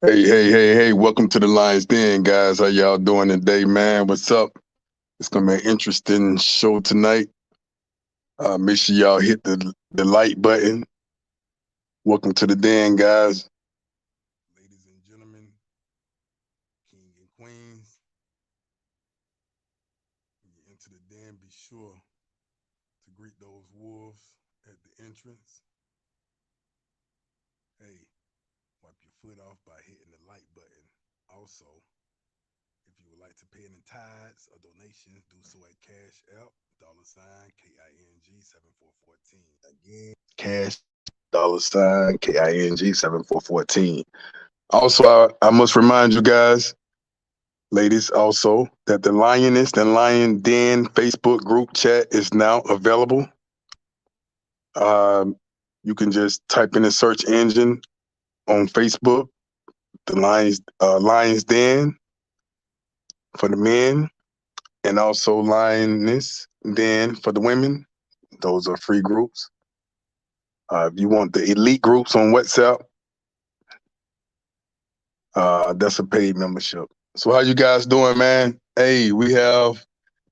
Hey, welcome to the Lions Den, guys. How y'all doing today, man? What's up? It's gonna be an interesting show tonight. Make sure y'all hit the like button. Welcome to the den, guys. Ladies and gentlemen, king and queens, when you enter the den, be sure to greet those wolves at the entrance. Hey, wipe your foot off by hitting the like button. Also, if you would like to pay any tithes or donations, do so at Cash App, $KING 7414. Again, Cash $KING 7414. Also, I must remind you guys, ladies, also that the Lioness and Lion Den Facebook group chat is now available. Um, you can just type in the search engine on Facebook, the Lions Den for the men, and also Lioness Den for the women. Those are free groups. If you want the elite groups on WhatsApp, that's a paid membership. So how you guys doing, man? Hey, we have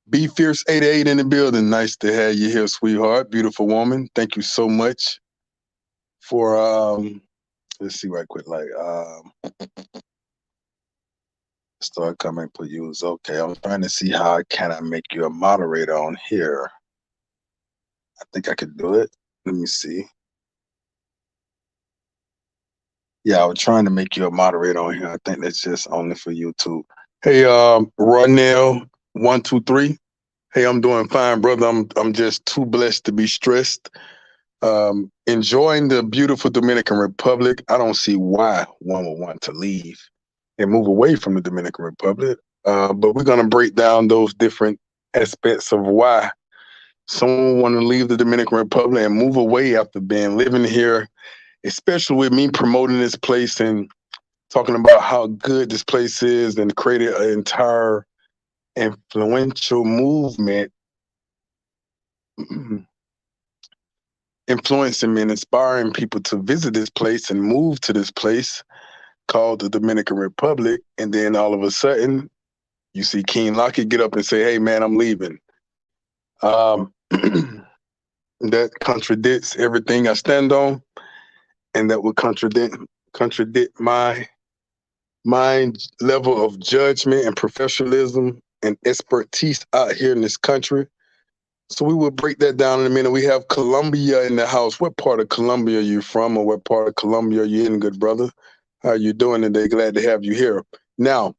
B Fierce 88 in the building. Nice to have you here, sweetheart. Beautiful woman. Thank you so much for let's see right quick. Start coming for use. Okay, I'm trying to see how can I make you a moderator on here. I think I could do it. Let me see. Yeah, I was trying to make you a moderator on here. I think that's just only for YouTube. Hey, Ronell 123. Hey, I'm doing fine, brother. I'm just too blessed to be stressed. Enjoying the beautiful Dominican Republic. I don't see why one would want to leave and move away from the Dominican Republic. But we're gonna break down those different aspects of why someone want to leave the Dominican Republic and move away after being living here, especially with me promoting this place and talking about how good this place is and created an entire influential movement influencing and inspiring people to visit this place and move to this place called the Dominican Republic. And then all of a sudden, you see King Lockett get up and say, "Hey, man, I'm leaving." That contradicts everything I stand on, and that would contradict my level of judgment and professionalism and expertise out here in this country. So we will break that down in a minute. We have Colombia in the house. What part of Colombia are you from, or what part of Colombia are you in, good brother? How are you doing today? Glad to have you here. Now,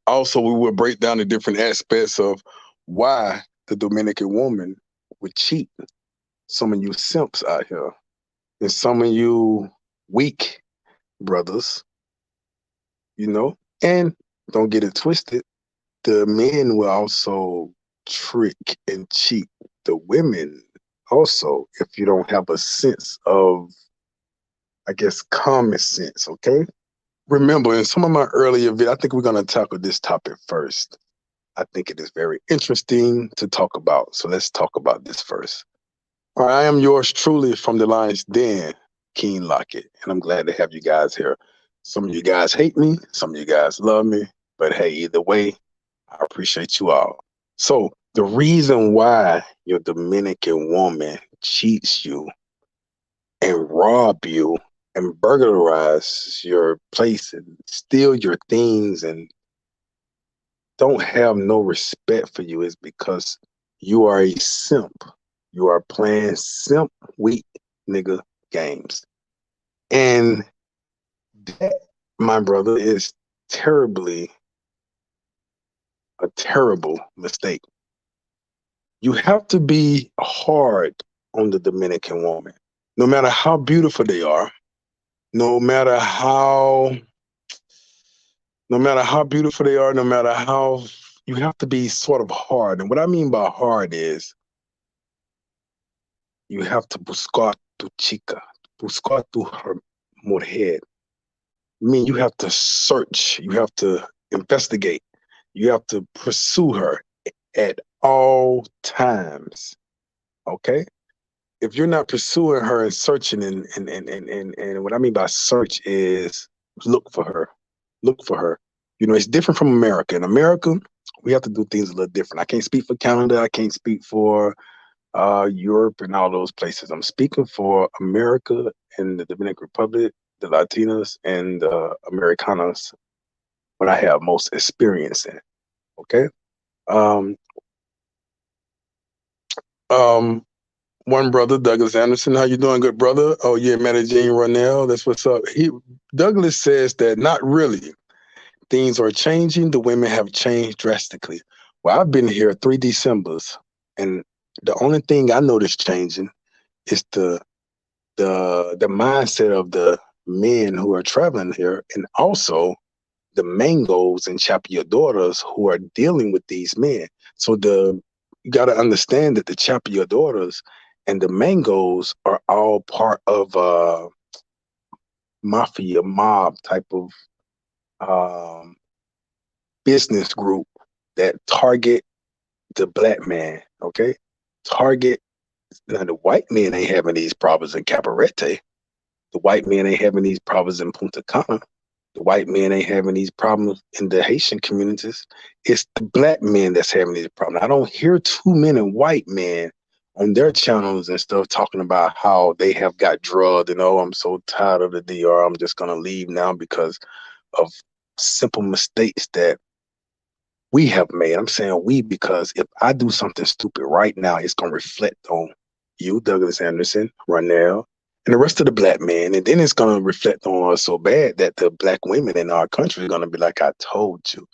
also, we will break down the different aspects of why the Dominican woman would cheat. Some of you simps out here, and some of you weak brothers, and don't get it twisted. The men will also trick and cheat the women also if you don't have a sense of, I guess, common sense, okay? Remember, in some of my earlier videos, I think we're going to tackle this topic first. I think it is very interesting to talk about. So let's talk about this first. All right, I am yours truly from the Lion's Den, King Lockett, and I'm glad to have you guys here. Some of you guys hate me, some of you guys love me, but hey, either way, I appreciate you all. So the reason why your Dominican woman cheats you and rob you and burglarize your place and steal your things and don't have no respect for you is because you are a simp. You are playing simp weak nigga games. And that, my brother, is terribly a terrible mistake. You have to be hard on the Dominican woman, no matter how beautiful they are, no matter how no matter how beautiful they are, no matter how you have to be sort of hard. And what I mean by hard is you have to buscar tu chica, buscar tu her mujer. I mean, you have to search, you have to investigate, you have to pursue her at all times. Okay? If you're not pursuing her and searching and what I mean by search is look for her. Look for her. You know, it's different from America. In America, we have to do things a little different. I can't speak for Canada. I can't speak for Europe and all those places. I'm speaking for America and the Dominican Republic, the Latinas and the Americanas, what I have most experience in. Okay. Um, um, One brother, Douglas Anderson. How you doing, good brother? Oh yeah, Medellin Ronell. That's what's up. Douglas says that not really. Things are changing. The women have changed drastically. Well, I've been here 3 Decembers, and the only thing I noticed changing is the mindset of the men who are traveling here, and also the mangoes and chapeadoras who are dealing with these men. So you got to understand that the chapeadoras and the mangoes are all part of mafia mob type of um, business group that target the black man. Okay, target now the white men ain't having these problems in Cabarete. The white men ain't having these problems in Punta Cana. The white men ain't having these problems in the Haitian communities. It's the black men that's having these problems. I don't hear too many white men on their channels and stuff talking about how they have got drugged and oh, I'm so tired of the DR. I'm just gonna leave now because of simple mistakes that we have made. I'm saying we because if I do something stupid right now, it's gonna reflect on you, Douglas Anderson, Ronell, and the rest of the black men, and then it's gonna reflect on us so bad that the black women in our country are gonna be like, "I told you,"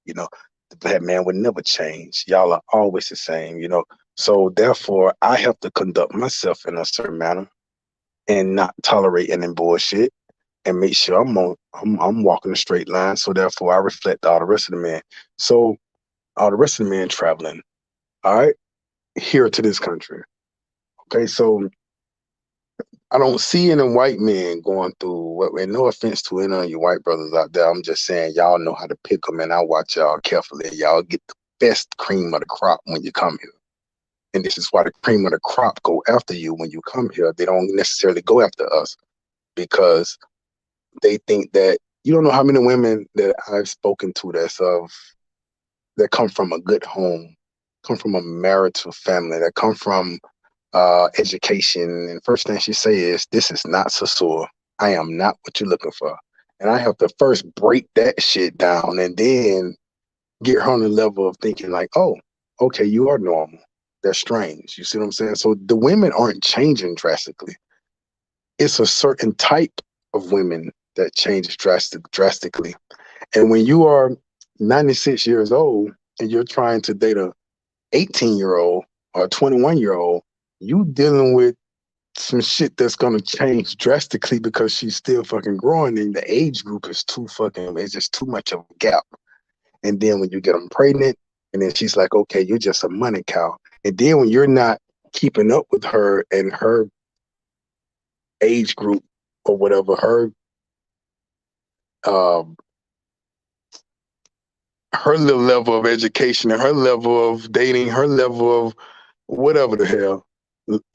you know, the black man would never change. Y'all are always the same, you know. So therefore, I have to conduct myself in a certain manner and not tolerate any bullshit and make sure I'm walking a straight line. So therefore, I reflect all the rest of the men. So all the rest of the men traveling, all right, here to this country. Okay, so I don't see any white men going through what. And no offense to any of you white brothers out there, I'm just saying y'all know how to pick them, and I watch y'all carefully. Y'all get the best cream of the crop when you come here, and this is why the cream of the crop go after you when you come here. They don't necessarily go after us because they think that you don't know how many women that I've spoken to that come from a good home, come from a marital family, that come from education. And first thing she say is, "This is not Sasur. I am not what you're looking for." And I have to first break that shit down and then get her on the level of thinking like, "Oh, okay, you are normal. That's strange." You see what I'm saying? So the women aren't changing drastically. It's a certain type of women that changes drastically. And when you are 96 years old and you're trying to date a 18-year-old or a 21-year-old, you dealing with some shit that's gonna change drastically because she's still fucking growing and the age group is it's just too much of a gap. And then when you get them pregnant, and then she's like, okay, you're just a money cow. And then when you're not keeping up with her and her age group or whatever, um, her little level of education and her level of dating, her level of whatever the hell,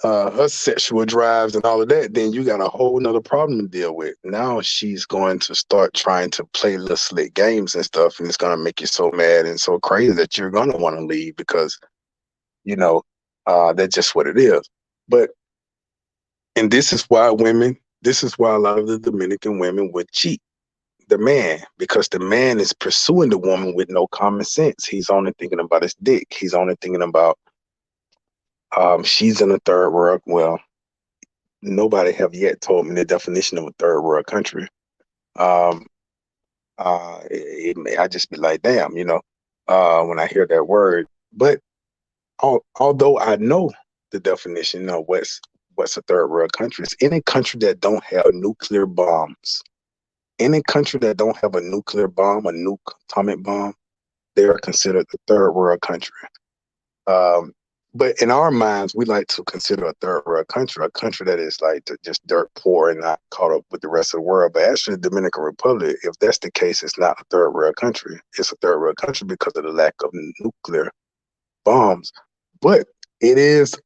her sexual drives and all of that, then you got a whole nother problem to deal with. Now she's going to start trying to play little slick games and stuff, and it's going to make you so mad and so crazy that you're going to want to leave because, you know, that's just what it is. But, and this is why a lot of the Dominican women would cheat the man because the man is pursuing the woman with no common sense. He's only thinking about his dick. He's only thinking about she's in a third world. Well, nobody have yet told me the definition of a third world country. Um, I just be like, damn, when I hear that word. But although I know the definition of what's a third world country, it's any country that don't have nuclear bombs. Any country that don't have a nuclear bomb, a atomic bomb, they are considered a third world country. Um, but in our minds, we like to consider a third world country a country that is like just dirt poor and not caught up with the rest of the world. But actually, the Dominican Republic, if that's the case, it's not a third world country. It's a third world country because of the lack of nuclear bombs. But it is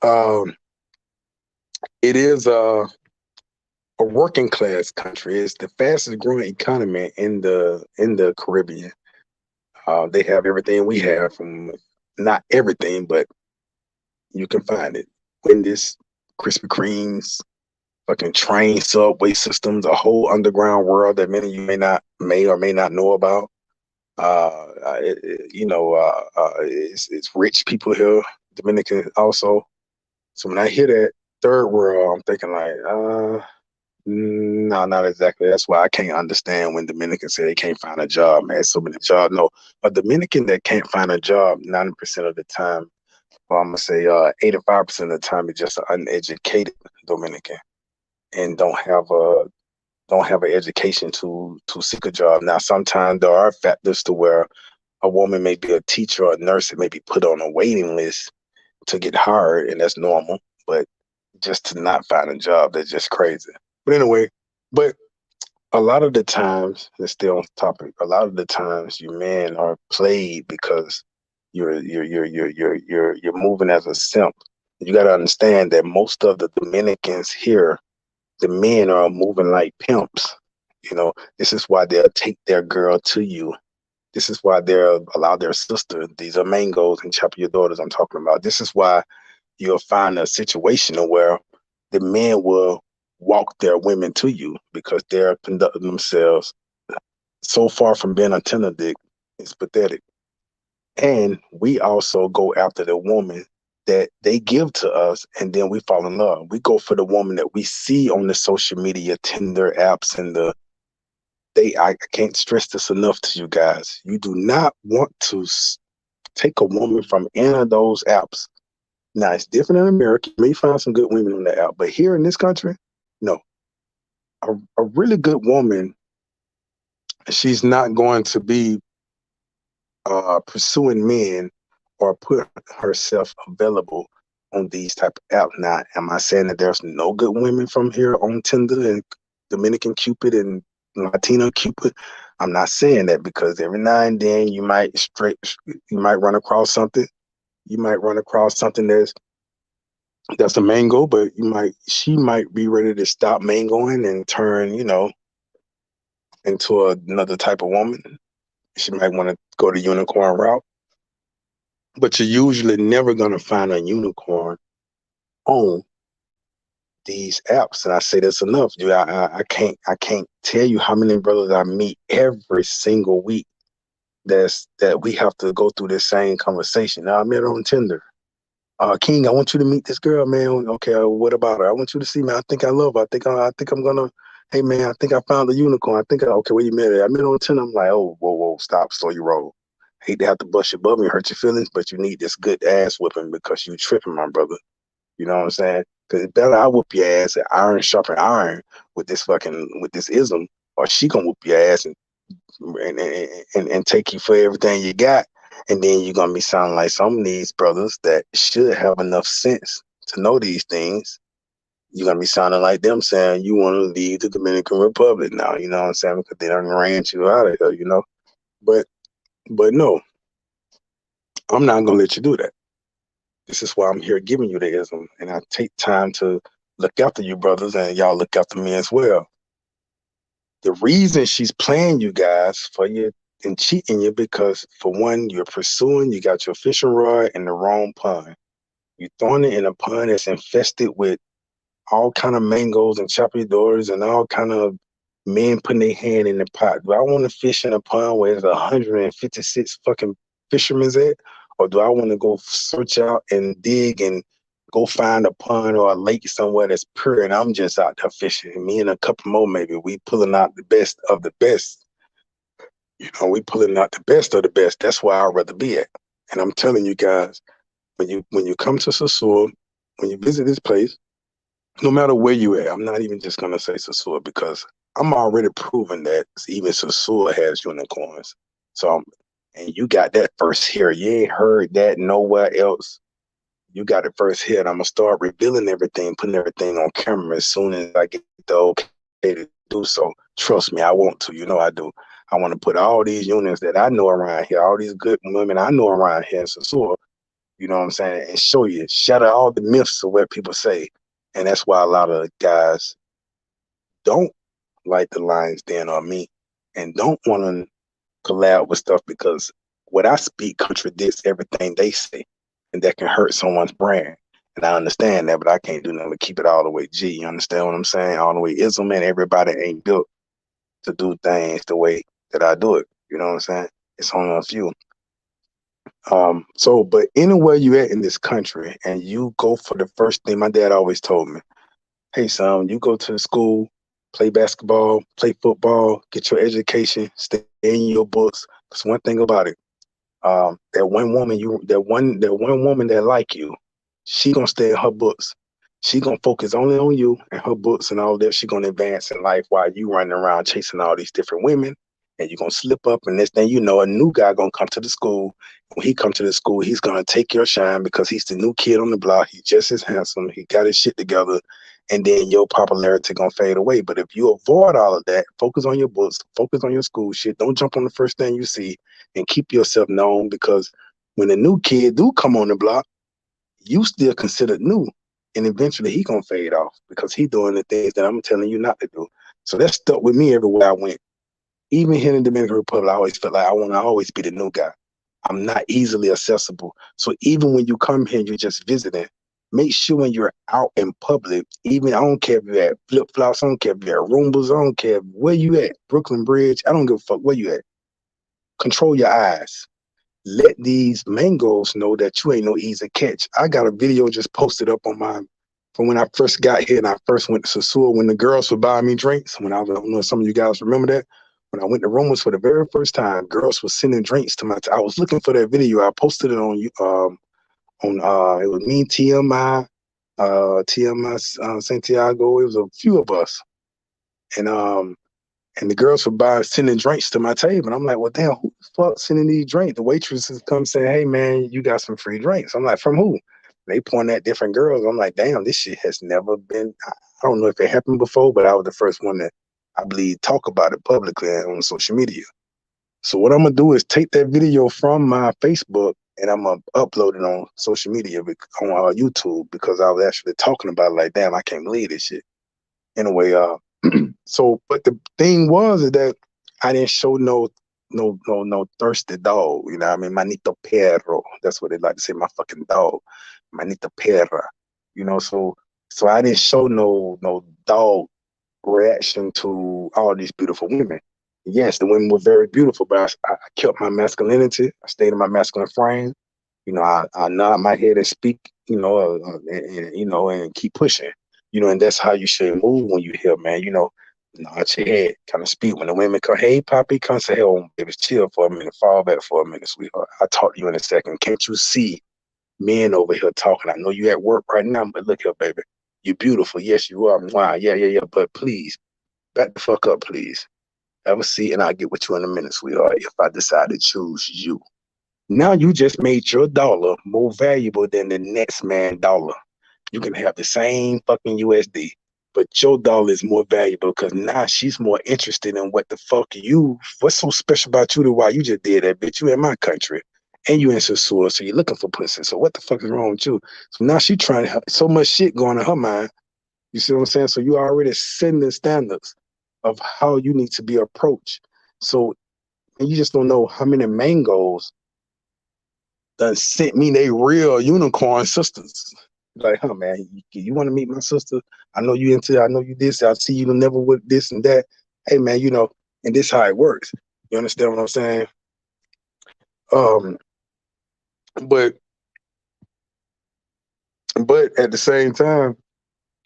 a working class country. It's the fastest growing economy in the Caribbean. They have everything we have, from not everything, but you can find it. Wendy's, Krispy Kremes, fucking train subway systems, a whole underground world that many of you may or may not know about. It's rich people here, Dominican also. So when I hear that third world, I'm thinking like, no, not exactly. That's why I can't understand when Dominicans say they can't find a job, man. So many jobs. No, a Dominican that can't find a job 90% of the time, well, I'm gonna say 85% of the time, is just an uneducated Dominican and don't have an education to seek a job. Now, sometimes there are factors to where a woman may be a teacher or a nurse that may be put on a waiting list to get hired, and that's normal. But just to not find a job, that's just crazy. But anyway, but a lot of the times, let's stay on topic. A lot of the times, you men are played because you're moving as a simp. You got to understand that most of the Dominicans here, the men are moving like pimps. You know, this is why they'll take their girl to you. This is why they'll allow their sister. These are mangoes and chop your daughters I'm talking about. This is why you'll find a situation where the men will walk their women to you because they're conducting themselves so far from being a tender dick. It's pathetic. And we also go after the woman that they give to us, and then we fall in love. We go for the woman that we see on the social media, Tinder apps, and I can't stress this enough to you guys. You do not want to take a woman from any of those apps. Now, it's different in America. You may find some good women on the app, but here in this country, no. A really good woman, she's not going to be pursuing men or put herself available on these type of apps. Now, am I saying that there's no good women from here on Tinder and Dominican Cupid and Latino Cupid? I'm not saying that, because every now and then you might run across something. You might run across something that's a mango, but she might be ready to stop mangoing and turn, into another type of woman. She might want to go the unicorn route, but you're usually never going to find a unicorn on these apps. And I say this enough, dude. I can't tell you how many brothers I meet every single week that we have to go through this same conversation. Now, I met her on Tinder. King, I want you to meet this girl, man. Okay, what about her? I want you to see, man. I think I love her. I think I'm gonna. Hey, man, I think I found the unicorn. Okay, where you met her? I met her on Tinder. I'm like, oh, whoa, stop, slow your roll. Hate to have to bust your bubble and hurt your feelings, but you need this good ass whipping because you tripping, my brother. You know what I'm saying? Because it's better I whoop your ass at iron sharpen iron with this ism, or she gonna whoop your ass and take you for everything you got, and then you're gonna be sounding like some of these brothers that should have enough sense to know these things. You're gonna be sounding like them saying you want to leave the Dominican Republic now. You know what I'm saying? Because they done ran you out of here. But no, I'm not gonna let you do that. This is why I'm here giving you the ism, and I take time to look after you brothers, and y'all look after me as well. The reason she's playing you guys for you and cheating you, because for one, you're pursuing, you got your fishing rod in the wrong pond. You're throwing it in a pond that's infested with all kind of mangoes and choppy doors and all kind of men putting their hand in the pot. Do I want to fish in a pond where there's 156 fucking fishermen at? Or do I want to go search out and dig and go find a pond or a lake somewhere that's pure and I'm just out there fishing? Me and a couple more, maybe, we pulling out the best of the best. We pulling out the best of the best. That's where I'd rather be at. And I'm telling you guys, when you come to Sasua, when you visit this place, no matter where you at, I'm not even just gonna say Sasua because I'm already proving that even Sasua has unicorns. So, and you got that first here. You ain't heard that nowhere else. You got it first here, and I'm gonna start revealing everything, putting everything on camera as soon as I get the okay to do so. Trust me, I want to. You know I do. I want to put all these units that I know around here, all these good women I know around here in Sasua, you know what I'm saying, and show you, shatter all the myths of what people say. And that's why a lot of guys don't like the lion's den or me and don't want to collab with stuff because what I speak contradicts everything they say, and that can hurt someone's brand. And I understand that, but I can't do nothing but keep it all the way G. You understand what I'm saying? All the way ism, and everybody ain't built to do things the way that I do it. You know what I'm saying? It's only a few. But anywhere you at in this country and you go for the first thing, my dad always told me, hey son, you go to the school, play basketball, play football, get your education, stay in your books. Because one thing about it, that one woman that like you, she gonna stay in her books. She gonna focus only on you and her books and all that. She gonna advance in life while you running around chasing all these different women. And you're gonna slip up, and next thing you know, a new guy gonna come to the school. When he come to the school, he's gonna take your shine because he's the new kid on the block. He's just as handsome. He got his shit together, and then your popularity gonna fade away. But if you avoid all of that, focus on your books, focus on your school shit. Don't jump on the first thing you see, and keep yourself known because when the new kid do come on the block, you still considered new. And eventually he gonna fade off because he doing the things that I'm telling you not to do. So that stuck with me everywhere I went. Even here in the Dominican Republic, I always felt like I want to always be the new guy. I'm not easily accessible. So even when you come here, you're just visiting, make sure when you're out in public, even I don't care if you're at Flip Flops, I don't care if you're at Roombas, I don't care where you at, Brooklyn Bridge, I don't give a fuck where you at. Control your eyes. Let these mangoes know that you ain't no easy catch. I got a video just posted up on my from when I first got here and I first went to Sasua when the girls would buy me drinks. When I don't know if some of you guys remember that. When I went to Rumors for the very first time, girls were sending drinks to my. I was looking for that video. I posted it on it was me, TMI, Santiago. It was a few of us, and and the girls were sending drinks to my table. And I'm like, well, damn, who the fuck sending these drinks? The waitresses come saying, hey, man, you got some free drinks. I'm like, from who? They point at different girls. I'm like, damn, this shit has never been, I don't know if it happened before, but I was the first one that I believe talk about it publicly on social media. So what I'm going to do is take that video from my Facebook and I'm going to upload it on social media, on YouTube, because I was actually talking about it like, damn, I can't believe this shit. Anyway, so, but the thing was that I didn't show no thirsty dog. You know what I mean? Manito perro. That's what they like to say. My fucking dog. Manito perra. You know, so I didn't show no dog reaction to all these beautiful women. Yes, the women were very beautiful, but I kept my masculinity. I stayed in my masculine frame. You know, I nod my head and speak. You know, and keep pushing. You know, and that's how you should move when you hear, man. You know, nod your head, kind of speak. When the women come, hey, Poppy, come say, oh, baby, chill for a minute, fall back for a minute, sweetheart. I'll talk to you in a second. Can't you see men over here talking? I know you at work right now, but look here, baby. You're beautiful. Yes, you are. Wow. Yeah. But please, back the fuck up, please. Have a seat, and I'll get with you in a minute, sweetheart, if I decide to choose you. Now you just made your dollar more valuable than the next man dollar. You can have the same fucking USD, but your dollar is more valuable because now she's more interested in what's so special about you to why you just did that, bitch. You in my country and you in Sasua, so you're looking for pussy. So what the fuck is wrong with you? So now she trying to have so much shit going in her mind. You see what I'm saying? So you already setting the standards of how you need to be approached. So and you just don't know how many mangoes done sent me they real unicorn sisters. Like, huh, man, you want to meet my sister? I know you this. I see you never with this and that. Hey, man, you know, and this how it works. You understand what I'm saying? Um, but at the same time,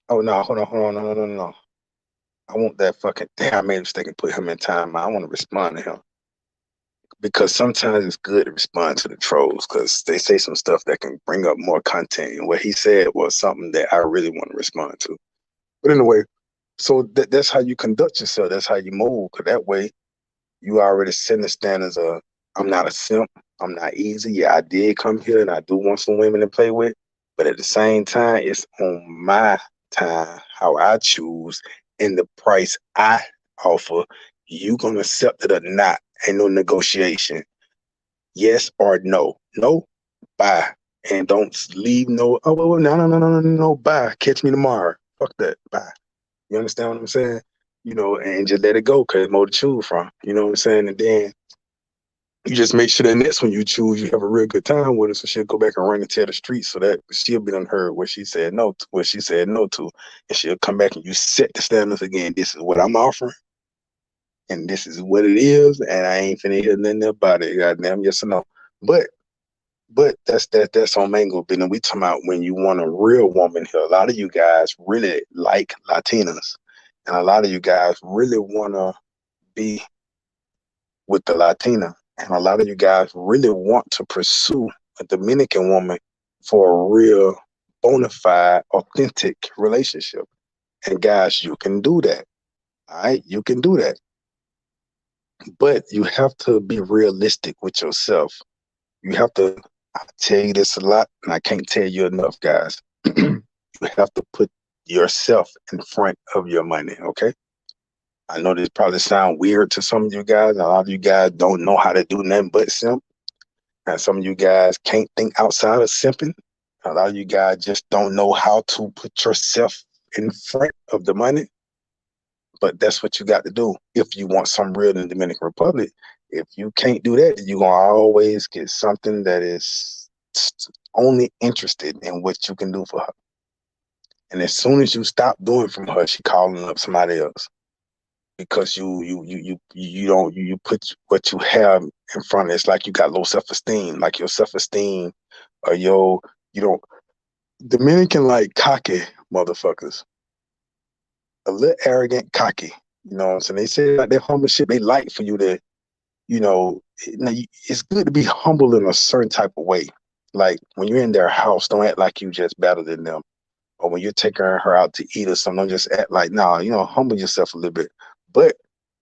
oh no, hold on, no. I want that fucking damn. I made a mistake and put him in time. I want to respond to him because sometimes it's good to respond to the trolls because they say some stuff that can bring up more content. And what he said was something that I really want to respond to. But anyway, so that's how you conduct yourself. That's how you move. Because that way, you already set the standards of, I'm not a simp. I'm not easy. Yeah, I did come here and I do want some women to play with. But at the same time, it's on my time, how I choose, and the price I offer. You going to accept it or not? Ain't no negotiation. Yes or no. No, bye. And don't leave oh, well, no, bye. Catch me tomorrow. Fuck that, bye. You understand what I'm saying? and just let it go because more to choose from. You know what I'm saying? And then you just make sure that next one you choose, you have a real good time with her, so she'll go back and run and tell the streets, so that she'll be unheard what she said no to, and she'll come back and you set the standards again. This is what I'm offering, and this is what it is, and I ain't finna hear nothing about it. Goddamn, yes or no. But that's on Mango business. We talking about when you want a real woman here. A lot of you guys really like Latinas, and a lot of you guys really wanna be with the Latina. And a lot of you guys really want to pursue a Dominican woman for a real, bona fide, authentic relationship. And guys, you can do that. All right, you can do that. But you have to be realistic with yourself. You have to, I tell you this a lot, and I can't tell you enough, guys. You have to put yourself in front of your money, okay? I know this probably sound weird to some of you guys. A lot of you guys don't know how to do nothing but simp. And some of you guys can't think outside of simping. A lot of you guys just don't know how to put yourself in front of the money. But that's what you got to do if you want some real in the Dominican Republic. If you can't do that, you're going to always get something that is only interested in what you can do for her. And as soon as you stop doing from her, she calling up somebody else. Because you put what you have in front of it. It's like you got low self-esteem, like your self-esteem or you don't Dominican like cocky motherfuckers, a little arrogant, cocky. You know what I'm saying? They say like that humble shit. They like for you to, it's good to be humble in a certain type of way. Like when you're in their house, don't act like you just better than them. Or when you're taking her out to eat or something, don't just act like, nah, humble yourself a little bit. But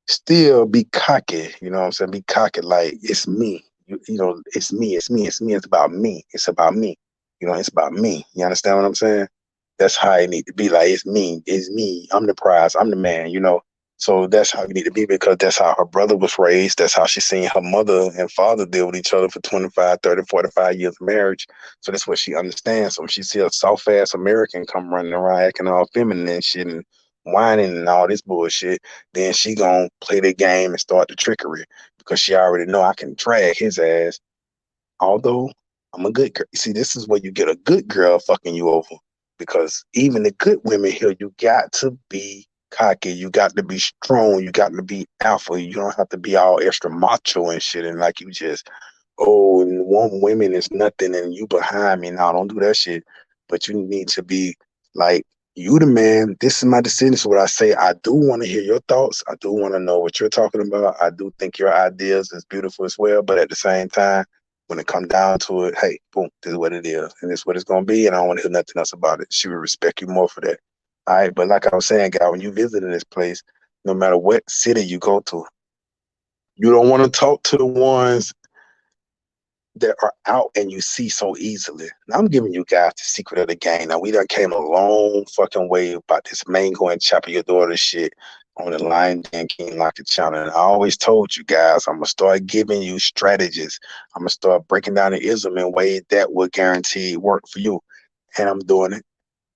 still be cocky, you know what I'm saying? Be cocky like it's me. It's me, it's me, it's me, it's about me. It's about me. It's about me. You understand what I'm saying? That's how you need to be. Like it's me. I'm the prize, I'm the man. So that's how you need to be because that's how her brother was raised. That's how she seen her mother and father deal with each other for 25, 30, 45 years of marriage. So that's what she understands. So when she see a soft ass American come running around acting all feminine and shit and whining and all this bullshit, then she gonna play the game and start the trickery because she already know I can drag his ass. Although I'm a good girl. See, this is where you get a good girl fucking you over. Because even the good women here, you got to be cocky. You got to be strong. You got to be alpha. You don't have to be all extra macho and shit. And like you just, oh, and one women is nothing and you behind me. Now, don't do that shit. But you need to be like, you the man. This is my decision. So what I say, I do want to hear your thoughts. I do want to know what you're talking about. I do think your ideas is beautiful as well. But at the same time, when it come down to it, hey, boom, this is what it is. And this is what it's going to be. And I don't want to hear nothing else about it. She will respect you more for that. All right. But like I was saying, guy, when you visit this place, no matter what city you go to, you don't want to talk to the ones that are out and you see so easily. Now, I'm giving you guys the secret of the game. Now, we done came a long fucking way about this mango and chopper your daughter shit on the Lion Dan King Locker channel. And I always told you guys, I'm going to start giving you strategies. I'm going to start breaking down the ism in ways that will guarantee work for you. And I'm doing it.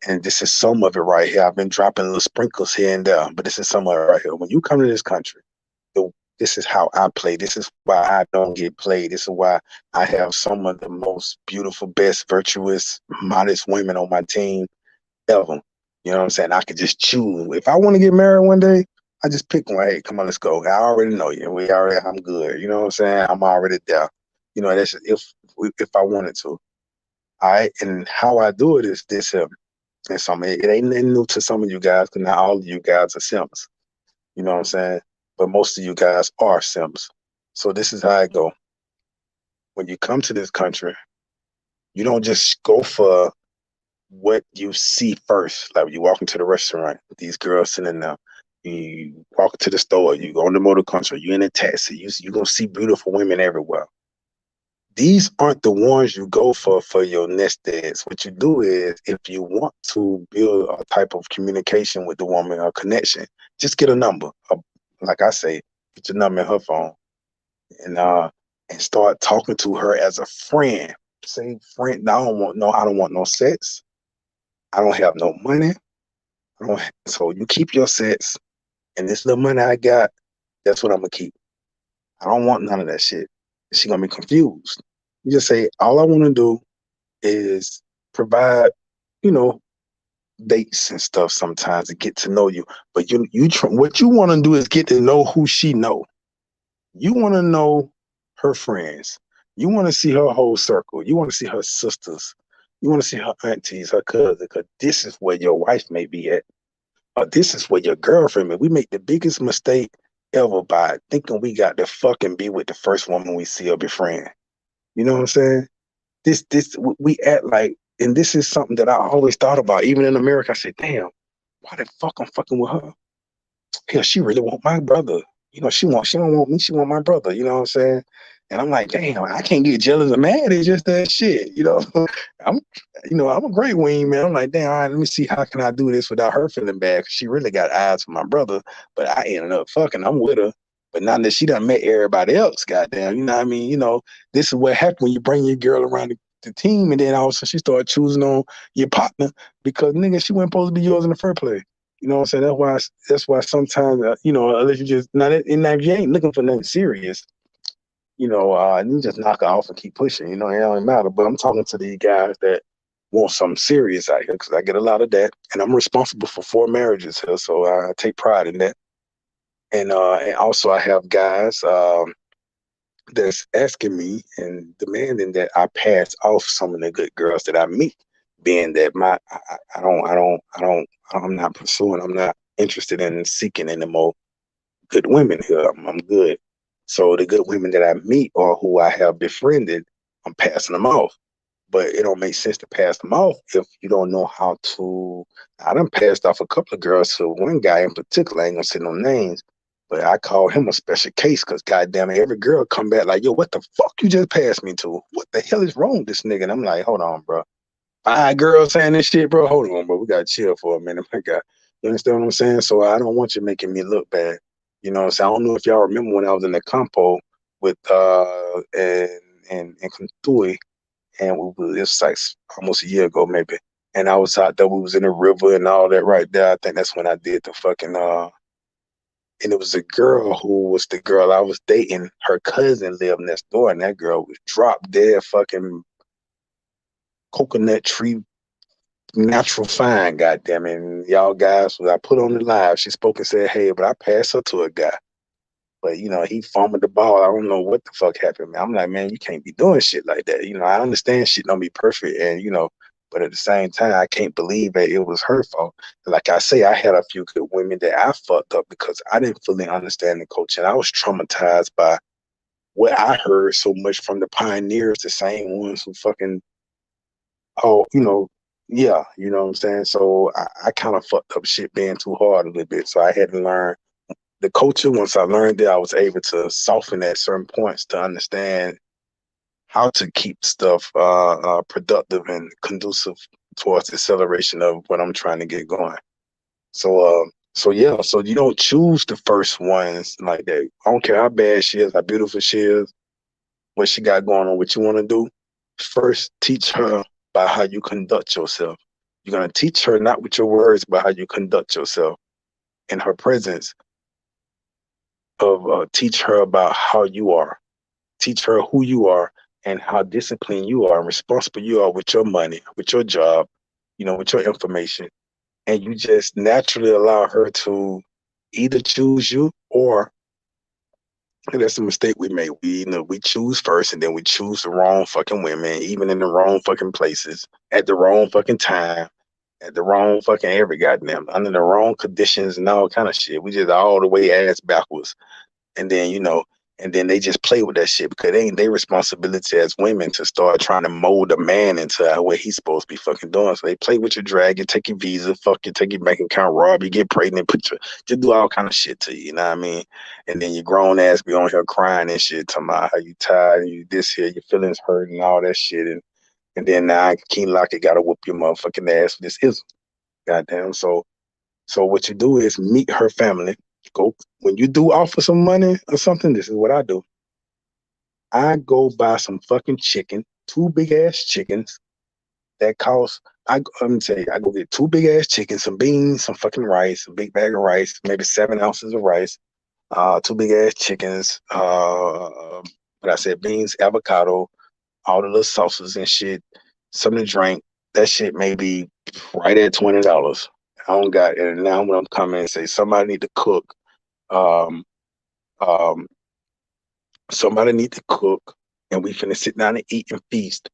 And this is some of it right here. I've been dropping little sprinkles here and there, but this is some of it right here. When you come to this country, this is how I play. This is why I don't get played. This is why I have some of the most beautiful, best, virtuous, modest women on my team ever. You know what I'm saying? I could just choose. If I want to get married one day, I just pick one. Hey, come on, let's go. I already know you. I'm good. You know what I'm saying? I'm already there. That's if I wanted to. All right. And how I do it is this here. And it ain't nothing new to some of you guys because not all of you guys are simps. You know what I'm saying? But most of you guys are simps. So this is how I go. When you come to this country, you don't just go for what you see first. Like when you walk into the restaurant, these girls sitting there. You walk to the store, you go on the motor country, you in a taxi, you're going to see beautiful women everywhere. These aren't the ones you go for your nest eggs. What you do is, if you want to build a type of communication with the woman or connection, just get a number. Like I say, put your number in her phone and start talking to her as a friend. Say, friend, I don't want no sex. I don't have no money. So you keep your sex And this little money I got, that's what I'm gonna keep. I don't want none of that shit. She gonna be confused. You just say, all I want to do is provide, you know, dates and stuff sometimes to get to know you. But what you want to do is get to know who she know. You want to know her friends. You want to see her whole circle. You want to see her sisters. You want to see her aunties, her cousins, because this is where your wife may be at. Or this is where your girlfriend may. We make the biggest mistake ever by thinking we got to fucking be with the first woman we see or befriend. You know what I'm saying? We act like, and this is something that I always thought about. Even in America, I said, damn, why the fuck I'm fucking with her? Hell, she really want my brother. She don't want me, she want my brother, you know what I'm saying? And I'm like, damn, I can't get jealous or mad. It's just that shit. I'm I'm a great wing, man. I'm like, damn, all right, let me see how can I do this without her feeling bad. Cause she really got eyes for my brother, but I ended up fucking, I'm with her. But now that she done met everybody else, goddamn, you know what I mean? This is what happened when you bring your girl around the team, and then all of a sudden she started choosing on your partner because nigga, she wasn't supposed to be yours in the first place. You know what I'm saying? That's why sometimes, unless you just not if you ain't looking for nothing serious, you just knock it off and keep pushing. It don't matter. But I'm talking to these guys that want something serious out here because I get a lot of that, and I'm responsible for 4 marriages here, so I take pride in that. And also I have guys that's asking me and demanding that I pass off some of the good girls that I meet, being that I'm not pursuing, I'm not interested in seeking any more good women here. I'm good. So the good women that I meet or who I have befriended, I'm passing them off. But it don't make sense to pass them off if you don't know how to. I done passed off a couple of girls to one guy in particular. I ain't gonna say no names, but I call him a special case because goddamn it, every girl come back like, yo, what the fuck you just passed me to? What the hell is wrong with this nigga? And I'm like, hold on, bro. 5 girls saying this shit, bro. Hold on, bro. We gotta chill for a minute, my guy. You understand what I'm saying? So I don't want you making me look bad. So I don't know if y'all remember when I was in the campo with and Kuntui, and it was like almost a year ago maybe. And I was out there, we was in the river and all that right there. I think that's when I did the fucking and it was a girl who was the girl I was dating. Her cousin lived next door, and that girl was drop dead fucking coconut tree natural fine, goddamn it. And y'all guys, when I put on the live, she spoke and said, hey, but I passed her to a guy. But he fumbled the ball. I don't know what the fuck happened, man. I'm like, man, you can't be doing shit like that. I understand shit don't be perfect, and but at the same time, I can't believe that it was her fault. Like I say, I had a few good women that I fucked up because I didn't fully understand the coach, and I was traumatized by what I heard so much from the pioneers, the same ones who fucking yeah, you know what I'm saying? So I kind of fucked up shit being too hard a little bit. So I had to learn the culture. Once I learned it, I was able to soften at certain points to understand how to keep stuff productive and conducive towards the acceleration of what I'm trying to get going. So yeah, so you don't choose the first ones like that. I don't care how bad she is, how beautiful she is, what she got going on, what you want to do. First, teach her by how you conduct yourself. You're going to teach her not with your words, but how you conduct yourself in her presence. Teach her about how you are. Teach her who you are and how disciplined you are and responsible you are with your money, with your job, with your information. And you just naturally allow her to either choose you or that's a mistake we make. We choose first and then we choose the wrong fucking women, even in the wrong fucking places, at the wrong fucking time, at the wrong fucking every goddamn, under the wrong conditions and all kind of shit. We just all the way ass backwards. And then, and then they just play with that shit because it ain't their responsibility as women to start trying to mold a man into what he's supposed to be fucking doing. So they play with your drag, you take your visa, fuck you, take your bank account, rob you, get pregnant, just do all kind of shit to you, you know what I mean? And then your grown ass be on here crying and shit, talking about how you tired and you this here, your feelings hurt and all that shit. And then now King Lockett got to whoop your motherfucking ass for this ism. Goddamn. So what you do is meet her family. Go when you do offer some money or something. This is what I do. I go buy some fucking chicken, 2 big ass chickens that cost Let me tell you, I go get 2 big ass chickens, some beans, some fucking rice, a big bag of rice, maybe 7 ounces of rice, 2 big ass chickens, but I said beans, avocado, all the little sauces and shit, something to drink. That shit may be right at $20. I don't got it. And now when I'm coming and say somebody need to cook, um, um, somebody need to cook, and we finna sit down and eat and feast.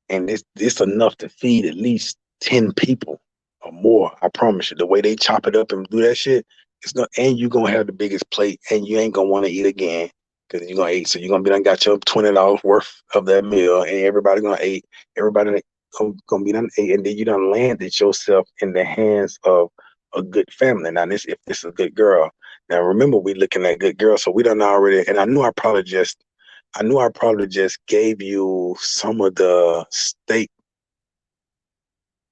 And this enough to feed at least 10 people or more. I promise you. The way they chop it up and do that shit, it's not. And you gonna have the biggest plate, and you ain't gonna want to eat again because you're gonna eat. So you're gonna be done got your $20 worth of that meal, and everybody gonna eat. Everybody gonna be done ate, and then you done landed yourself in the hands of a good family. Now, this if this is a good girl. Now remember, we looking at good girls, so we done already. And I knew I probably just gave you some of the steak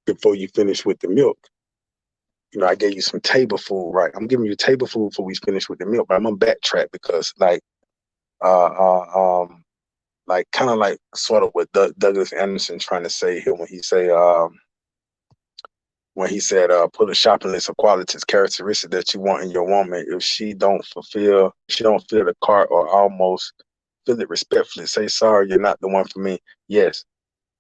before you finish with the milk. You know, I gave you some table food, right? I'm giving you table food before we finish with the milk, but I'm gonna backtrack because, uh, like kind of like sort of what Douglas Anderson trying to say here when he said, put a shopping list of qualities, characteristics that you want in your woman. If she don't fill the cart or almost fill it respectfully, say sorry, you're not the one for me. Yes,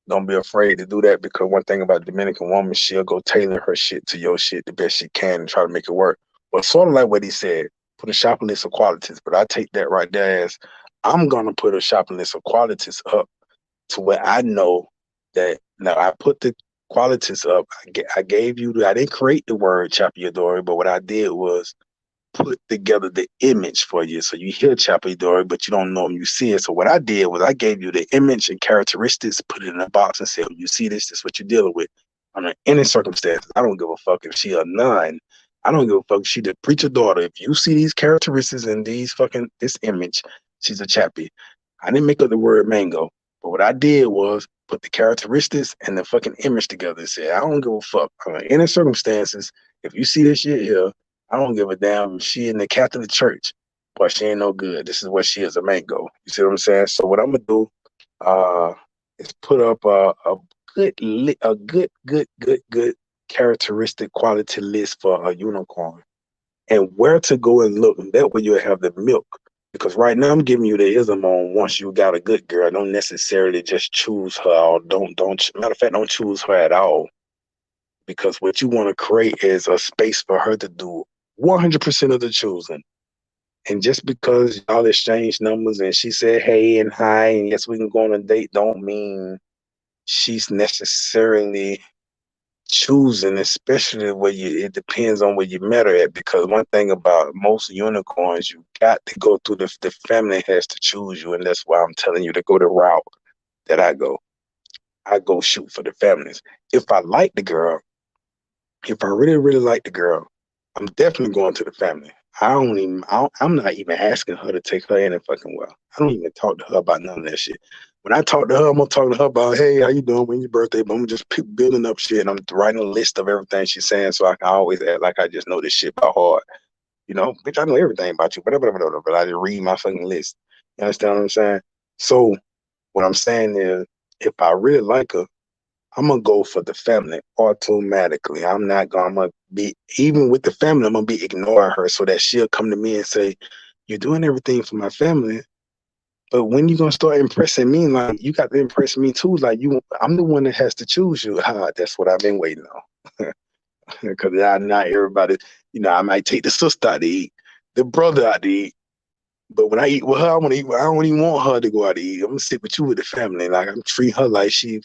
don't be afraid to do that because one thing about Dominican woman, she'll go tailor her shit to your shit the best she can and try to make it work. But sort of like what he said, put a shopping list of qualities. But I take that right there as I'm gonna put a shopping list of qualities up to where I know that now I put the qualities up. I gave you. I didn't create the word Chapiadori, but what I did was put together the image for you. So you hear Chapiadori, but you don't know him, you see it. So what I did was I gave you the image and characteristics, put it in a box and said, oh, you see this is what you're dealing with. Under any circumstances, I don't give a fuck if she a nun. I don't give a fuck if she the preacher daughter. If you see these characteristics in this image, she's a Chappie. I didn't make up the word mango, but what I did was put the characteristics and the fucking image together and said, I don't give a fuck. Under any circumstances, if you see this shit here, I don't give a damn if she in the Catholic Church, but she ain't no good. This is what she is, a mango. You see what I'm saying? So what I'm gonna do uh, is put up a good characteristic quality list for a unicorn and where to go and look. And that way you'll have the milk. Because right now I'm giving you the ism on once you got a good girl, don't necessarily just choose her or don't matter of fact, don't choose her at all. Because what you want to create is a space for her to do 100% of the choosing. And just because y'all exchange numbers and she said hey and hi and yes we can go on a date don't mean she's necessarily choosing, especially where it depends on where you met her at. Because one thing about most unicorns, you got to go through the family has to choose you, and that's why I'm telling you to go the route that I go. I go shoot for the families. If I like the girl, if I really, really like the girl, I'm definitely going to the family. I'm not even asking her to take her in and fucking well. I don't even talk to her about none of that shit. When I talk to her, I'm gonna talk to her about, hey, how you doing? When's your birthday? But I'm just building up shit. And I'm writing a list of everything she's saying, so I can always act like I just know this shit by heart. You know, bitch, I know everything about you, but I just read my fucking list. You understand what I'm saying? So what I'm saying is, if I really like her, I'm gonna go for the family automatically. I'm gonna be, even with the family, I'm gonna be ignoring her so that she'll come to me and say, you're doing everything for my family. But when you gonna start impressing me, like you got to impress me too. Like I'm the one that has to choose you. That's what I've been waiting on. Because not everybody, I might take the sister out to eat, the brother out to eat, but when I eat with her, I want to eat. I don't even want her to go out to eat. I'm gonna sit with you with the family. Like I'm treat her like she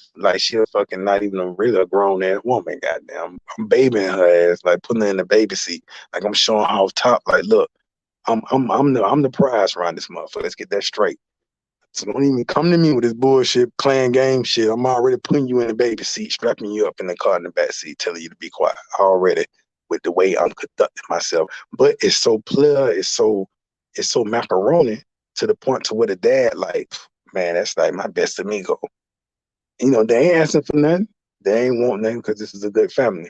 a fucking not even a really grown ass woman. Goddamn, I'm babying her ass, like putting her in the baby seat. Like I'm showing her off top. Like look, I'm the prize around this motherfucker. Let's get that straight. So don't even come to me with this bullshit playing game shit. I'm already putting you in the baby seat, strapping you up in the car in the back seat, telling you to be quiet already with the way I'm conducting myself. But it's so clear, it's so macaroni to the point to where the dad like, man, that's like my best amigo. They ain't asking for nothing. They ain't want nothing because this is a good family.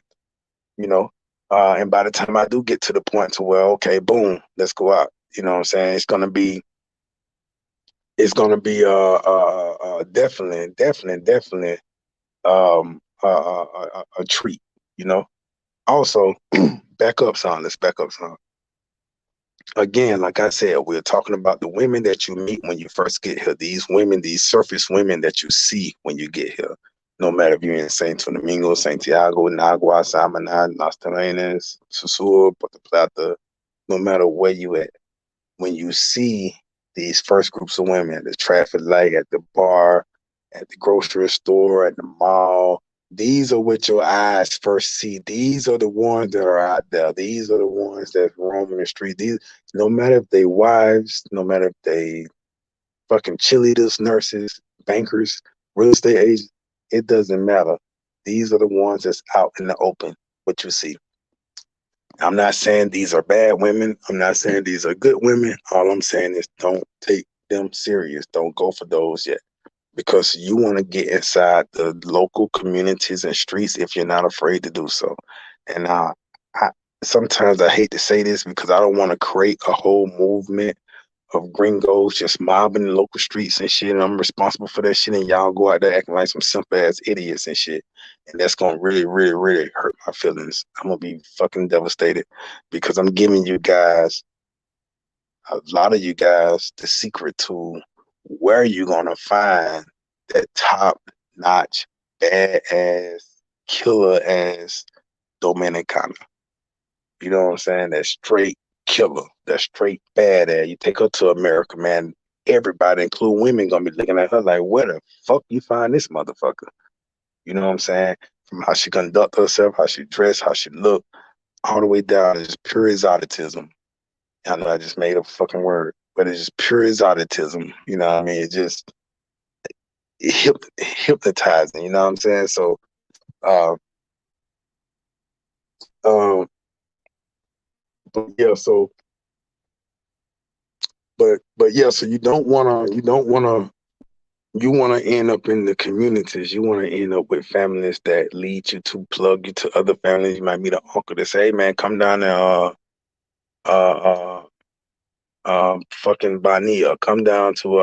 You know, and by the time I do get to the point to where okay, boom, let's go out. You know what I'm saying? It's gonna be definitely a treat, you know. Also, back up, son. Let's back up, son. Again, like I said, we're talking about the women that you meet when you first get here. These women, these surface women that you see when you get here. No matter if you're in Santo Domingo, Santiago, Nagua, Samaná, Las Terrenas, Susur, Puerto Plata, no matter where you at, when you see these first groups of women at the traffic light, at the bar, at the grocery store, at the mall, these are what your eyes first see. These are the ones that are out there. These are the ones that roam in the street. These, no matter if they wives, no matter if they fucking cheerleaders, nurses, bankers, real estate agents, it doesn't matter. These are the ones that's out in the open, what you see. I'm not saying these are bad women. I'm not saying these are good women. All I'm saying is don't take them serious. Don't go for those yet. Because you want to get inside the local communities and streets if you're not afraid to do so. And I sometimes I hate to say this because I don't want to create a whole movement of gringos just mobbing the local streets and shit. And I'm responsible for that shit. And y'all go out there acting like some simple ass idiots and shit. And that's gonna really, really, really hurt my feelings. I'm gonna be fucking devastated because I'm giving you guys, a lot of you guys, the secret to where you're gonna find that top notch, badass, killer ass Dominicana. You know what I'm saying? That straight killer, that straight badass. You take her to America, man. Everybody, including women, gonna be looking at her like, where the fuck you find this motherfucker? You know what I'm saying? From how she conduct herself, how she dress, how she look, all the way down to just pure exoticism. I know I just made a fucking word, but it's just pure exoticism. You know what I mean? It just hypnotizing. You know what I'm saying? So, uh, um, but yeah, so but yeah, so you wanna end up in the communities. You wanna end up with families that lead you to plug you to other families. You might meet an uncle that say, hey man, come down and uh fucking Bania, come down to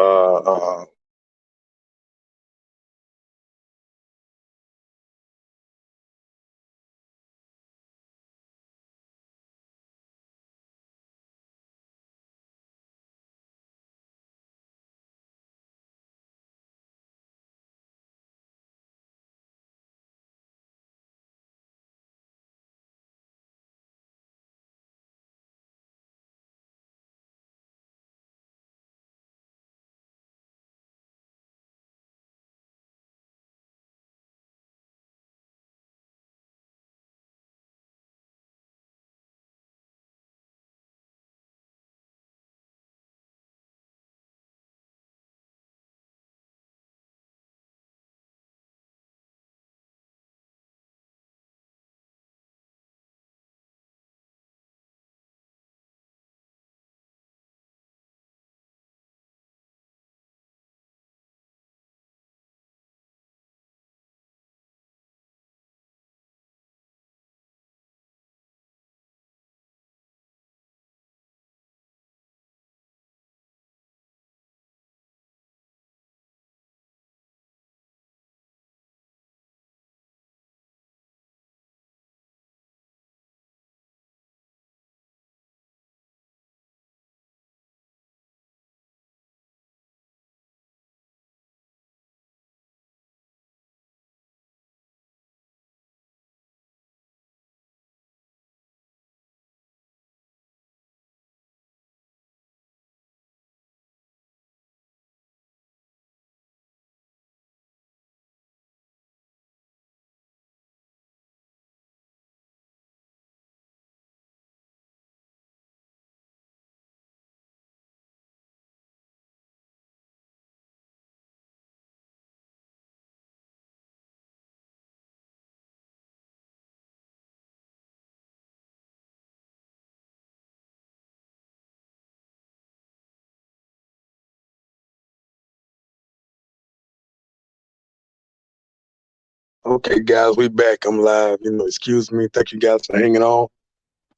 okay, guys, we back. I'm live. You know, excuse me. Thank you guys for hanging on.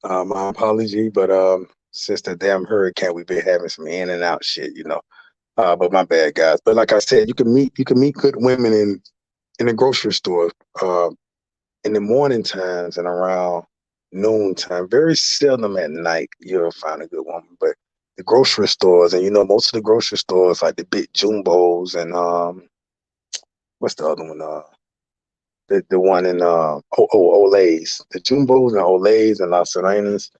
My apology, but since the damn hurricane, we've been having some in and out shit. You know, but my bad, guys. But like I said, you can meet good women in the grocery store, in the morning times and around noon time, very seldom at night you'll find a good woman. But the grocery stores, and most of the grocery stores like the big Jumbos and what's the other one? The one in Olay's, the Jumbos and Olay's and Las Serenas,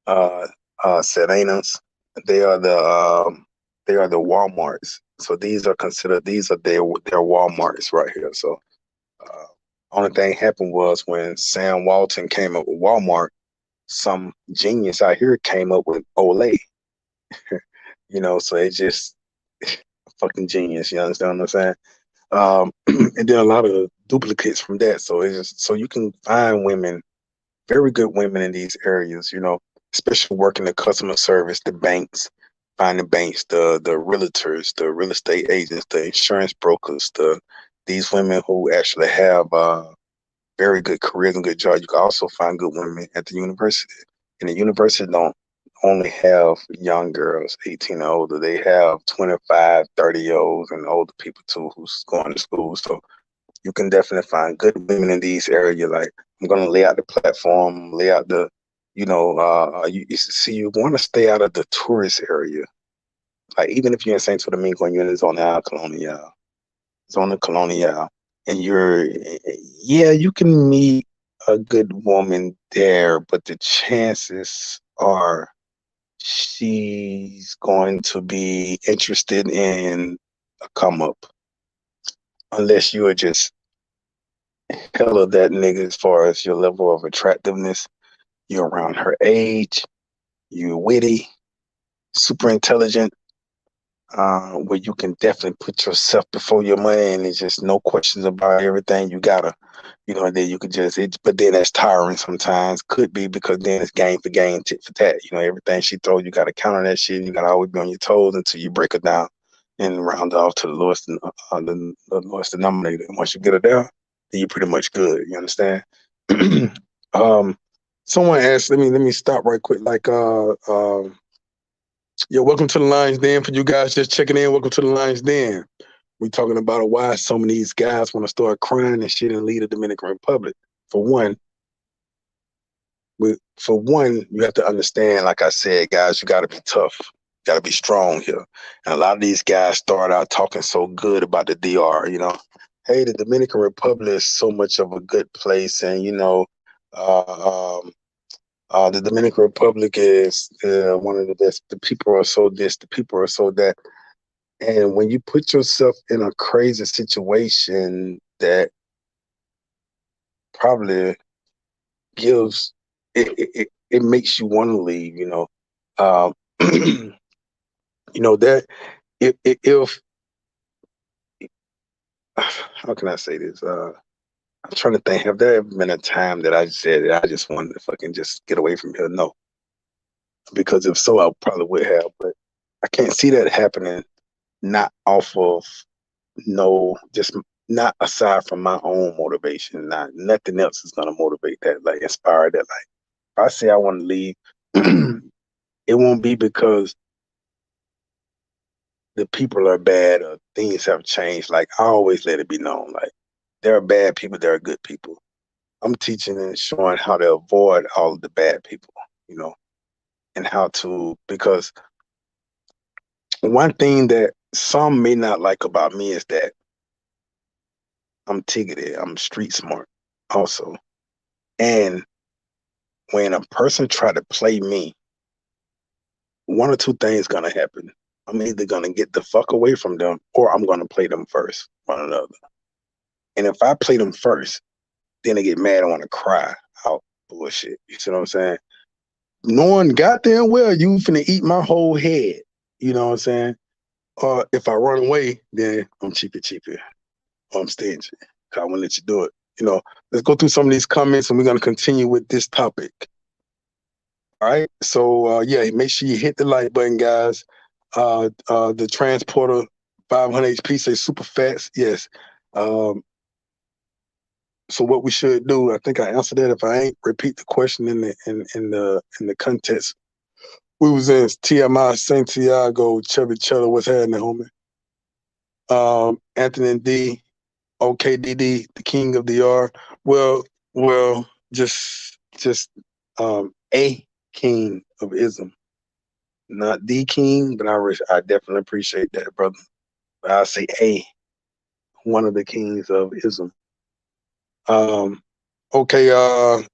uh, Serenas. They are the Walmarts. So these are their Walmarts right here. So uh, only thing happened was when Sam Walton came up with Walmart, some genius out here came up with Olay. So it just fucking genius. You understand what I'm saying? And then a lot of duplicates from that. So it's just so you can find women, very good women in these areas. Especially working the customer service, the banks, find the banks, the realtors, the real estate agents, the insurance brokers, these women who actually have very good careers and good jobs. You can also find good women at the university. And the university don't only have young girls, 18 and older. They have 25, 30-year-olds and older people too who's going to school. So you can definitely find good women in these areas. Like, I'm going to lay out the platform, lay out you want to stay out of the tourist area. Like, even if you're in St. Domingo and you're in the Zona Colonial, and you can meet a good woman there, but the chances are she's going to be interested in a come up, unless you are just hella that nigga as far as your level of attractiveness. You're around her age, you're witty, super intelligent, where you can definitely put yourself before your money, and it's just no questions about everything. You gotta, and then you could but then that's tiring sometimes. Could be because then it's game for game, tit for tat. Everything she throws, you gotta counter that shit. You gotta always be on your toes until you break her down and round off to the lowest denominator. And once you get her down, then you're pretty much good. You understand? um, Someone asked, let me stop right quick. Like, welcome to the Lions Den. For you guys just checking in, welcome to the Lions Den. We talking about why some of these guys want to start crying and shit and leave the Dominican Republic. For one, you have to understand, like I said, guys, you got to be tough. You got to be strong here. And a lot of these guys start out talking so good about the DR, Hey, the Dominican Republic is so much of a good place. And, the Dominican Republic is one of the best. The people are so this, the people are so that. And when you put yourself in a crazy situation that probably gives it makes you want to leave, um, that if how can I say this? I'm trying to think. Have there ever been a time that I said I just wanted to fucking just get away from here? No, because if so, I probably would have. But I can't see that happening. Not off of just not aside from my own motivation. Nothing else is gonna motivate that, like inspire that. Like, if I say I want to leave, it won't be because the people are bad or things have changed. Like, I always let it be known. Like, there are bad people, there are good people. I'm teaching and showing how to avoid all of the bad people, and how to, because one thing that some may not like about me is that I'm ticketed. I'm street smart also. And when a person try to play me, one or two things gonna happen. I'm either gonna get the fuck away from them or I'm gonna play them first, one another. And if I play them first, then they get mad and want to cry out bullshit. You see what I'm saying? Knowing goddamn well you finna eat my whole head. You know what I'm saying? Or if I run away, then I'm cheapy. Or I'm stingy. I won't let you do it. Let's go through some of these comments and we're gonna continue with this topic. All right. So make sure you hit the like button, guys. The transporter 500 HP says super fast. Yes. So what we should do, I think I answered that. If I ain't, repeat the question in the context. We was in TMI Santiago, Chevy Cheddar. What's happening, homie? Anthony D. OKDD, the king of the R. Well, just a king of ism, not the king, but I definitely appreciate that, brother. I say a one of the kings of ism. Um, okay.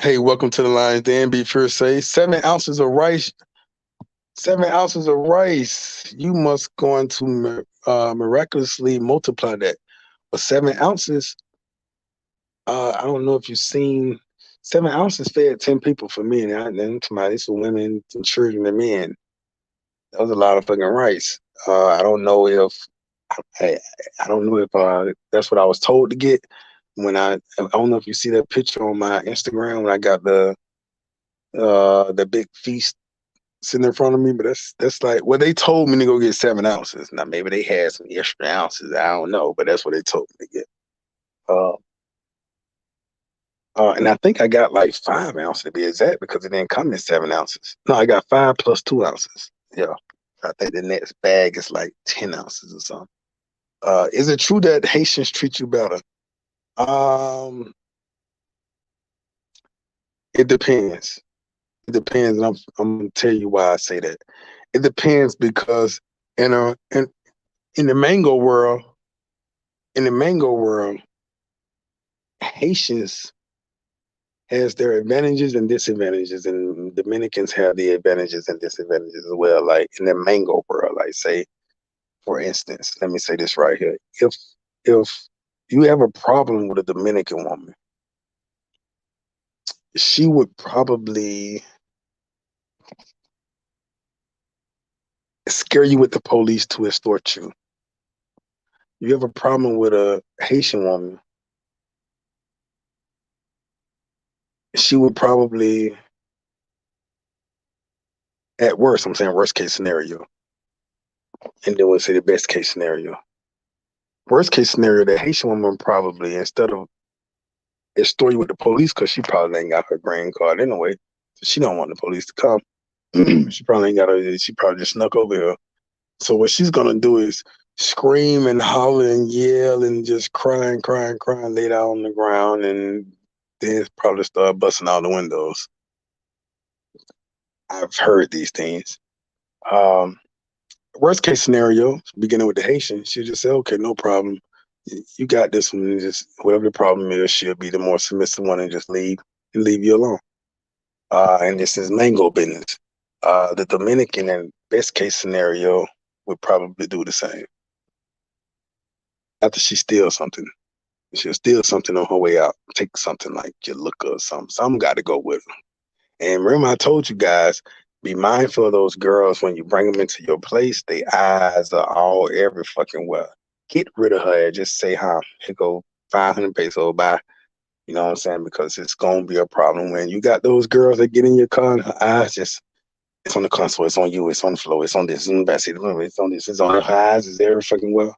Hey, welcome to the Lions Den. Be sure to say 7 ounces of rice. 7 ounces of rice. You must go into miraculously multiply that. But 7 ounces. I don't know if you've seen 7 ounces fed 10 people for me, and then somebody, for women, and children, and men. That was a lot of fucking rice. I don't know if I, I don't know if that's what I was told to get when I don't know if you see that picture on my Instagram when I got the big feast sitting in front of me, but that's like well they told me to go get 7 ounces. Now maybe they had some extra ounces. I don't know, but that's what they told me to get. Uh, and I think I got like 5 ounces to be exact because it didn't come in 7 ounces. No, I got 5 plus 2 ounces. Yeah. I think the next bag is like 10 ounces or something. Is it true that Haitians treat you better? Um, it depends. It depends, and I'm gonna tell you why I say that. It depends because in a in the mango world, in the mango world, Haitians has their advantages and disadvantages, and Dominicans have the advantages and disadvantages as well. Like in the mango world, like say, for instance, let me say this right here: if you have a problem with a Dominican woman, she would probably scare you with the police to extort you. You have a problem with a Haitian woman, she would probably, at worst, I'm saying worst case scenario, and then we'll say the best case scenario. Worst case scenario, the Haitian woman probably, instead of extort you with the police, because she probably ain't got her green card anyway, so she don't want the police to come. She probably ain't got her, she probably just snuck over here. So what she's gonna do is scream and holler and yell and just crying, lay down on the ground, and then probably start busting out the windows. I've heard these things. Um, Worst case scenario, beginning with the Haitian, she'll just say, okay, no problem. You got this one. And just whatever the problem is, she'll be the more submissive one and just leave you alone. And this is mango business. The Dominican and best case scenario would probably do the same. After she steals something, she'll steal something on her way out. Take something like your liquor or something. Some got to go with her. And remember, I told you guys, be mindful of those girls when you bring them into your place. Their eyes are all every fucking well. Get rid of her and just say, huh, here go 500 pesos, bye. You know what I'm saying? Because it's going to be a problem when you got those girls that get in your car and her eyes just, it's on the console, it's on you, it's on the floor, it's on this, it's on this, it's on her eyes, it's every fucking well.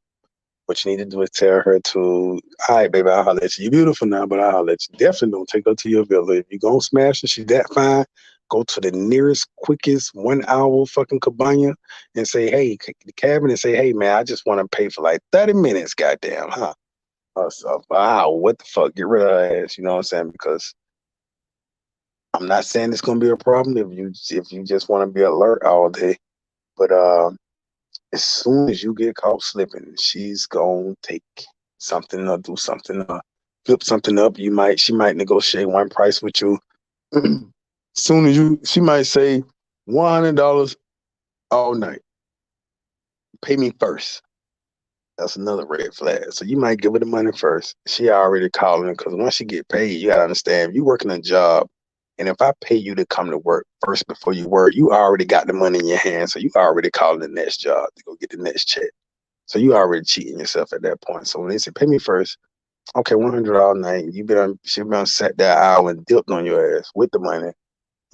What you need to do is tell her to, all right, baby, I'll holler at you. You're beautiful now, but I'll holler at you. Definitely don't take her to your villa. If you're going to smash her, she's that fine, go to the nearest, quickest 1 hour fucking cabana and say, hey, the cabin and say, hey, man, I just want to pay for like 30 minutes, goddamn, huh? So, wow, what the fuck? Get rid of her ass, you know what I'm saying? Because I'm not saying it's going to be a problem if you just want to be alert all day. But as soon as you get caught slipping, she's gonna take something or do something or flip something up. She might negotiate one price with you. Soon as she might say $100 all night. Pay me first. That's another red flag. So you might give her the money first. She already calling because once you get paid, you gotta understand you working a job. And if I pay you to come to work first before you work, you already got the money in your hand. So you already calling the next job to go get the next check. So you already cheating yourself at that point. So when they say pay me first, okay, 100 all night. She'll be on sat that hour and dipped on your ass with the money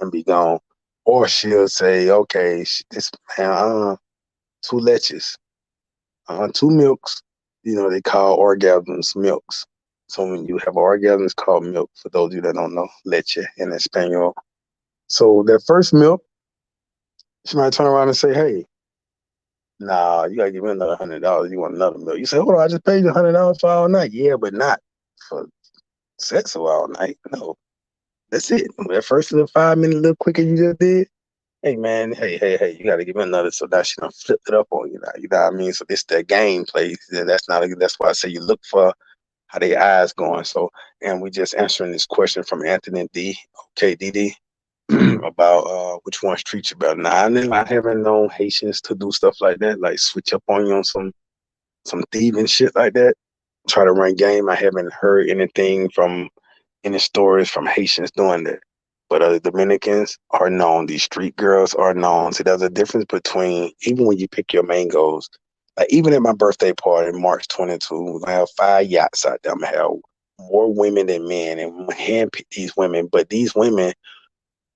and be gone. Or she'll say, okay, this man, 2 leches, 2 milks. You know they call orgasms milks. So when you have an orgasm, it's called milk. For those of you that don't know, leche in Espanol. So that first milk, she might turn around and say, hey, Nah, you gotta give me another $100. You want another meal? You say, hold on, I just paid you $100 for all night. Yeah, but not for sex all night. No, that's it. That first little 5 minute little quicker you just did. Hey man, hey, you gotta give me another. So now she done flipped it up on you now. You know what I mean? So this that game play. That's not. That's why I say you look for how their eyes going. So, and we just answering this question from Anthony D. Okay, DD. About which ones treat you better. Now, I haven't known Haitians to do stuff like that, like switch up on you on some thieving shit like that. Try to run game. I haven't heard anything from any stories from Haitians doing that. But Dominicans are known. These street girls are known. See, there's a difference between even when you pick your mangoes. Like even at my birthday party, March 22, we're gonna have 5 yachts out there. I'm gonna have more women than men, and handpick these women. But these women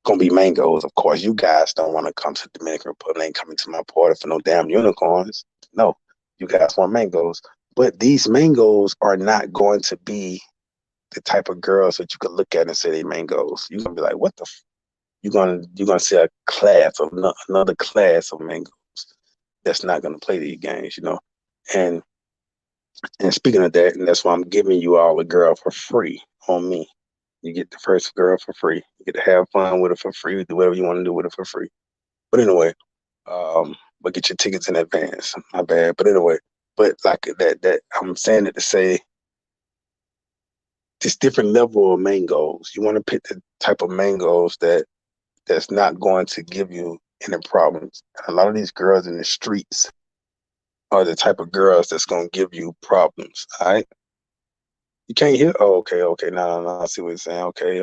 gonna be mangoes, of course. You guys don't want to come to the Dominican Republic, ain't coming to my party for no damn unicorns. No, you guys want mangoes. But these mangoes are not going to be the type of girls that you could look at and say they mangoes. You're gonna be like, what the you're gonna see a class of another class of mangoes that's not gonna play these games, you know. And and speaking of that, and that's why I'm giving you all a girl for free on me. You get the first girl for free. You get to have fun with her for free. Do whatever you want to do with her for free. But anyway, but get your tickets in advance. My bad. But anyway, but like that I'm saying it to say this different level of mangoes. You want to pick the type of mangoes that's not going to give you any problems. And a lot of these girls in the streets are the type of girls that's gonna give you problems. All right. You can't hear. Oh, okay. No. I see what you're saying. Okay.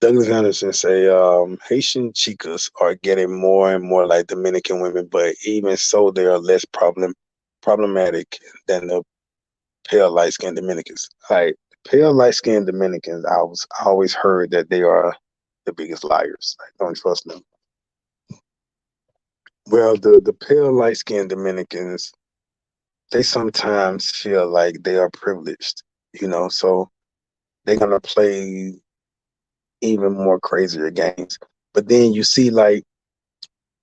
Douglas Anderson say Haitian chicas are getting more and more like Dominican women, but even so, they are less problematic than the pale light skinned Dominicans. Like pale light skinned Dominicans, I always heard that they are the biggest liars. Like, don't trust them. Well, the pale light skinned Dominicans, they sometimes feel like they are privileged, you know, so they're gonna play even more crazier games. But then you see like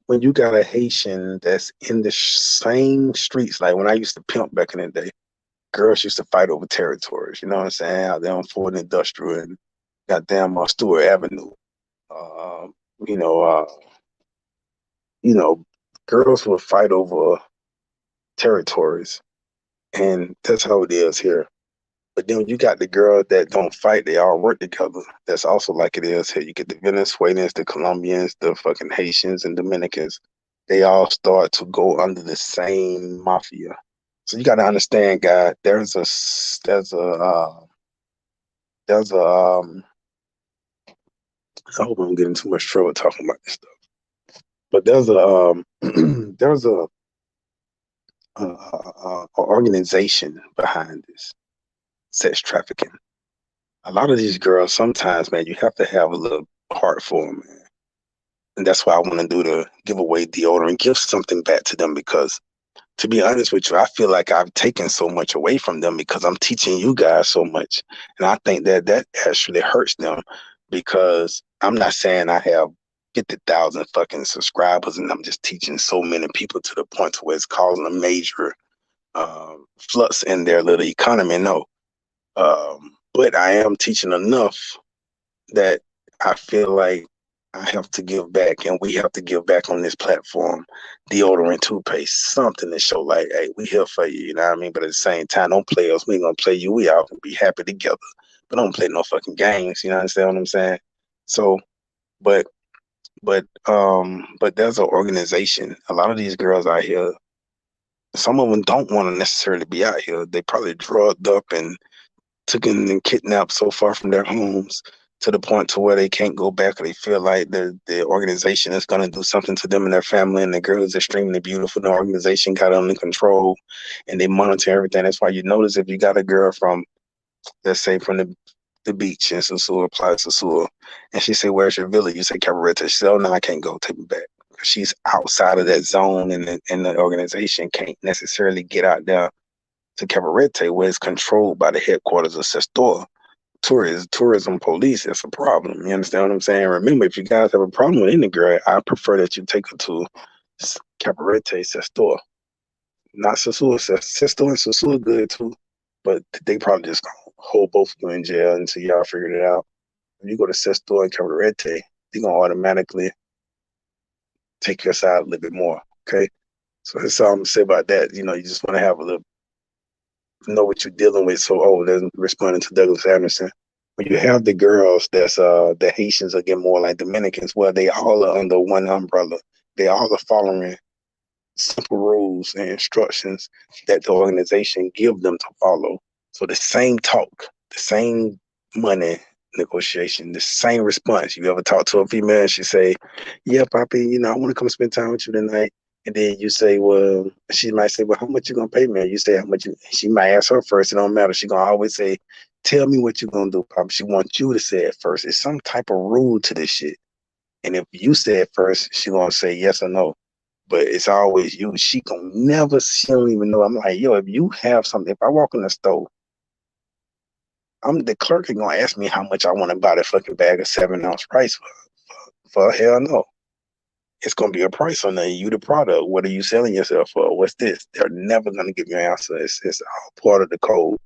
when you got a Haitian that's in the same streets, like when I used to pimp back in the day, girls used to fight over territories. You know what I'm saying? Out there on Ford Industrial and goddamn Stewart Avenue. Um, you know, uh, you know, girls will fight over territories, and that's how it is here. But then you got the girls that don't fight; they all work together. That's also like it is here. You get the Venezuelans, the Colombians, the fucking Haitians, and Dominicans. They all start to go under the same mafia. So you got to understand, guy. There's a. I hope I'm getting too much trouble talking about this stuff. But there's there's a organization behind this sex trafficking. A lot of these girls, sometimes, man, you have to have a little heart for them, man. And that's why I want to do the giveaway deodorant, give something back to them because to be honest with you, I feel like I've taken so much away from them because I'm teaching you guys so much. And I think that actually hurts them because I'm not saying I have 50,000 fucking subscribers and I'm just teaching so many people to the point to where it's causing a major flux in their little economy. No. But I am teaching enough that I feel like I have to give back, and we have to give back on this platform. Deodorant, toothpaste, something to show like, hey, we here for you. You know what I mean? But at the same time, don't play us. We ain't gonna play you. We all can be happy together, but don't play no fucking games. You know understand what I'm saying? So, but but there's an organization. A lot of these girls out here, some of them don't want to necessarily be out here. They probably drugged up and taken and kidnapped so far from their homes to the point to where they can't go back or they feel like the organization is going to do something to them and their family and the girl is extremely beautiful. The organization got it under control and they monitor everything. That's why you notice if you got a girl from, let's say, from the beach in Sosua, Plaza Sosua, and she say, where's your villa? You say, Cabaretta. She said, oh, no, I can't go. Take me back. She's outside of that zone and the organization can't necessarily get out there to Cabarete, where it's controlled by the headquarters of Sestor. Tourism police, it's a problem. You understand what I'm saying? Remember, if you guys have a problem with any girl, I prefer that you take her to Cabarete, Sestor. Not Sasua. Sestor and Sasua good too, but they probably just gonna hold both of you in jail until y'all figured it out. When you go to Sestor and Cabarete, they're gonna automatically take your side a little bit more. Okay. So that's all I'm gonna say about that. You know, you just want to have a little know what you're dealing with. So, then responding to Douglas Anderson, when you have the girls that's the Haitians are getting more like Dominicans, well, they all are under one umbrella. They all are following simple rules and instructions that the organization give them to follow. So the same talk, the same money negotiation, the same response. You ever talk to a female and she say, "Yeah, Poppy, you know, I want to come spend time with you tonight." And then you say, well, she might say, well, how much you gonna pay me? And you say how much she might ask her first. It don't matter. She gonna always say, tell me what you gonna do, Poppy. She wants you to say it first. It's some type of rule to this shit. And if you say it first, she gonna say yes or no. But it's always you. She don't even know. I'm like, yo, if you have something, if I walk in the store, the clerk is gonna ask me how much I want to buy the fucking bag of 7-ounce rice for hell no. It's gonna be a price on that. You the product. What are you selling yourself for? What's this? They're never gonna give you an answer. It's all part of the code.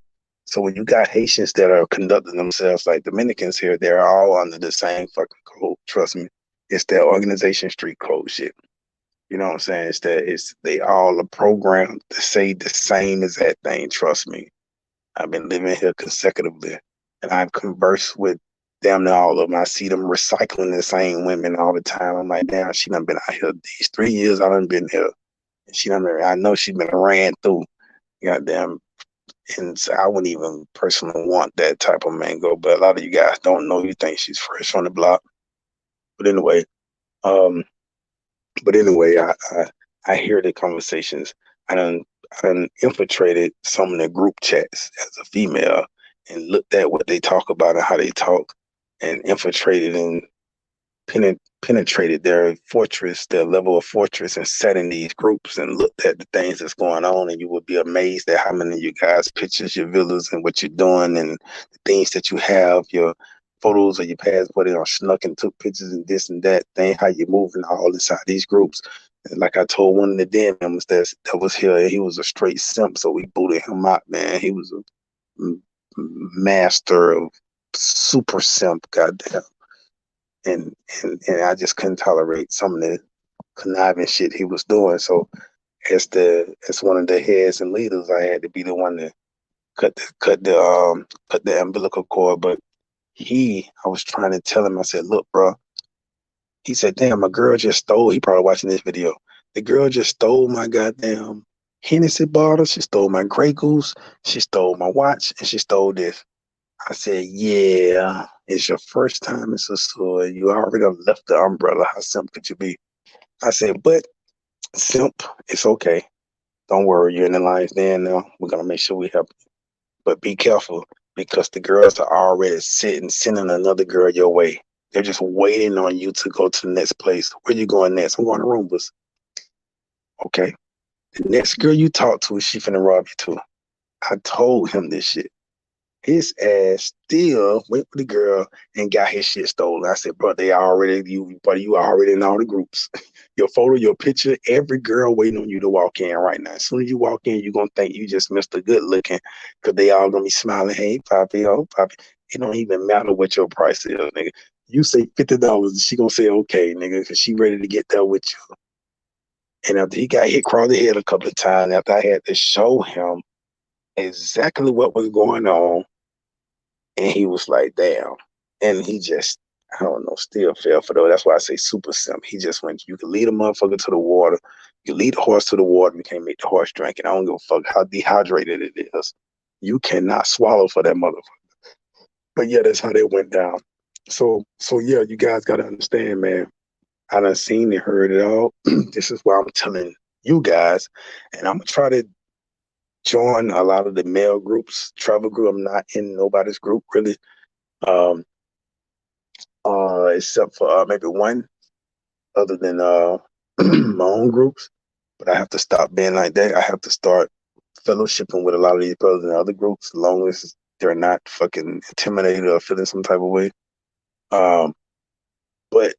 So when you got Haitians that are conducting themselves like Dominicans here, they're all under the same fucking code. Trust me. It's that organization street code shit. You know what I'm saying? They all are programmed to say the same exact thing. Trust me. I've been living here consecutively, and I've conversed with damn near all of them. I see them recycling the same women all the time. I'm like, damn, she done been out here these 3 years. I done been here, and I know she been ran through. Goddamn, and so I wouldn't even personally want that type of mango. But a lot of you guys don't know. You think she's fresh on the block. But anyway, um, I hear the conversations. I done infiltrated some of the group chats as a female and looked at what they talk about and how they talk, and infiltrated and penetrated their fortress, their level of fortress, and sat in these groups and looked at the things that's going on. And you would be amazed at how many of you guys pictures your villas and what you're doing and the things that you have, your photos of your passport, and snuck and took pictures and this and that thing, how you're moving all inside these groups. And like I told one of the den members that was here, he was a straight simp, so we booted him out, man. He was a master of super simp, goddamn. And I just couldn't tolerate some of the conniving shit he was doing. So as one of the heads and leaders, I had to be the one to cut the umbilical cord. But I was trying to tell him, I said, look, bro. He said, damn, my girl just stole. He probably watching this video. The girl just stole my goddamn Hennessy bottle. She stole my Grey Goose. She stole my watch, and she stole this. I said, yeah, it's your first time in Sasua. You already left the umbrella. How simp could you be? I said, but simp, it's okay. Don't worry, you're in the lion's den now. We're going to make sure we help you. But be careful, because the girls are already sending another girl your way. They're just waiting on you to go to the next place. Where you going next? I'm going to Roombas. Okay. The next girl you talk to, she finna rob you too. I told him this shit. His ass still went with the girl and got his shit stolen. I said, bro, you already in all the groups. Your photo, your picture, every girl waiting on you to walk in right now. As soon as you walk in, you're going to think you just Mr. Good Looking, because they all going to be smiling. Hey, Poppy, oh, Poppy. It don't even matter what your price is, nigga. You say $50, she going to say, okay, nigga, because she ready to get there with you. And after he got hit across the head a couple of times, after I had to show him exactly what was going on, and he was like, damn. And he just, I don't know, still fell for those. That's why I say super simp. He just went, you can lead a motherfucker to the water. You lead the horse to the water. You can't make the horse drink. And I don't give a fuck how dehydrated it is. You cannot swallow for that motherfucker. But yeah, that's how that went down. So yeah, you guys got to understand, man. I done seen and heard it all. This is why I'm telling you guys. And I'm going to try to join a lot of the male groups, travel group. I'm not in nobody's group really, except for maybe one, other than my own groups. But I have to stop being like that. I have to start fellowshipping with a lot of these brothers in other groups, as long as they're not fucking intimidated or feeling some type of way. But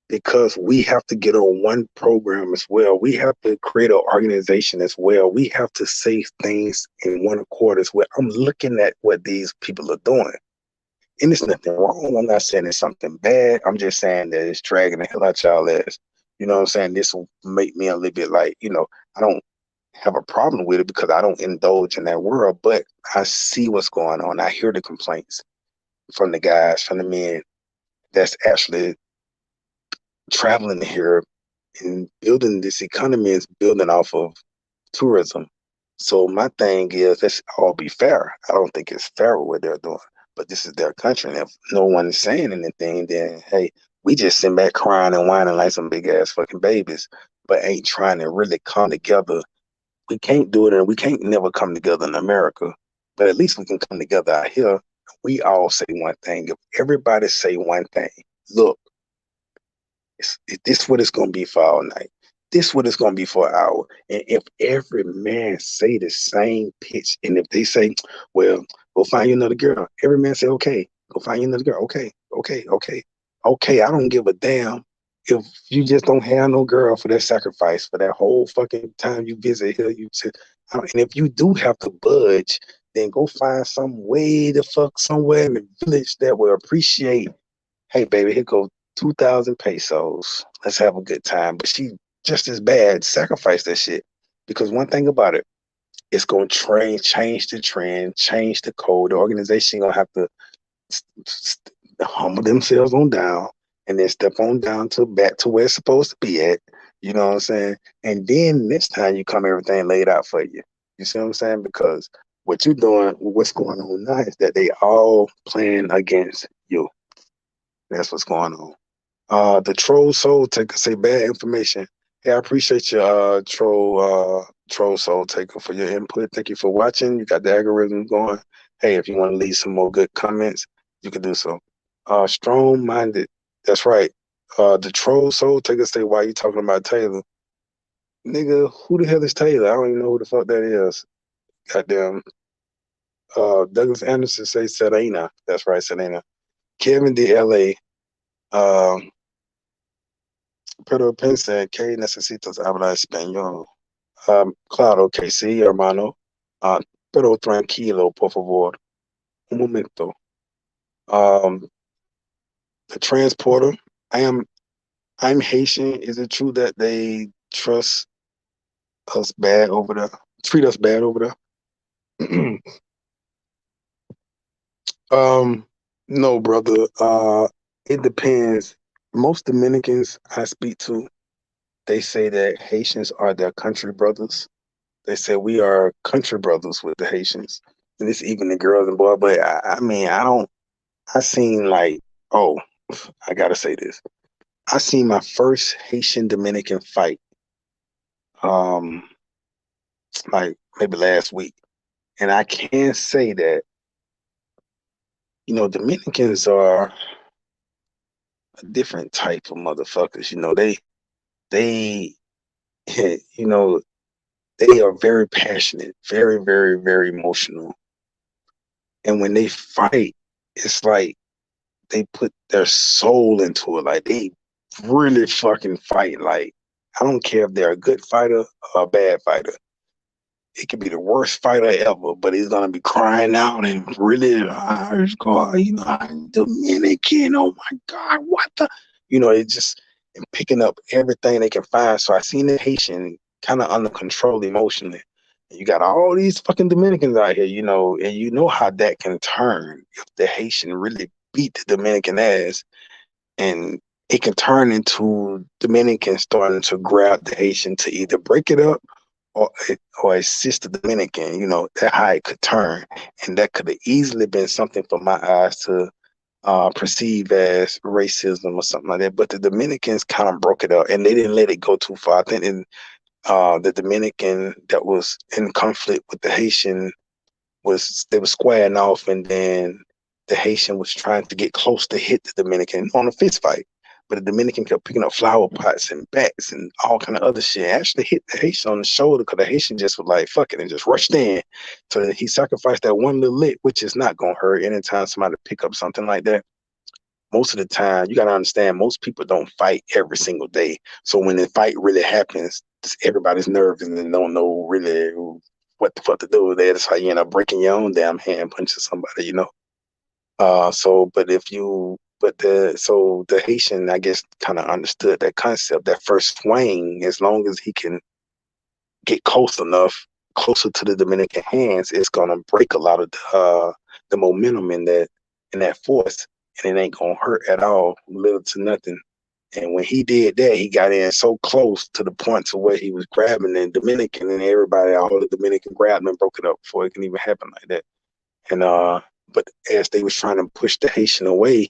because we have to get on one program as well. We have to create an organization as well. We have to say things in one accord as well. I'm looking at what these people are doing. And it's nothing wrong. I'm not saying it's something bad. I'm just saying that it's dragging the hell out y'all ass. You know what I'm saying? This will make me a little bit like, I don't have a problem with it because I don't indulge in that world, but I see what's going on. I hear the complaints from the guys, from the men that's actually traveling here and building this economy is building off of tourism. So my thing is, let's all be fair. I don't think it's fair what they're doing, but this is their country. And if no one is saying anything, then hey, we just sit back crying and whining like some big ass fucking babies, but ain't trying to really come together. We can't do it, and we can't never come together in America. But at least we can come together out here. We all say one thing. If everybody say one thing, look, this what it's gonna be for all night. This what it's gonna be for an hour. And if every man say the same pitch, and if they say, well, go find you another girl, every man say, okay, go find you another girl. Okay, okay, okay, okay. I don't give a damn if you just don't have no girl for that sacrifice for that whole fucking time you visit here. And if you do have to budge, then go find some way to fuck somewhere in the village that will appreciate. Hey, baby, here goes 2,000 pesos. Let's have a good time. But she just as bad. Sacrifice that shit. Because one thing about it, it's going to change the trend, change the code. The organization going to have to humble themselves on down and then step on down to back to where it's supposed to be at. You know what I'm saying? And then next time you come, everything laid out for you. You see what I'm saying? Because what you're doing, what's going on now is that they all playing against you. That's what's going on. The troll soul taker say bad information. Hey, I appreciate you, troll soul taker for your input. Thank you for watching. You got the algorithm going. Hey, if you want to leave some more good comments, you can do so. Strong minded. That's right. The troll soul taker say, why you talking about Taylor? Nigga, who the hell is Taylor? I don't even know who the fuck that is. Goddamn. Douglas Anderson say Serena. That's right, Serena. Kevin D. L.A. Pero pensé que necesitas hablar español. Claro que sí, hermano. Pero tranquilo, por favor. Un momento. The transporter. I'm Haitian. Is it true that they trust us bad over there? Treat us bad over there? No, brother. It depends. Most Dominicans I speak to, they say that Haitians are their country brothers. They say we are country brothers with the Haitians, and it's even the girls and boys. But I mean, I don't. I seen like, oh, I gotta say this. I seen my first Haitian Dominican fight, um, like maybe last week, and I can say that Dominicans are a different type of motherfuckers. They, you know, they are very passionate, very, very, very emotional. And when they fight, it's like they put their soul into it. Like they really fucking fight. Like I don't care if they're a good fighter or a bad fighter. It could be the worst fighter ever, but he's gonna be crying out and really, I'm Dominican. Oh my God, what the? It's just and picking up everything they can find. So I seen the Haitian kind of under control emotionally. And you got all these fucking Dominicans out here, and you know how that can turn if the Haitian really beat the Dominican ass, and it can turn into Dominicans starting to grab the Haitian to either break it up or assist the Dominican. That how it could turn, and that could have easily been something for my eyes to perceive as racism or something like that. But the Dominicans kind of broke it up, and they didn't let it go too far. I think the Dominican that was in conflict with the Haitian they were squaring off, and then the Haitian was trying to get close to hit the Dominican on a fist fight. But the Dominican kept picking up flower pots and bats and all kind of other shit. Actually hit the Haitian on the shoulder because the Haitian just was like, fuck it, and just rushed in. So he sacrificed that one little lick, which is not going to hurt anytime somebody pick up something like that. most of the time, you gotta understand most people don't fight every single day. So when the fight really happens, everybody's nervous and don't know really what the fuck to do with that. That's how you end up breaking your own damn hand punching somebody, you know. So but if you but the so the Haitian, I guess, kind of understood that concept, that first swing, as long as he can get close enough, closer to the Dominican hands, it's gonna break a lot of the momentum in that force, and it ain't gonna hurt at all, little to nothing. And when he did that, he got in so close to the point to where he was grabbing the Dominican, and everybody, all the Dominican grabbed him and broke it up before it can even happen like that. And but as they was trying to push the Haitian away,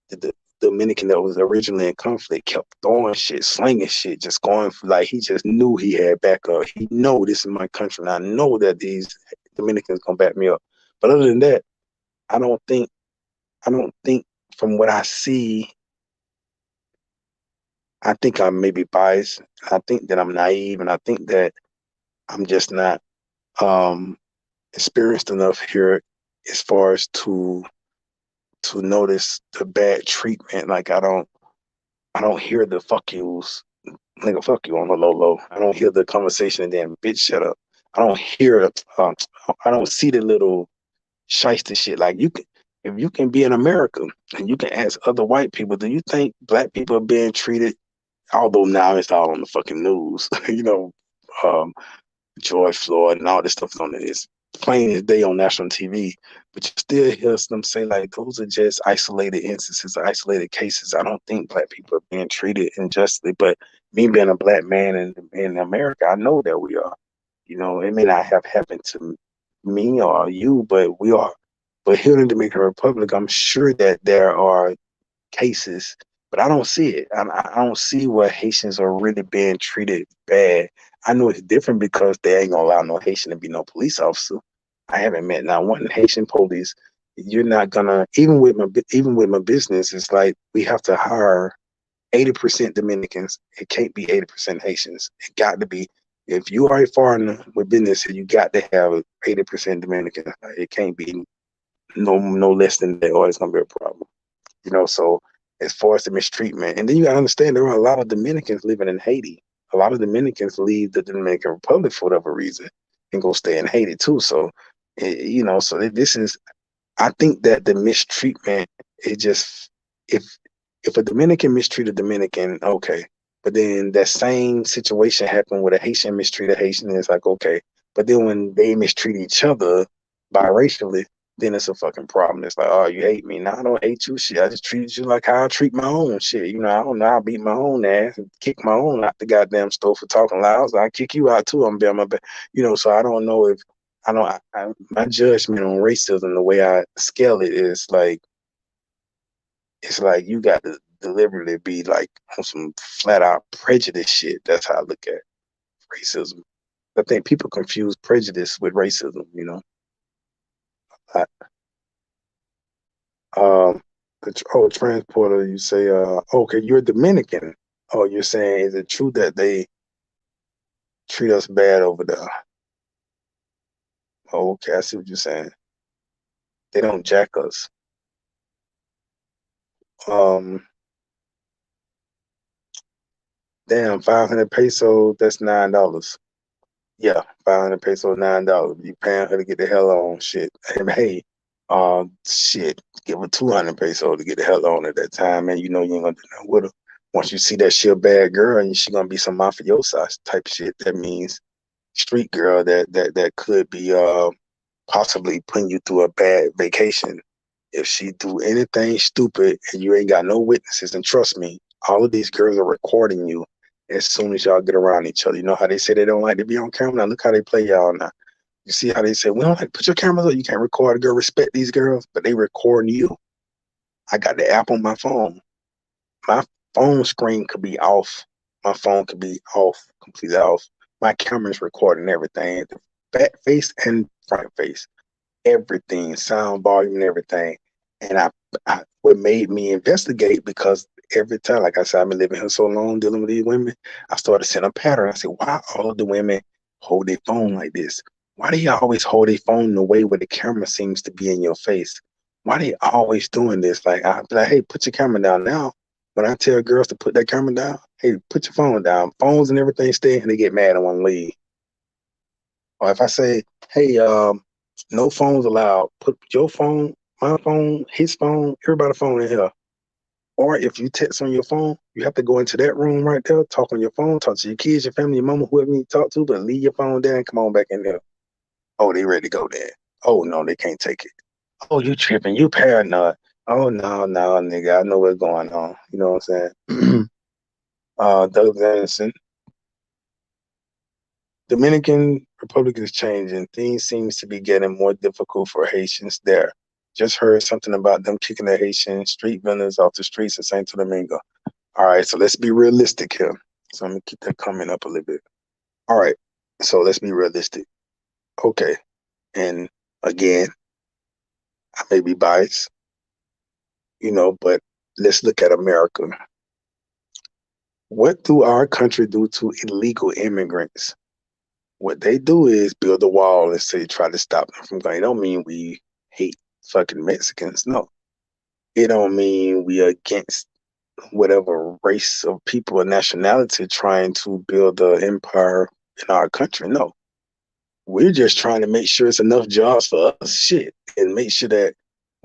the Dominican that was originally in conflict kept throwing shit, slinging shit, just going for, like, he just knew he had backup. He know this is my country, and I know that these Dominicans gonna back me up. But other than that, I don't think I don't think from what I see, I think I'm maybe biased. I think that I'm naive, and I think that I'm just not um experienced enough here as far as to notice the bad treatment. Like I don't hear the fuck yous, nigga, fuck you on the low low. I don't hear the conversation and then bitch shut up. I don't hear I don't see the little shyster shit. Like, you can, if you can be in America and you can ask other white people, do you think black people are being treated, although now it's all on the fucking news, you know, um, George Floyd and all this stuff on it. It's plain as day on national TV, but you still hear them say, like, those are just isolated instances, isolated cases. I don't think black people are being treated unjustly, but me being a black man in America, I know that we are. You know, it may not have happened to me or you, but we are. But here in the Dominican Republic, I'm sure that there are cases, but I don't see it. I don't see where Haitians are really being treated bad. I know it's different because they ain't gonna allow no Haitian to be no police officer. I haven't met not one Haitian police. You're not gonna, even with my business. It's like we have to hire 80% Dominicans. It can't be 80% Haitians. It got to be. If you are a foreigner with business, you got to have 80% Dominican. It can't be no less than that, or it's gonna be a problem. You know, so as far as the mistreatment, and then you gotta understand there are a lot of Dominicans living in Haiti. A lot of Dominicans leave the Dominican Republic for whatever reason and go stay in Haiti too. So, you know, so this is, I think that the mistreatment, it just, if if a Dominican mistreat a Dominican, okay. But then that same situation happened with a Haitian mistreat a Haitian, it's like, okay. But then when they mistreat each other biracially, then it's a fucking problem. It's like, oh, you hate me. No, I don't hate you. Shit, I just treated you like how I treat my own shit. You know, I don't know. I beat my own ass and kick my own out the goddamn store for talking loud. So I kick you out too. I'm being my best. You know, so I don't know if I don't. My judgment on racism, the way I scale it, is like, it's like you got to deliberately be like on some flat out prejudice shit. That's how I look at racism. I think people confuse prejudice with racism. You know. I, Um, transporter, you say, okay, you're Dominican. Oh, you're saying, is it true that they treat us bad over there? Oh, okay, I see what you're saying. They don't jack us. Um, damn, 500 peso, that's $9. Yeah, 500 peso, $9. You paying her to get the hell on, shit. Hey, shit, give her 200 peso to get the hell on at that time, man. You know you ain't gonna do nothing with her. Once you see that she a bad girl and she gonna be some mafiosa type shit, that means street girl that could be possibly putting you through a bad vacation if she do anything stupid and you ain't got no witnesses. And trust me, all of these girls are recording you as soon as y'all get around each other. You know how they say they don't like to be on camera? Now look how they play y'all now. You see how they say, we don't like, put your cameras up, you can't record a girl, respect these girls, but they recording you. I got the app on my phone. My phone screen could be off. My phone could be off, completely off. My camera's recording everything, the back face and front face, everything, sound volume and everything. And what made me investigate, because every time, like I said, I've been living here so long dealing with these women, I started seeing a pattern. I said, why all of the women hold their phone like this? Why do you always hold their phone in the way where the camera seems to be in your face? why they always doing this? Like I be like, hey, put your camera down now. When I tell girls to put that camera down, hey, put your phone down. Phones and everything stay, and they get mad and want to leave. Or if I say, hey, no phones allowed, put your phone, my phone, his phone, everybody's phone in here. Or if you text on your phone, you have to go into that room right there, talk on your phone, talk to your kids, your family, your mama, whoever you need to talk to, but leave your phone there and come on back in there. Oh, they ready to go there. Oh no, they can't take it. Oh, you tripping, you paranoid. Oh no, nigga, I know what's going on. You know what I'm saying? Doug Anderson. Dominican Republic is changing. Things seems to be getting more difficult for Haitians there. Just heard something about them kicking the Haitian street vendors off the streets of Santo Domingo. All right, so let's be realistic here. So I'm gonna keep that comment up a little bit. All right, so let's be realistic. Okay, and again, I may be biased, but let's look at America. What do our country do to illegal immigrants? What they do is build a wall and say try to stop them from going. It don't mean we hate fucking Mexicans. No. It don't mean we are against whatever race of people or nationality trying to build an empire in our country. No. We're just trying to make sure it's enough jobs for us, shit, and make sure that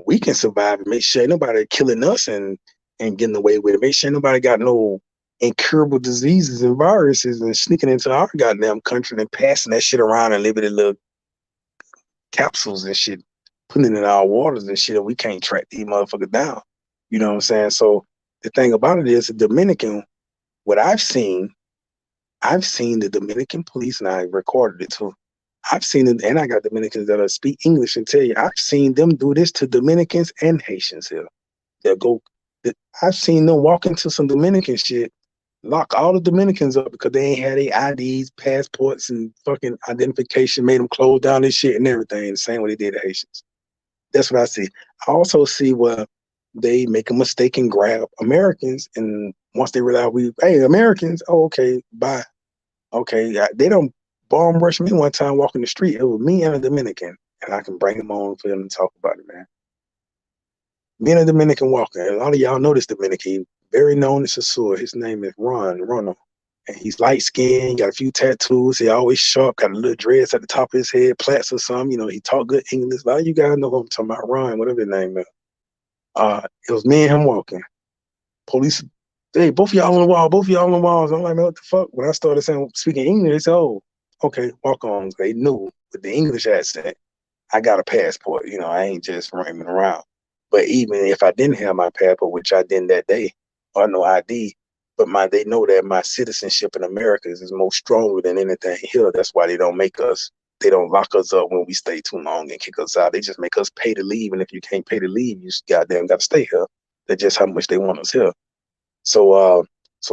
we can survive and make sure ain't nobody killing us and getting away with it. Make sure nobody got no incurable diseases and viruses and sneaking into our goddamn country and passing that shit around and living in little capsules and shit, putting it in our waters and shit, and we can't track these motherfuckers down. You know what I'm saying? So the thing about it is, the Dominican, what I've seen the Dominican police, and I recorded it too. I've seen it, and I got Dominicans that speak English and tell you, I've seen them do this to Dominicans and Haitians here. They'll go, I've seen them walk into some Dominican shit, lock all the Dominicans up because they ain't had their IDs, passports, and fucking identification, made them close down this shit and everything, the same way they did the Haitians. That's what I see. I also see where they make a mistake and grab Americans, and once they realize hey, Americans, oh, okay, bye. Okay, they don't bomb rush me one time walking the street. It was me and a Dominican, and I can bring them on for them to talk about it, man. Me and a Dominican walking. A lot of y'all know this Dominican, very known as a sword. His name is Ronald. And he's light skinned, got a few tattoos. He always sharp, got a little dreads at the top of his head, plaits or something. He talk good English. A lot of you guys know who I'm talking about, Ron, whatever his name is. It was me and him walking. Police, hey, both of y'all on the wall, both of y'all on the walls. I'm like, man, what the fuck? When I started speaking English, they said, oh, okay, walk on. They knew with the English accent, I got a passport. I ain't just roaming around. But even if I didn't have my passport, which I didn't that day, or no ID, but they know that my citizenship in America is more stronger than anything here. That's why they don't lock us up when we stay too long and kick us out. They just make us pay to leave. And if you can't pay to leave, you goddamn got to stay here. That's just how much they want us here. So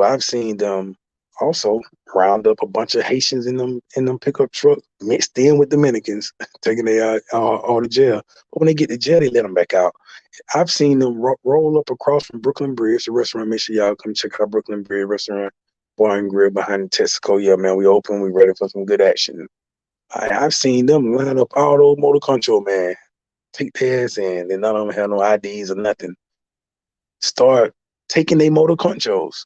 I've seen them also round up a bunch of Haitians in them pickup trucks mixed in with Dominicans, taking their all to jail. But when they get to jail, they let them back out. I've seen them roll up across from Brooklyn Bridge, the restaurant. Make sure y'all come check out Brooklyn Bridge restaurant, bar and grill behind the Texaco. Yeah, man, we open. We ready for some good action. I've seen them line up all those motor control, man. Take theirs in, and none of them have no IDs or nothing. Start taking their motor controls.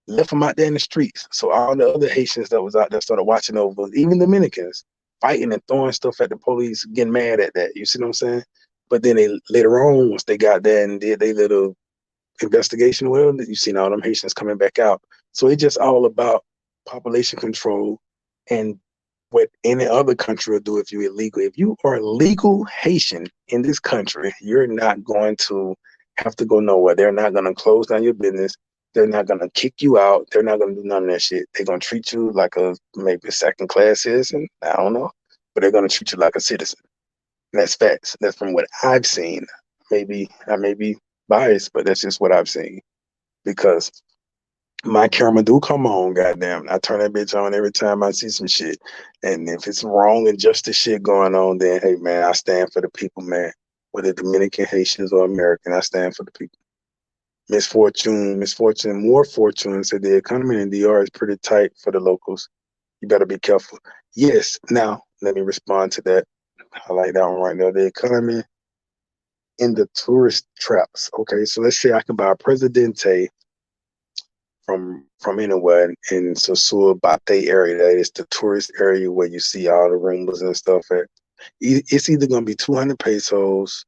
Left them out there in the streets. So all the other Haitians that was out there started watching over, even Dominicans, fighting and throwing stuff at the police, getting mad at that. You see what I'm saying? But then later on, once they got there and did their little investigation, well, you seen all them Haitians coming back out. So it's just all about population control and what any other country will do if you're illegal. If you are a legal Haitian in this country, you're not going to have to go nowhere. They're not going to close down your business. They're not going to kick you out. They're not going to do none of that shit. They're going to treat you like maybe a second class citizen. I don't know. But they're going to treat you like a citizen. And that's facts. That's from what I've seen. Maybe I may be biased, but that's just what I've seen. Because my camera do come on, goddamn. I turn that bitch on every time I see some shit. And if it's wrong and justice shit going on, then hey man, I stand for the people, man. Whether Dominican, Haitians, or American, I stand for the people. More fortune said the economy in DR is pretty tight for the locals. You better be careful. Yes, now let me respond to that. I like that one right there. The economy in the tourist traps. Okay, so let's say I can buy a Presidente from anywhere in Sosua Bate area. That is the tourist area where you see all the Roombas and stuff at. It's either gonna be 200 pesos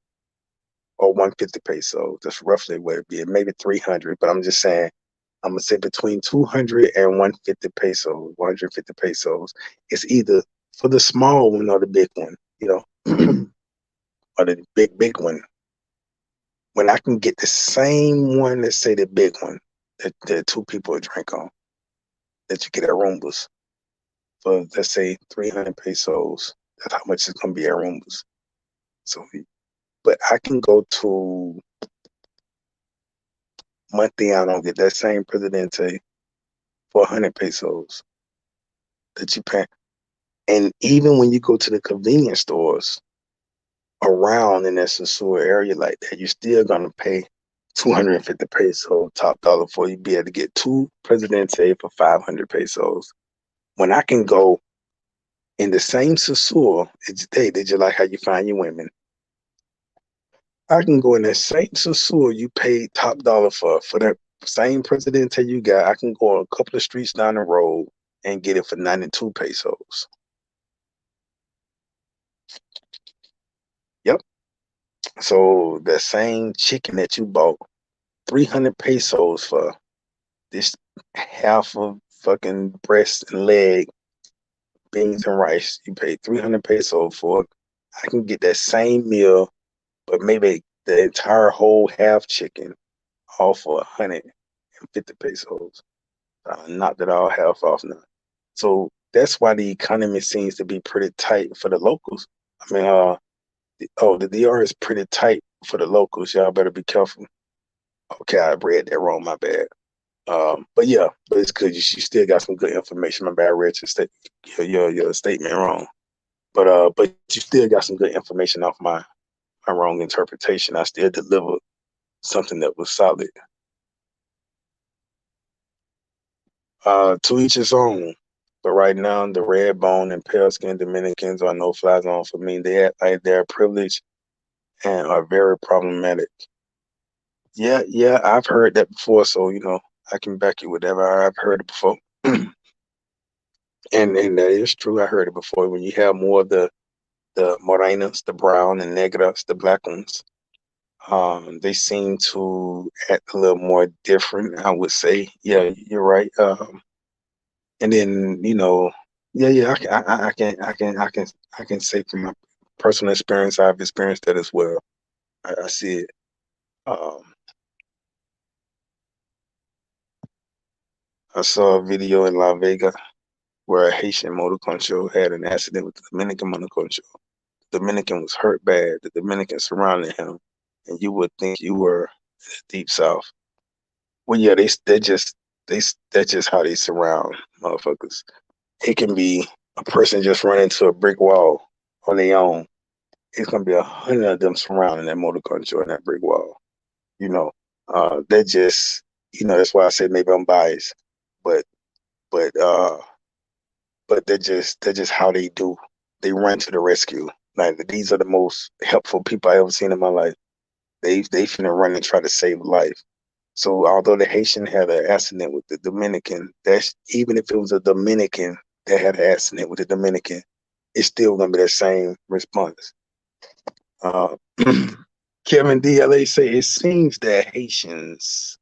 or 150 pesos. That's roughly what it'd be. Maybe 300, but I'm just saying I'm gonna say between 200 and 150 pesos, 150 pesos. It's either for the small one or the big one, or the big one. When I can get the same one, let's say the big one, that two people drink on, that you get at Roombas for, let's say 300 pesos. That's how much it's gonna be at Roombas. So, but I can go to Montiano, get that same Presidente for 100 pesos that you pay. And even when you go to the convenience stores around in that Sosua area like that, you're still gonna pay 250 pesos top dollar for you be able to get two Presidente for 500 pesos. When I can go in the same Sosua, did you like how you find your women? I can go in that same Sosua you paid top dollar for that same Presidente you got. I can go a couple of streets down the road and get it for 92 pesos. Yep. So the same chicken that you bought 300 pesos for this half of fucking breast and leg, beans and rice, you paid 300 pesos for it. I can get that same meal, but maybe the entire whole half chicken all for 150 pesos. I knocked it all half off now. So that's why the economy seems to be pretty tight for the locals. I mean, the DR is pretty tight for the locals. Y'all better be careful. Okay, I read that wrong. My bad. But yeah, but it's good. You still got some good information. My bad, I read your statement wrong. But you still got some good information off my wrong interpretation. I still delivered something that was solid. To each his own. But right now, the red bone and pale skin Dominicans are no fly zone for me. They act like they're privileged and are very problematic. Yeah, I've heard that before, so I can back you with that. I've heard it before. And that is true. I heard it before. When you have more of the morenas, the brown and negras, the black ones, they seem to act a little more different, I would say. Yeah, you're right. And then yeah, I can say from my personal experience, I've experienced that as well. I see it. Um, I saw a video in La Vega where a Haitian motor control had an accident with the Dominican motor control. The Dominican was hurt bad. The Dominican surrounded him, and you would think you were in the deep south. Well, yeah, they that's just how they surround motherfuckers. It can be a person just running into a brick wall on their own. It's gonna be 100 of them surrounding that motor control and that brick wall. You know, that just that's why I say maybe I'm biased, but but uh but they're just how they do. They run to the rescue. Like these are the most helpful people I ever seen in my life. They finna run and try to save life. So although the Haitian had an accident with the Dominican, that's even if it was a Dominican that had an accident with the Dominican, it's still gonna be the same response. Uh, Kevin DLA say it seems that Haitians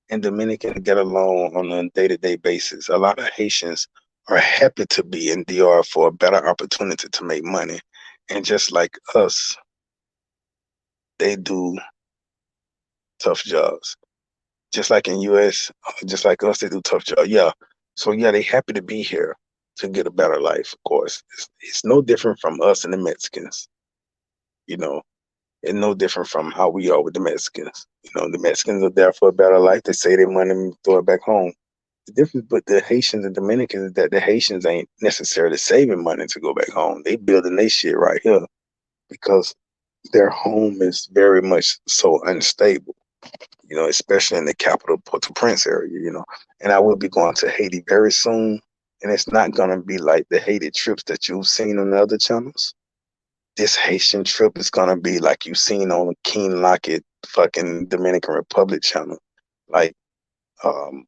and Dominicans get along on a day-to-day basis. A lot of Haitians are happy to be in DR for a better opportunity to make money. And just like us, they do tough jobs. Just like in US, just like us, they do tough jobs. Yeah. So yeah, they happy to be here to get a better life, of course. It's no different from us and the Mexicans, you know. And no different from how we are with the Mexicans. The Mexicans are there for a better life. They say they money and throw it back home. The difference with the Haitians and Dominicans is that the Haitians ain't necessarily saving money to go back home. They building their shit right here because their home is very much so unstable, especially in the capital Port-au-Prince area. And I will be going to Haiti very soon. And it's not going to be like the Haiti trips that you've seen on the other channels. this Haitian trip is gonna be like you seen on Keen Lockett fucking Dominican Republic channel. Like,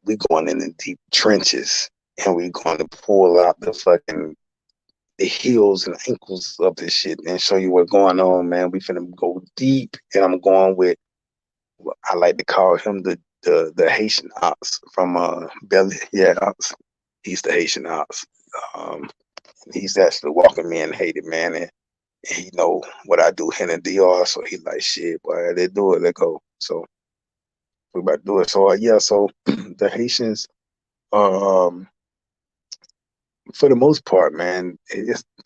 we going in the deep trenches and we going to pull out the heels and ankles of this shit and show you what's going on, man. We finna go deep, and I'm going with, I like to call him the Haitian ox from Belly. Yeah, ox. He's the Haitian ox. Um, he's actually walking me in Haiti, man, and he know what I do here in DR, so he like, shit, boy, they do it, let go. So we about to do it. So yeah, so the Haitians, um, for the most part, man,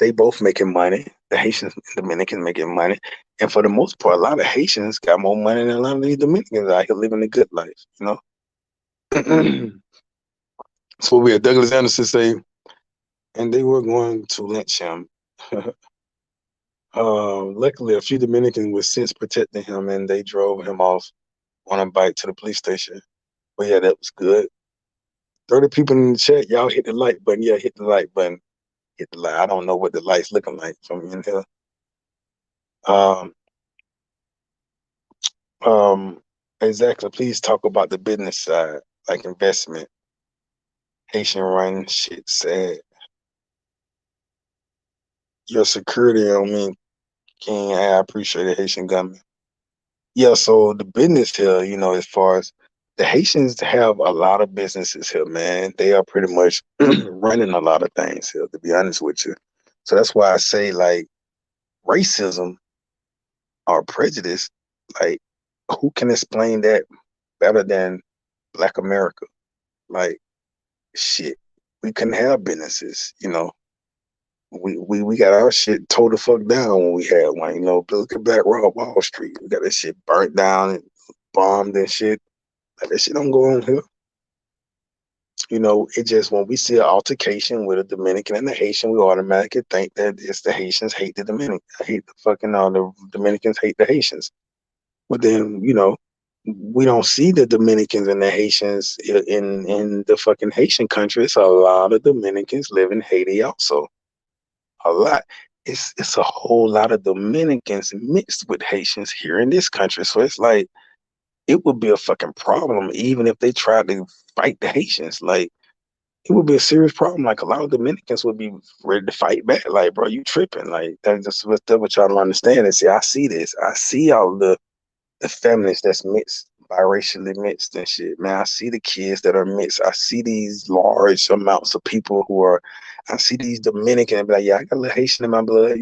they both making money. The Haitians and Dominicans making money, and for the most part, a lot of Haitians got more money than a lot of these Dominicans out here living a good life. You know, so we had Douglas Anderson say, and they were going to lynch him. Luckily, a few Dominicans were since protecting him, and they drove him off on a bike to the police station. But yeah, that was good. 30 people in the chat, y'all hit the like button. Yeah, hit the like button. Hit the like. I don't know what the light's looking like from in here. Um, exactly. Please talk about the business side, like investment. Haitian run shit sad. Your security on me, King. I appreciate it, Haitian gunman. Yeah, so the business here, as far as the Haitians have a lot of businesses here, man. They are pretty much running a lot of things here, to be honest with you. So that's why I say, like, racism or prejudice, like, who can explain that better than Black America? Like, shit, we couldn't have businesses. We got our shit towed the fuck down when we had one. Look at Black Wall Street. We got that shit burnt down and bombed and shit. Like, that shit don't go on here. It just, when we see an altercation with a Dominican and a Haitian, we automatically think that it's the Haitians hate the Dominican. Hate the fucking the Dominicans hate the Haitians. But then, we don't see the Dominicans and the Haitians in the fucking Haitian countries. A lot of Dominicans live in Haiti also. A lot. It's a whole lot of Dominicans mixed with Haitians here in this country. So it's like, it would be a fucking problem even if they tried to fight the Haitians. Like, it would be a serious problem. Like, a lot of Dominicans would be ready to fight back. Like, bro, you tripping? Like, that's what y'all don't understand. And see, I see this. I see all the families that's mixed, biracially mixed and shit. Man, I see the kids that are mixed. I see these large amounts of people who are. I see these Dominican and be like, yeah, I got a little Haitian in my blood.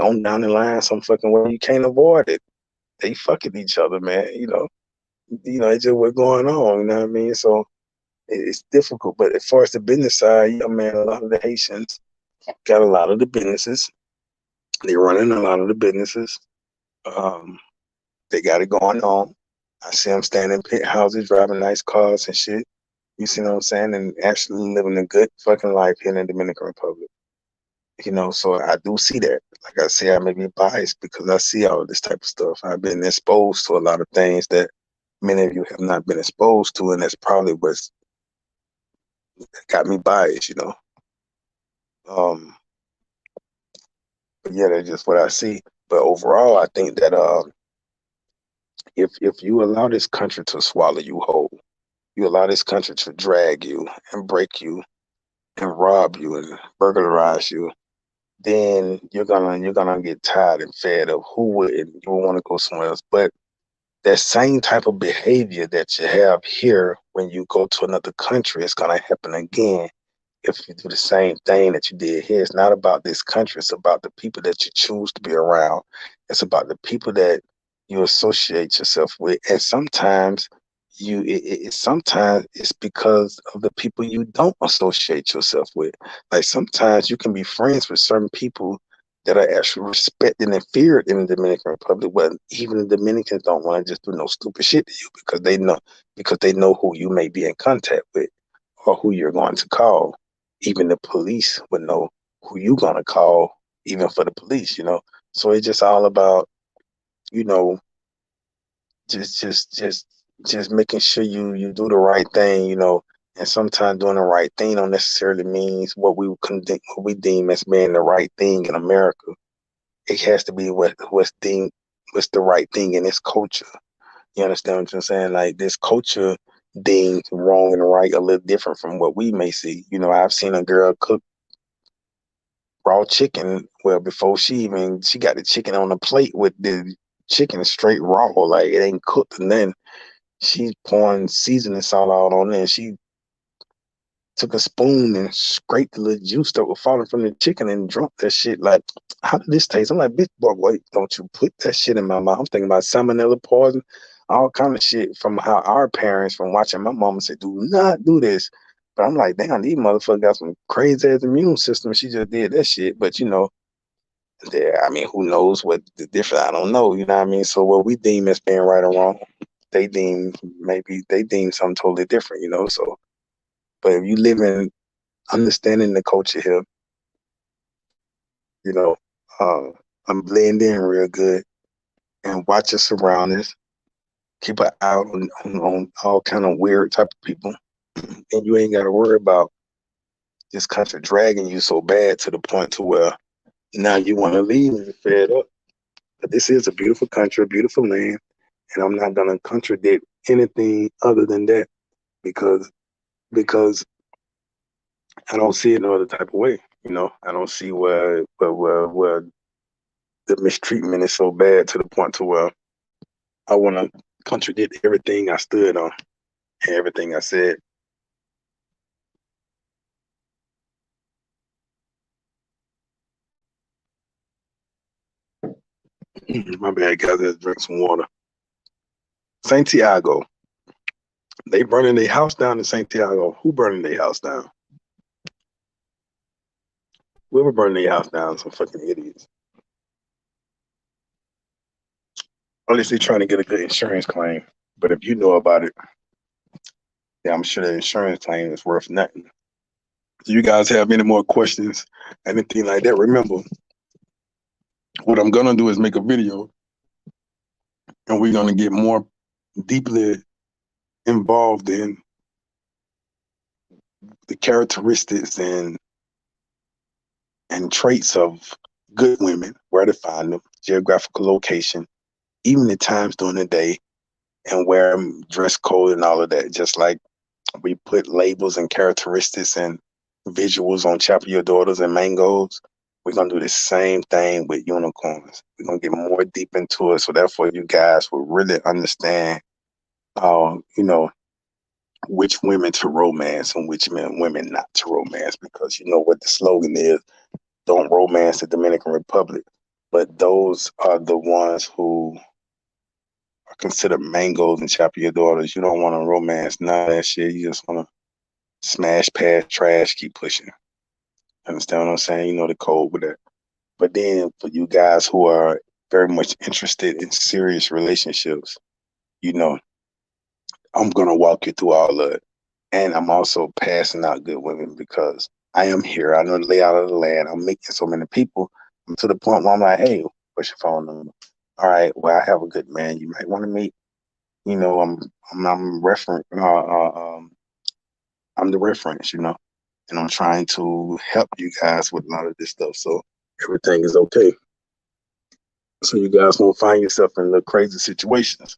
On down the line, some fucking way. You can't avoid it. They fucking each other, man. It's just what's going on. You know what I mean? So it's difficult. But as far as the business side, yeah, man, a lot of the Haitians got a lot of the businesses. They're running a lot of the businesses. They got it going on. I see them standing in pit houses, driving nice cars and shit. You see what I'm saying? And actually living a good fucking life here in the Dominican Republic. So I do see that. Like I say, I may be biased because I see all of this type of stuff. I've been exposed to a lot of things that many of you have not been exposed to, and that's probably what's got me biased. Um, but yeah, that's just what I see. But overall, I think that if you allow this country to swallow you whole, you allow this country to drag you and break you and rob you and burglarize you, then you're gonna get tired and fed of who would you will want to go somewhere else. But that same type of behavior that you have here when you go to another country, it's gonna happen again if you do the same thing that you did here. It's not about this country. It's about the people that you choose to be around. It's about the people that you associate yourself with. And sometimes sometimes it's because of the people you don't associate yourself with. Like, sometimes you can be friends with certain people that are actually respected and feared in the Dominican Republic, but even the Dominicans don't want to just do no stupid shit to you because they know who you may be in contact with or who you're going to call. Even the police would know who you're going to call, even for the police. So it's just all about, you know, just making sure you do the right thing. And sometimes doing the right thing don't necessarily means what we deem as being the right thing in America. it has to be what's the right thing in this culture. You understand what I'm saying? Like this culture deems wrong and right a little different from what we may see. You know, I've seen a girl cook raw chicken. Well, before she got the chicken on the plate with the chicken straight raw, like it ain't cooked, and then she's pouring seasoning salt out on it. And she took a spoon and scraped the little juice that was falling from the chicken and drunk that shit. Like, how did this taste? I'm like, bitch, boy, wait, don't you put that shit in my mouth. I'm thinking about salmonella poison, all kind of shit from how our parents, from watching my mama say, do not do this. But I'm like, damn, these motherfuckers got some crazy ass immune system. She just did that shit. But you know, I mean, who knows what the difference? I don't know. You know what I mean? So what we deem as being right or wrong, maybe they deem something totally different. You know, so. But if you live in understanding the culture here, you know, uh, I'm blend in real good and watch your surroundings. Keep an eye on all kind of weird type of people, and you ain't got to worry about this country dragging you so bad to the point to where now you want to leave and you're fed up. But this is a beautiful country, a beautiful land, and I'm not gonna contradict anything other than that because because I don't see it no other type of way. You know, I don't see where the mistreatment is so bad to the point to where I want to contradict everything I stood on and everything I said. My bad, guys. Let's drink some water. Santiago. They burning their house down in Santiago. Who burning their house down? Whoever burning their house down, some fucking idiots. Unless they trying to get a good insurance claim. But if you know about it, yeah, I'm sure the insurance claim is worth nothing. Do you guys have any more questions, anything like that? Remember, what I'm gonna do is make a video, and we're gonna get more deeply involved in the characteristics and traits of good women, where to find them, geographical location, even the times during the day, and wear dress code and all of that. Just like we put labels and characteristics and visuals on Chapel Your Daughters and Mangoes, we're gonna do the same thing with unicorns. We're gonna get more deep into it, so therefore you guys will really understand, you know, which women to romance and which women not to romance, because you know what the slogan is: don't romance the Dominican Republic. But those are the ones who are considered mangoes and Chapel Your Daughters. You don't want to romance none of that shit. You just want to smash past trash, keep pushing. Understand what I'm saying? You know the code with that. But then for you guys who are very much interested in serious relationships, you know, I'm gonna walk you through all of it. And I'm also passing out good women because I am here. I know the layout of the land. I'm meeting so many people. I'm to the point where I'm like, hey, what's your phone number? All right, well, I have a good man you might want to meet. You know, I'm reference. I'm the reference. You know, and I'm trying to help you guys with a lot of this stuff, so everything is okay. So you guys won't find yourself in the crazy situations.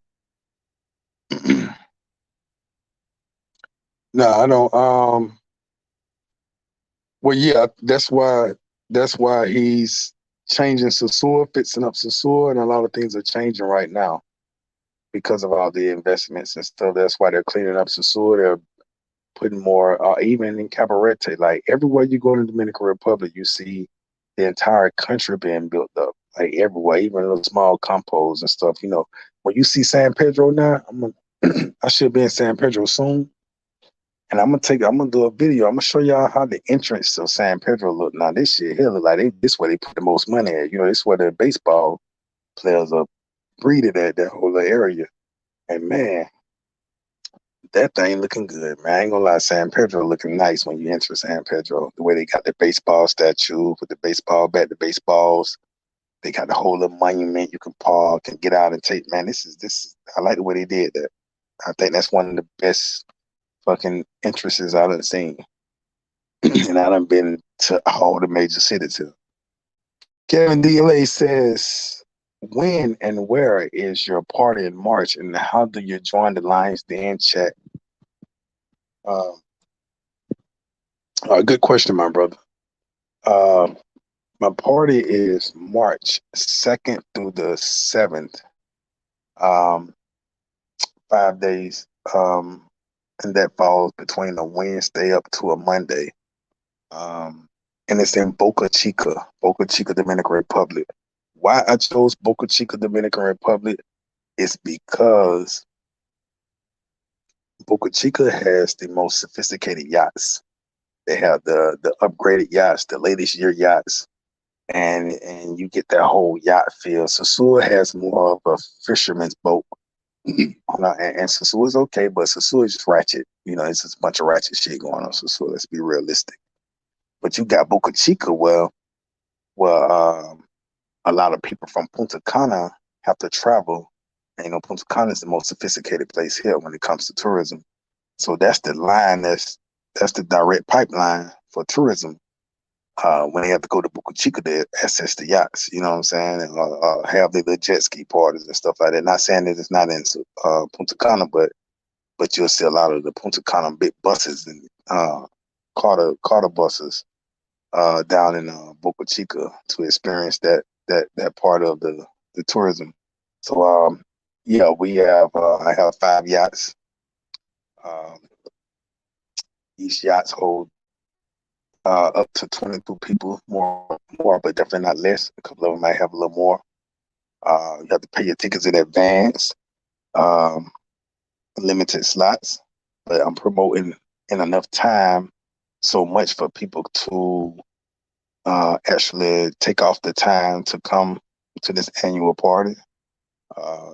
No, I don't. Well, yeah, that's why he's changing Sasua, fixing up Sasua, and a lot of things are changing right now because of all the investments and stuff. That's why they're cleaning up Sasua. They're putting more, even in Cabarete. Like everywhere you go in the Dominican Republic, you see the entire country being built up. Like everywhere, even little small compos and stuff. You know, when you see San Pedro now, I should be in San Pedro soon. And I'm gonna do a video. I'm gonna show y'all how the entrance of San Pedro look. Now this shit here look like this where they put the most money at. You know, this where the baseball players are breeded at, that whole area. And man, that thing looking good, man. I ain't gonna lie, San Pedro looking nice when you enter San Pedro. The way they got the baseball statue with the baseball bat, the baseballs. They got the whole little monument you can park and get out and take. Man, this. I like the way they did that. I think that's one of the best fucking entrances I've seen. And I done been to all the major cities here. Kevin DLA says, when and where is your party in March, and how do you join the Lions Den chat? Uh, good question, my brother. Uh, my party is March 2nd through the 7th, um, 5 days, and that falls between a Wednesday up to a Monday. And it's in Boca Chica, Dominican Republic. Why I chose Boca Chica, Dominican Republic is because Boca Chica has the most sophisticated yachts. They have the upgraded yachts, the latest year yachts, and you get that whole yacht feel. Sosua has more of a fisherman's boat. And Sosua is okay, but Sosua is just ratchet. It's just a bunch of ratchet shit going on. Sosua, let's be realistic. But you got Boca Chica, well, a lot of people from Punta Cana have to travel. And, Punta Cana is the most sophisticated place here when it comes to tourism. So that's the line. That's the direct pipeline for tourism. When they have to go to Boca Chica to access the yachts, you know what I'm saying, and have their little jet ski parties and stuff like that. Not saying that it's not in Punta Cana, but you'll see a lot of the Punta Cana big buses and Carter buses down in Boca Chica to experience that part of the tourism. So yeah, we have I have 5 yachts. Um, each yachts hold up to 22 people, more, but definitely not less. A couple of them might have a little more. You have to pay your tickets in advance. Um, Limited slots, but I'm promoting in enough time so much for people to actually take off the time to come to this annual party.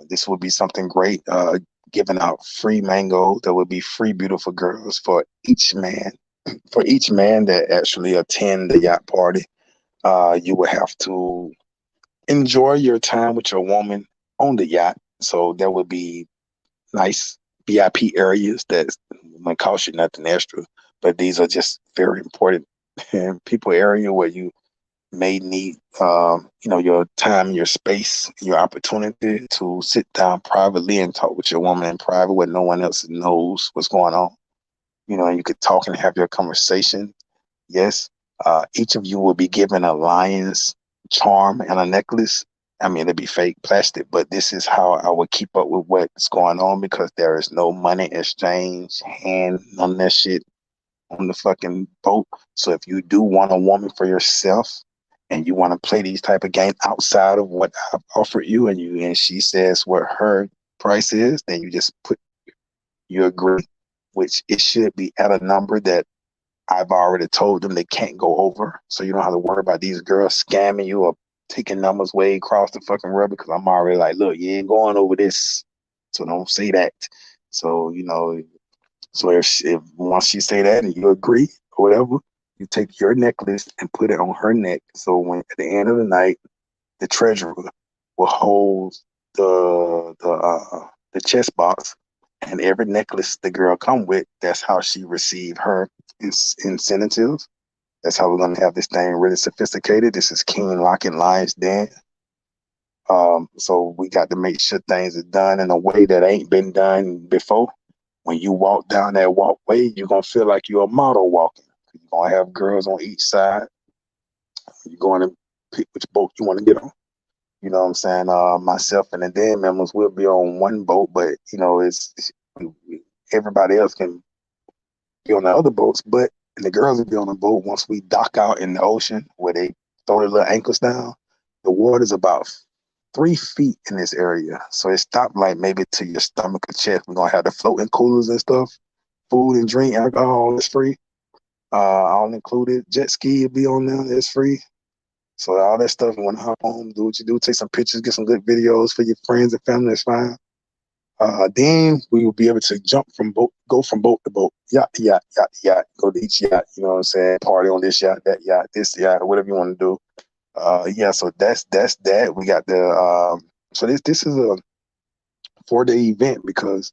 This would be something great. Giving out free mango. There would be free beautiful girls for each man. For each man that actually attend the yacht party, you will have to enjoy your time with your woman on the yacht. So there would be nice VIP areas that might cost you nothing extra, but these are just very important people area where you may need, your time, your space, your opportunity to sit down privately and talk with your woman in private where no one else knows what's going on. And you could talk and have your conversation. Yes, each of you will be given a lion's charm and a necklace. I mean, it'd be fake plastic, but this is how I would keep up with what's going on because there is no money exchange, none of that shit on the fucking boat. So if you do want a woman for yourself and you want to play these type of games outside of what I've offered you, and she says what her price is, then you agree, which it should be at a number that I've already told them they can't go over. So you don't have to worry about these girls scamming you or taking numbers way across the fucking rubber because I'm already like, look, you ain't going over this. So don't say that. So, so if once she say that and you agree or whatever, you take your necklace and put it on her neck. So when at the end of the night, the treasurer will hold the chest box and every necklace the girl come with, that's how she received her incentives. That's how we're going to have this thing really sophisticated. This is King Locking Lions Den. So we got to make sure things are done in a way that ain't been done before. When you walk down that walkway, you're going to feel like you're a model walking. You're going to have girls on each side. You're going to pick which boat you want to get on. You know what I'm saying? Myself and the den members will be on one boat, but, it's everybody else can be on the other boats, but the girls will be on the boat once we dock out in the ocean where they throw their little ankles down. The water's about 3 feet in this area. So it stopped like maybe to your stomach or chest. We're gonna have the floating coolers and stuff. Food and drink, alcohol is free. All included. Jet ski will be on there, it's free. So all that stuff, you want to hop on, do what you do, take some pictures, get some good videos for your friends and family, it's fine. Then we will be able to go from boat to boat, yacht to yacht, yacht to yacht, go to each yacht, you know what I'm saying? Party on this yacht, that yacht, this yacht, or whatever you want to do. Yeah, so that's that. We got so this is a 4-day event because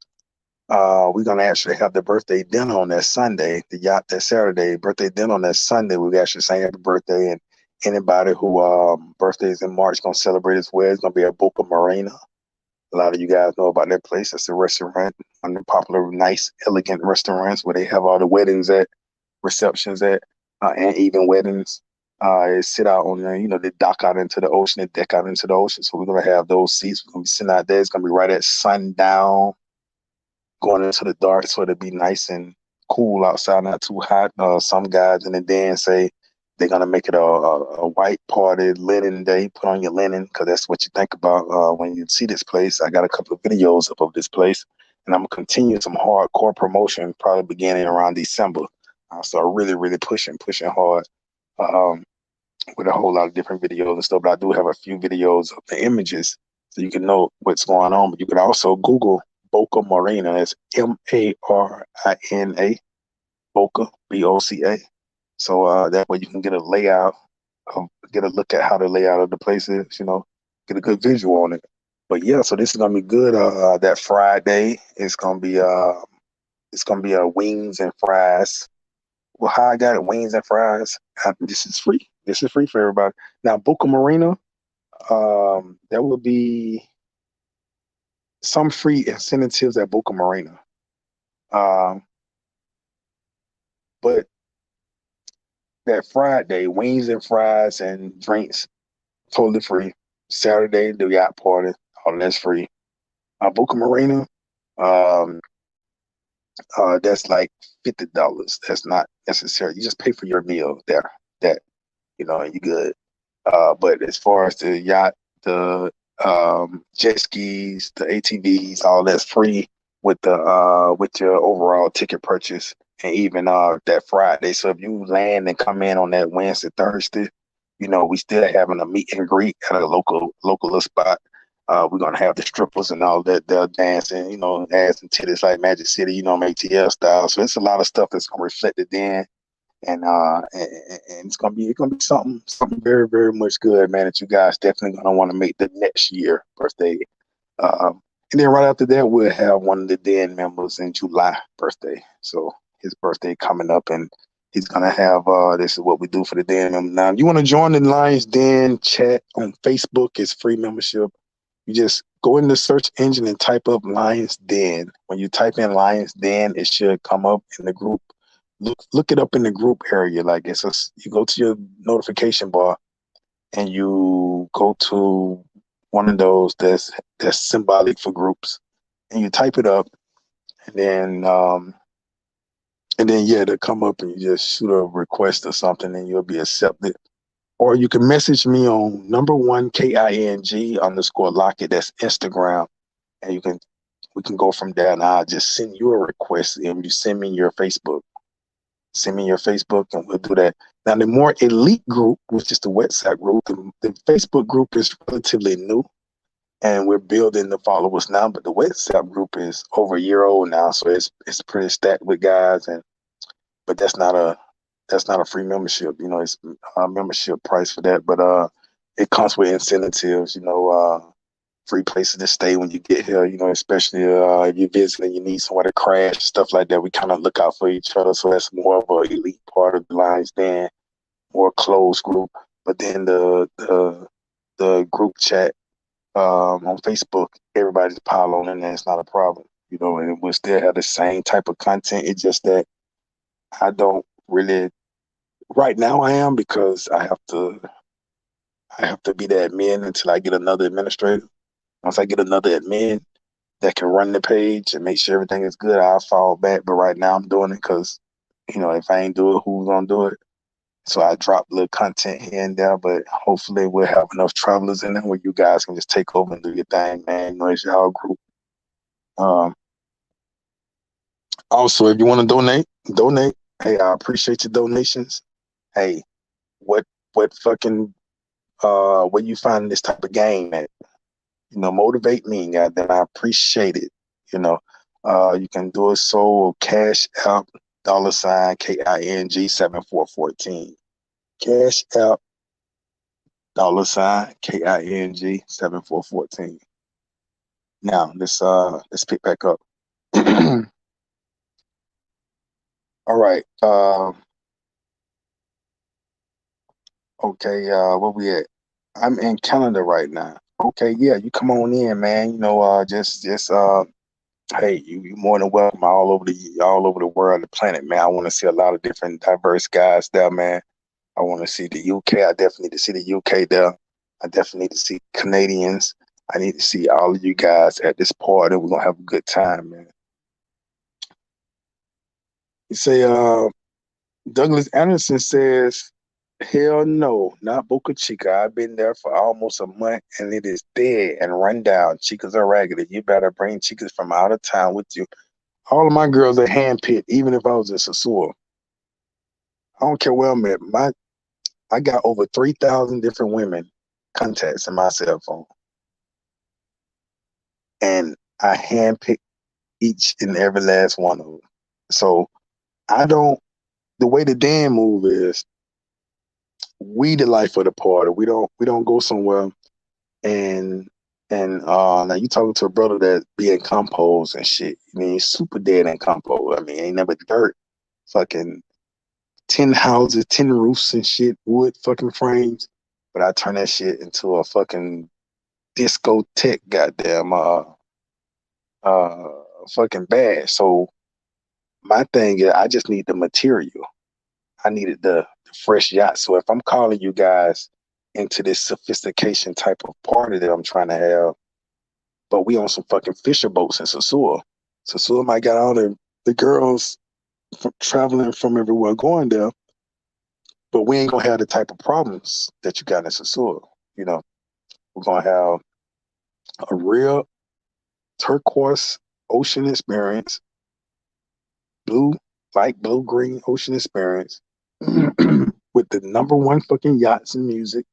we're gonna actually have the birthday dinner on that Sunday, the yacht that Saturday, birthday dinner on that Sunday. We actually saying happy birthday Anybody who birthdays in March gonna celebrate his wedding is gonna be at Boca Marina. A lot of you guys know about that place. It's a restaurant, one of the popular, nice, elegant restaurants where they have all the weddings at, receptions at, and even weddings. They sit out on the, they dock out into the ocean, they deck out into the ocean. So we're gonna have those seats. We're gonna be sitting out there. It's gonna be right at sundown, going into the dark, so it'll be nice and cool outside, not too hot. Some guys in the dance say they're gonna make it a white party, linen day. Put on your linen, because that's what you think about when you see this place. I got a couple of videos up of this place, and I'm gonna continue some hardcore promotion, probably beginning around December. I'll start really pushing hard. Um, with a whole lot of different videos and stuff. But I do have a few videos of the images so you can know what's going on. But you can also Google Boca Marina. That's Marina, Boca, Boca. So that way you can get a layout, get a look at how the layout of the place is, get a good visual on it. But yeah, so this is gonna be good. That Friday it's gonna be wings and fries. Well, how I got it, wings and fries. This is free. This is free for everybody. Now, Boca Marina, there will be some free incentives at Boca Marina. But that Friday, wings and fries and drinks, totally free. Saturday, the yacht party, all that's free. Boca Marina, um, that's like $50. That's not necessary. You just pay for your meal there. That and you good. But as far as the yacht, the jet skis, the ATVs, all that's free with your overall ticket purchase, and even that Friday. So if you land and come in on that Wednesday, Thursday, we still having a meet and greet at a local spot. We're gonna have the strippers and all that. They're dancing, ass and titties like Magic City, ATL style. So it's a lot of stuff that's gonna reflect it then, and it's gonna be something very much good, man. That you guys definitely gonna want to make the next year birthday. And then right after that, we'll have one of the Den members in July birthday. So his birthday coming up, and he's gonna have this is what we do for the Den member. Now, if you want to join the Lions Den chat on Facebook, it's free membership. You just go in the search engine and type up Lions Den. When you type in Lions Den, it should come up in the group. Look it up in the group area. Like you go to your notification bar and you go to one of those that's symbolic for groups, and you type it up, and then yeah, they'll come up and you just shoot a request or something, and you'll be accepted. Or you can message me on #1KING_Lockett. That's Instagram, and we can go from there. And I'll just send you a request, and you send me your Facebook. Send me your Facebook, and we'll do that. Now, the more elite group, which is the WhatsApp group, the Facebook group is relatively new, and we're building the followers now. But the WhatsApp group is over a year old now, so it's pretty stacked with guys. But that's not a free membership. It's a membership price for that. But it comes with incentives. Free places to stay when you get here. Especially if you're visiting, you need somewhere to crash, stuff like that. We kind of look out for each other. So that's more of an elite part of the Lions Den, more closed group. But then the group chat on Facebook, everybody just pile on in there. It's not a problem, and we'll still have the same type of content. It's just that I don't really, right now I am, because I have to be the admin until I get another administrator. Once I get another admin that can run the page and make sure everything is good, I'll fall back. But right now I'm doing it because, if I ain't do it, who's gonna do it? So I drop little content here and there, but hopefully we'll have enough travelers in there where you guys can just take over and do your thing, man. It's y'all group. Also, if you want to donate. Hey, I appreciate your donations. Hey, what fucking where you find this type of game at? Motivate me, goddamn. I appreciate it. You can do it so Cash App $KING 7414. Cash App $KING 7414. Now let's pick back up. All right. Okay, where we at? I'm in Canada right now. Okay, yeah, you come on in, man. Just hey, you more than welcome all over the world, the planet, man. I want to see a lot of different diverse guys there, man. I want to see the UK. I definitely need to see the UK there. I definitely need to see Canadians. I need to see all of you guys at this party. We're gonna have a good time, man. You say, Douglas Anderson says, hell no, not Boca Chica. I've been there for almost a month and it is dead and run down. Chicas are raggedy. You better bring chicas from out of town with you. All of my girls are handpicked, even if I was a Sasua. I don't care where I'm at. I got over 3,000 different women contacts in my cell phone. And I handpick each and every last one of them. So I don't. The way the Dan move is, we the life of the party. We don't go somewhere and now you talking to a brother that being composed and shit. I mean, he's super dead and composed. I mean, ain't never dirt, fucking 10 houses, 10 roofs and shit, wood fucking frames. But I turn that shit into a fucking discotheque, goddamn uh fucking bad. So my thing is, I just need the material. I needed the fresh yacht. So if I'm calling you guys into this sophistication type of party that I'm trying to have, but we on some fucking fisher boats in Sasua. Sasua might got all the girls from, traveling from everywhere going there, but we ain't gonna have the type of problems that you got in Sasua. You know, we're gonna have a real turquoise ocean experience, blue, light blue green ocean experience with the number one fucking yachts and music,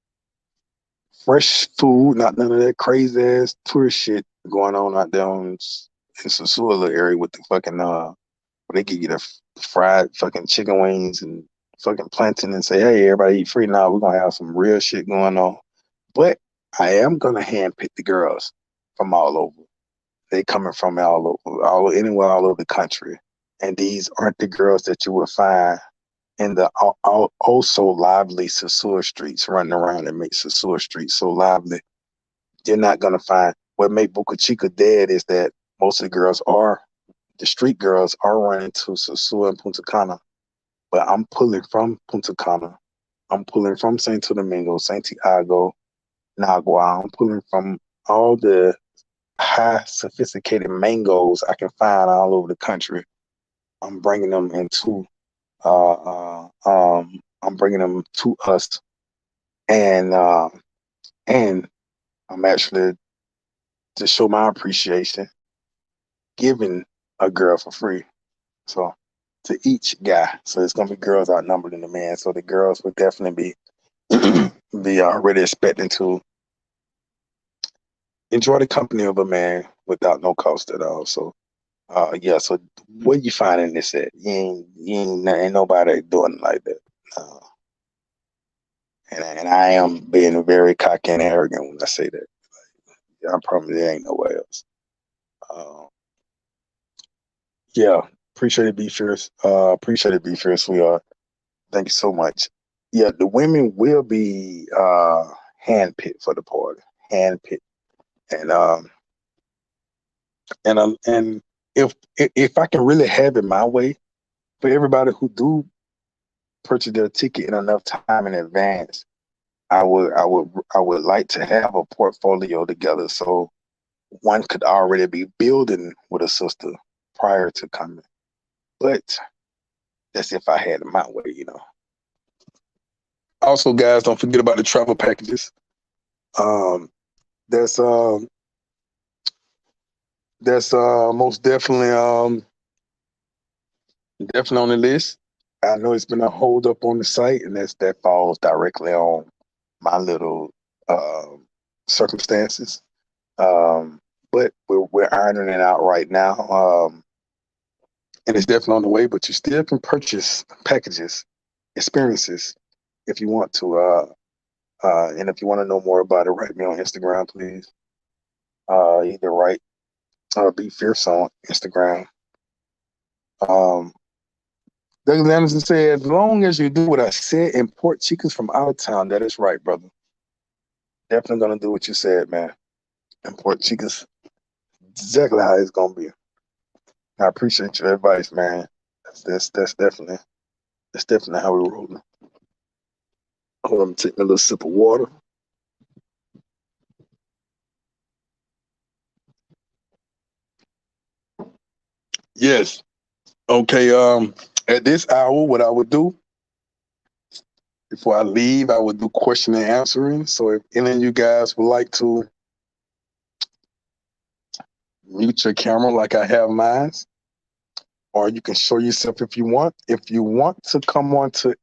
fresh food, not none of that crazy ass tourist shit going on out there in Sasua area with the fucking where they give you the fried fucking chicken wings and fucking plantain and say, hey, everybody eat free. Now we're gonna have some real shit going on. But I am gonna handpick the girls from all over. They coming from anywhere all over the country. And these aren't the girls that you would find in the also lively Sasua streets, running around and make Sasua streets so lively. You're not gonna find what make Boca Chica dead is that most of the street girls are running to Sosua and Punta Cana, but I'm pulling from Punta Cana. I'm pulling from Santo Domingo, Santiago, Nagua. I'm pulling from all the high sophisticated mangoes I can find all over the country. I'm bringing them into, I'm bringing them to us, and I'm actually, to show my appreciation, giving a girl for free. So to each guy. So it's gonna be girls outnumbered in the men. So the girls would definitely be already expecting to enjoy the company of a man without no cost at all. So yeah, so what you finding this at? Ain't nobody doing it like that. Uh, and I am being very cocky and arrogant when I say that. I promise there ain't nowhere else. Uh, yeah, appreciate it, be fierce. Appreciate it, be fierce. We are. Thank you so much. Yeah, the women will be handpicked for the party, handpicked, and and if I can really have it my way for everybody who do purchase their ticket in enough time in advance, I would like to have a portfolio together so one could already be building with a sister prior to coming. But that's if I had it my way. Also, guys, don't forget about the travel packages. Um, that's most definitely on the list. I know it's been a hold up on the site, and that falls directly on my little um circumstances. Um, but we're ironing it out right now, and it's definitely on the way. But you still can purchase packages, experiences, if you want to. And if you want to know more about it, write me on Instagram, please. Either write Be Fierce on Instagram. Um, Douglas Anderson said, as long as you do what I said, import chickens from out of town. That is right, brother. Definitely gonna do what you said, man. Import chickens. Exactly how it's gonna be. I appreciate your advice, man. That's definitely how we're rolling. Hold on, take a little sip of water. Yes. Okay. At this hour, what I would do before I leave, I would do question and answering. So if any of you guys would like to mute your camera like I have mine, or you can show yourself if you want. If you want to come onto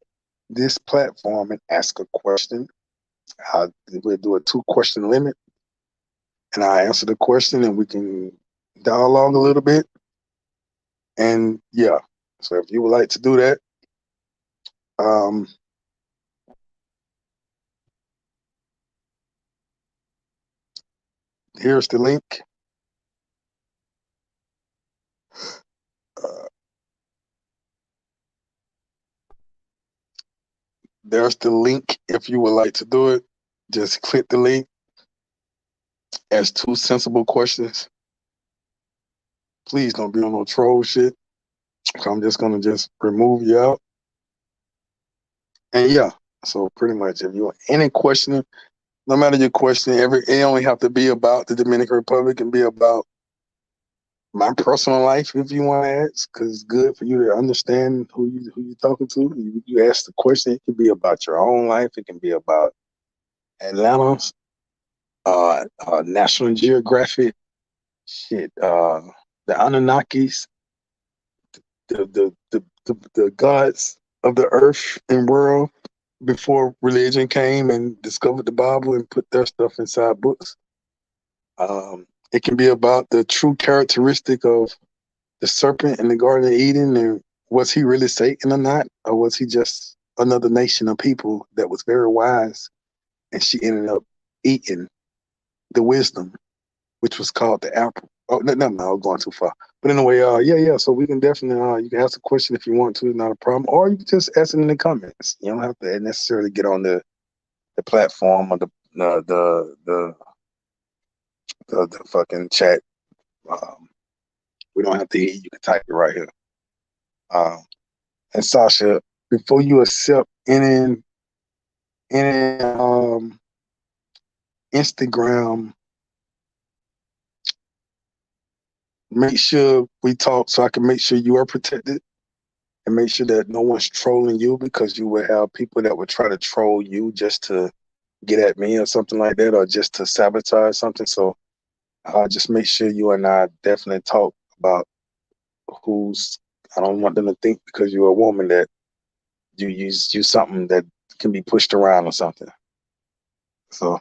this platform and ask a question, we'll do a 2-question limit, and I answer the question, and we can dialogue a little bit. And yeah, so if you would like to do that, um, here's the link. Uh, there's the link if you would like to do it. Just click the link. Ask 2 sensible questions. Please don't be on no troll shit. I'm just gonna just remove you out. And yeah, so pretty much if you want any question, no matter your question, it only have to be about the Dominican Republic and be about my personal life if you want to ask, because it's good for you to understand who you're talking to. You ask the question, it can be about your own life, it can be about Atlanta's, National Geographic, shit, the Anunnakis, the gods of the earth and world before religion came and discovered the Bible and put their stuff inside books. It can be about the true characteristic of the serpent in the Garden of Eden, and was he really Satan or not, or was he just another nation of people that was very wise, and she ended up eating the wisdom, which was called the apple. Oh, no, I was going too far. But anyway, yeah. So we can definitely, you can ask a question if you want to, not a problem, or you can just ask it in the comments. You don't have to necessarily get on the platform or the fucking chat. We don't have to hear you. You can type it right here. And Sasha, before you accept any Instagram, make sure we talk so I can make sure you are protected and make sure that no one's trolling you, because you will have people that would try to troll you just to get at me or something like that, or just to sabotage something. So just make sure you and I definitely talk about I don't want them to think because you're a woman that you use something that can be pushed around or something. So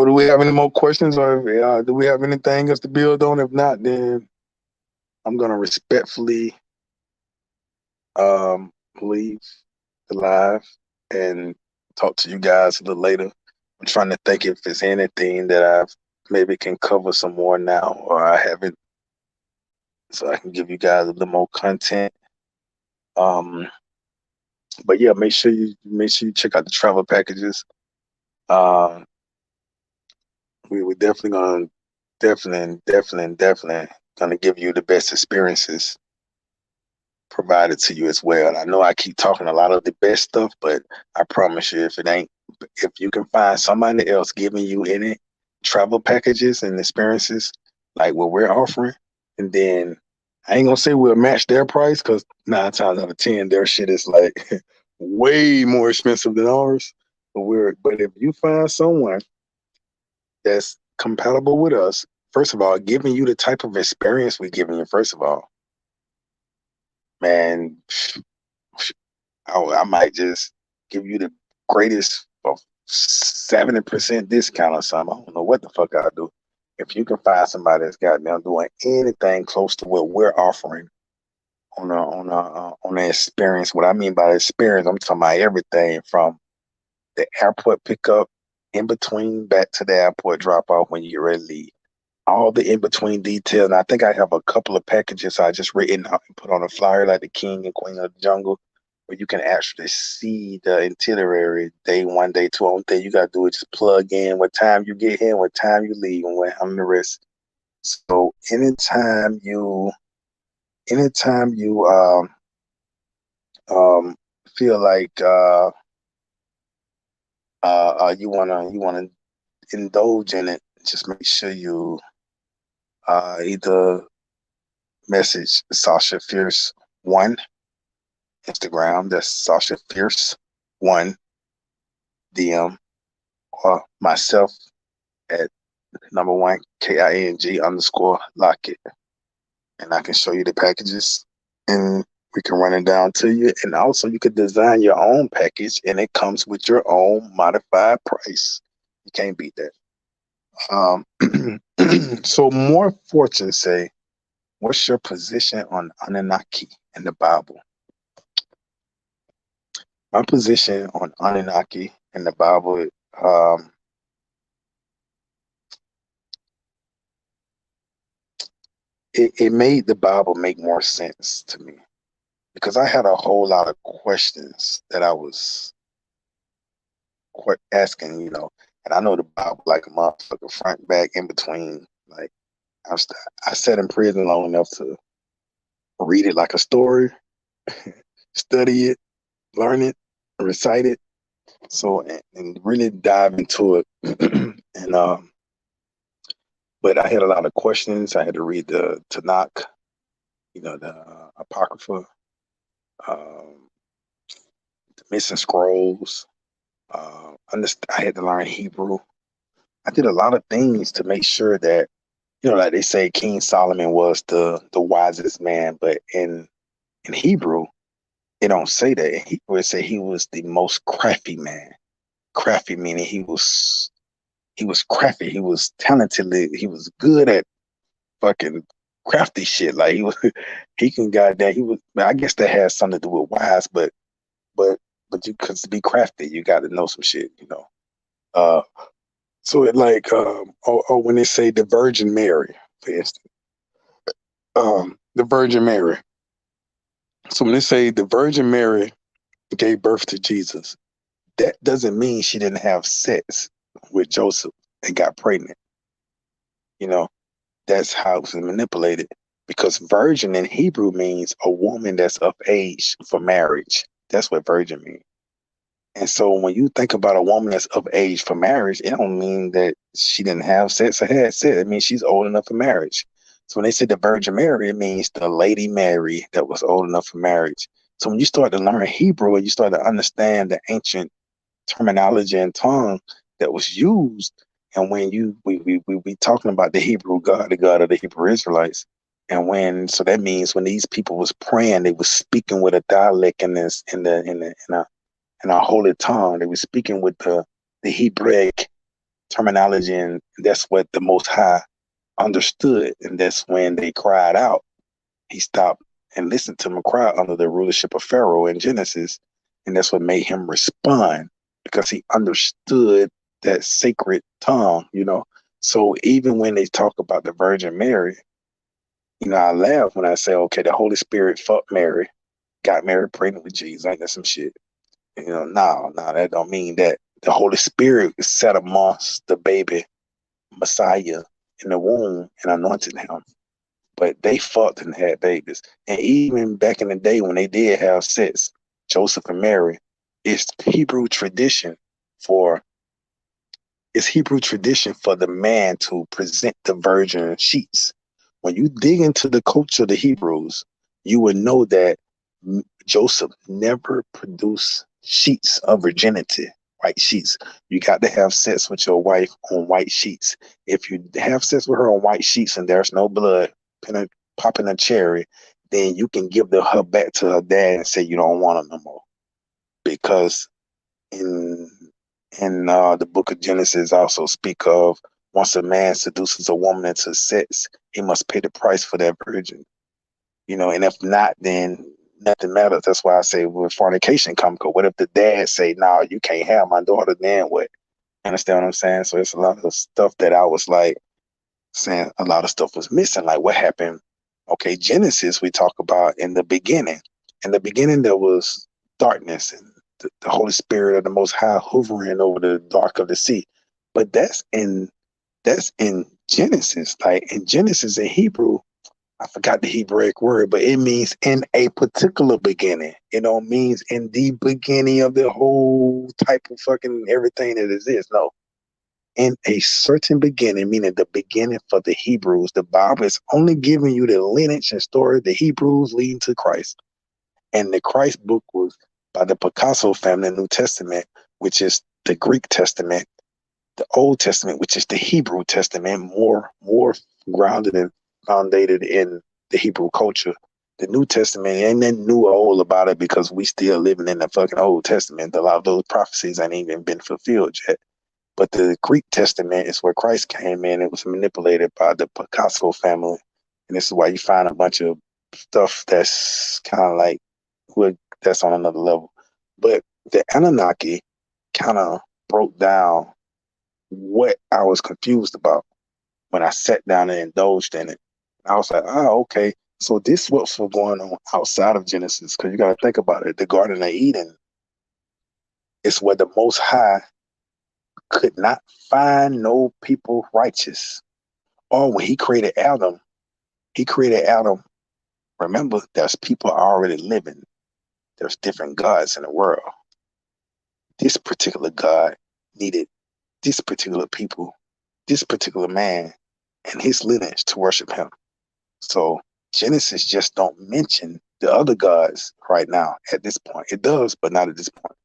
do we have any more questions, or do we have anything else to build on? If not, then I'm gonna respectfully leave the live and talk to you guys a little later. I'm trying to think if there's anything that I've maybe can cover some more now, or I haven't, so I can give you guys a little more content. But yeah, make sure you check out the travel packages. We definitely gonna give you the best experiences provided to you as well. And I know I keep talking a lot of the best stuff, but I promise you, if you can find somebody else giving you any travel packages and experiences like what we're offering, and then I ain't gonna say we'll match their price, because 9 times out of 10 their shit is like way more expensive than ours. But if you find someone that's compatible with us, first of all, giving you the type of experience we're giving you, first of all, man, I might just give you the greatest of 70% discount or something. I don't know what the fuck I'll do. If you can find somebody that's got them doing anything close to what we're offering on the experience. What I mean by experience, I'm talking about everything from the airport pickup, in between, back to the airport drop off when you get ready to leave. all the in between details. And I think I have a couple of packages I just written out and put on a flyer, like the King and Queen of the Jungle, where you can actually see the itinerary, day one, day two. Only thing you got to do is just plug in what time you get here, what time you leave, and what how many rest. So anytime you um feel like you wanna indulge in it, just make sure you either message Sasha Fierce one Instagram, that's Sasha Fierce one DM, or myself at number one KING_Lockett, and I can show you the packages and we can run it down to you. And also you could design your own package and it comes with your own modified price. You can't beat that. So more fortune say, what's your position on Anunnaki in the Bible? My position on Anunnaki in the Bible, it made the Bible make more sense to me, because I had a whole lot of questions that I was asking, and I know the Bible like a motherfucker, front, back, in between. Like I sat in prison long enough to read it like a story, study it, learn it, recite it, so and really dive into it. And but I had a lot of questions. I had to read the Tanakh, the Apocrypha, um, the missing scrolls. I had to learn Hebrew. I did a lot of things to make sure that, like they say, King Solomon was the wisest man, but in Hebrew, it don't say that. In Hebrew, it say he was the most crafty man. Crafty meaning he was crafty. He was talented. He was good at fucking crafty shit. Like he can goddamn. He was. I guess that has something to do with wise, but you, cause to be crafty, you got to know some shit. Uh, so it like or when they say the Virgin Mary, for instance, the Virgin Mary. So when they say the Virgin Mary gave birth to Jesus, that doesn't mean she didn't have sex with Joseph and got pregnant. That's how it was manipulated, because virgin in Hebrew means a woman that's of age for marriage. That's what virgin means. And so when you think about a woman that's of age for marriage, it don't mean that she didn't have sex or had sex. It means she's old enough for marriage. So when they say the Virgin Mary, it means the Lady Mary that was old enough for marriage. So when you start to learn Hebrew and you start to understand the ancient terminology and tongue that was used, and when we talking about the Hebrew God, the God of the Hebrew Israelites, and so that means when these people was praying, they was speaking with a dialect in our holy tongue. They were speaking with the Hebraic terminology, and that's what the Most High understood. And that's when they cried out. He stopped and listened to them cry under the rulership of Pharaoh in Genesis, and that's what made him respond, because he understood that sacred tongue. So even when they talk about the Virgin Mary, I laugh when I say, okay, the Holy Spirit fucked Mary, got Mary pregnant with Jesus. Ain't that some shit? No, that don't mean that. The Holy Spirit sat amongst the baby Messiah in the womb and anointed him. But they fucked and had babies. And even back in the day when they did have sex, Joseph and Mary, it's Hebrew tradition for the man to present the virgin sheets. When you dig into the culture of the Hebrews, you would know that Joseph never produced sheets of virginity, white sheets. You got to have sex with your wife on white sheets. If you have sex with her on white sheets and there's no blood popping a cherry, then you can give her back to her dad and say you don't want her no more. Because in the book of Genesis also speak of, once a man seduces a woman into sex, he must pay the price for that virgin. And if not, then nothing matters. That's why I say when fornication come, because what if the dad say, "No, you can't have my daughter"? Then what? Understand what I'm saying? So it's a lot of stuff that I was like, saying a lot of stuff was missing. Like what happened? Okay, Genesis, we talk about in the beginning. In the beginning, there was darkness and the Holy Spirit of the Most High hovering over the dark of the sea. But that's in Genesis. Like in Genesis in Hebrew, I forgot the Hebraic word, but it means in a particular beginning. It don't means in the beginning of the whole type of fucking everything that exists. No, in a certain beginning, meaning the beginning for the Hebrews. The Bible is only giving you the lineage and story of the Hebrews leading to Christ. And the Christ book was by the Picasso family, New Testament, which is the Greek Testament, the Old Testament, which is the Hebrew Testament, more grounded and founded in the Hebrew culture. The New Testament ain't nothing new or old about it because we still living in the fucking Old Testament. A lot of those prophecies ain't even been fulfilled yet. But the Greek Testament is where Christ came in. It was manipulated by the Picasso family. And this is why you find a bunch of stuff that's kind of like, that's on another level. But the Anunnaki kind of broke down what I was confused about when I sat down and indulged in it. I was like, oh, okay. So this is what's going on outside of Genesis. Because you got to think about it. The Garden of Eden is where the Most High could not find no people righteous. Or when he created Adam, remember, there's people already living. There's different gods in the world. This particular God needed this particular people, this particular man, and his lineage to worship him. So Genesis just don't mention the other gods right now at this point. It does, but not at this point.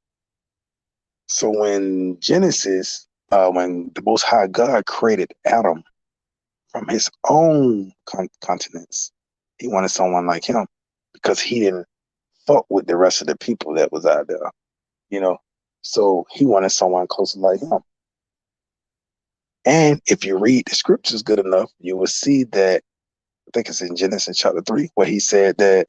So when Genesis, when the Most High God created Adam from his own continents, he wanted someone like him because he didn't fuck with the rest of the people that was out there, you know. So he wanted someone closer like him. And if you read the scriptures good enough, you will see that I think it's in Genesis chapter 3, where he said that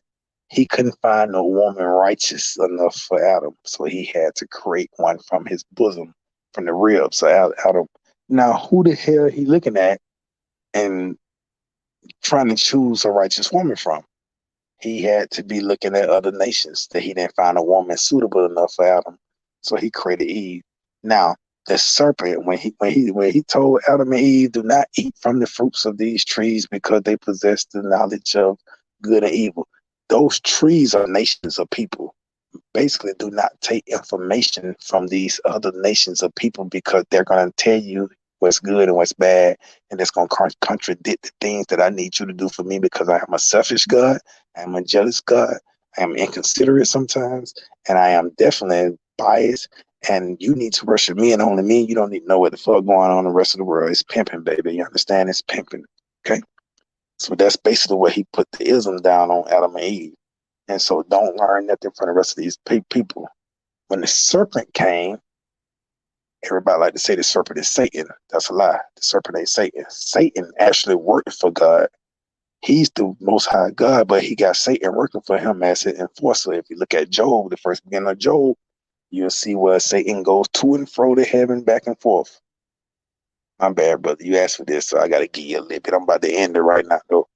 he couldn't find a woman righteous enough for Adam. So he had to create one from his bosom, from the ribs of Adam. Now, who the hell he looking at and trying to choose a righteous woman from? He had to be looking at other nations that he didn't find a woman suitable enough for Adam. So he created Eve. Now, the serpent, when he told Adam and Eve, do not eat from the fruits of these trees because they possess the knowledge of good and evil. Those trees are nations of people. Basically, do not take information from these other nations of people because they're going to tell you what's good and what's bad, and it's going to contradict the things that I need you to do for me because I am a selfish God, I am a jealous God, I am inconsiderate sometimes, and I am definitely biased, and you need to worship me and only me. You don't need to know what the fuck going on in the rest of the world. It's pimping, baby. You understand? It's pimping. Okay? So that's basically where he put the ism down on Adam and Eve. And so don't learn nothing from the rest of these people. When the serpent came, everybody like to say the serpent is Satan. That's a lie. The serpent ain't Satan. Satan actually worked for God. He's the most high God, but he got Satan working for him as his enforcer. If you look at Job, the first beginning of Job, you'll see where Satan goes to and fro to heaven, back and forth. My bad, brother. You asked for this, so I got to give you a little bit. I'm about to end it right now, though.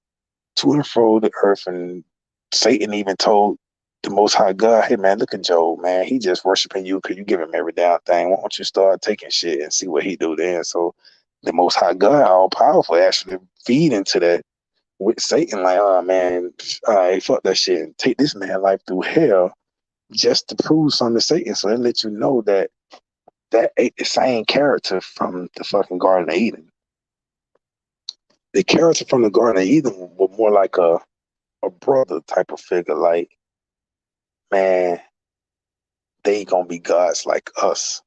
To and fro the earth, and Satan even told the Most High God, hey, man, look at Job, man. He just worshiping you because you give him every damn thing. Why don't you start taking shit and see what he do then? So the Most High God, all powerful, actually feed into that with Satan, like, oh, man, all right, fuck that shit and take this man life through hell just to prove something to Satan. So it let you know that ain't the same character from the fucking Garden of Eden. The character from the Garden of Eden was more like a brother type of figure. Like, man, they ain't gonna be gods like us.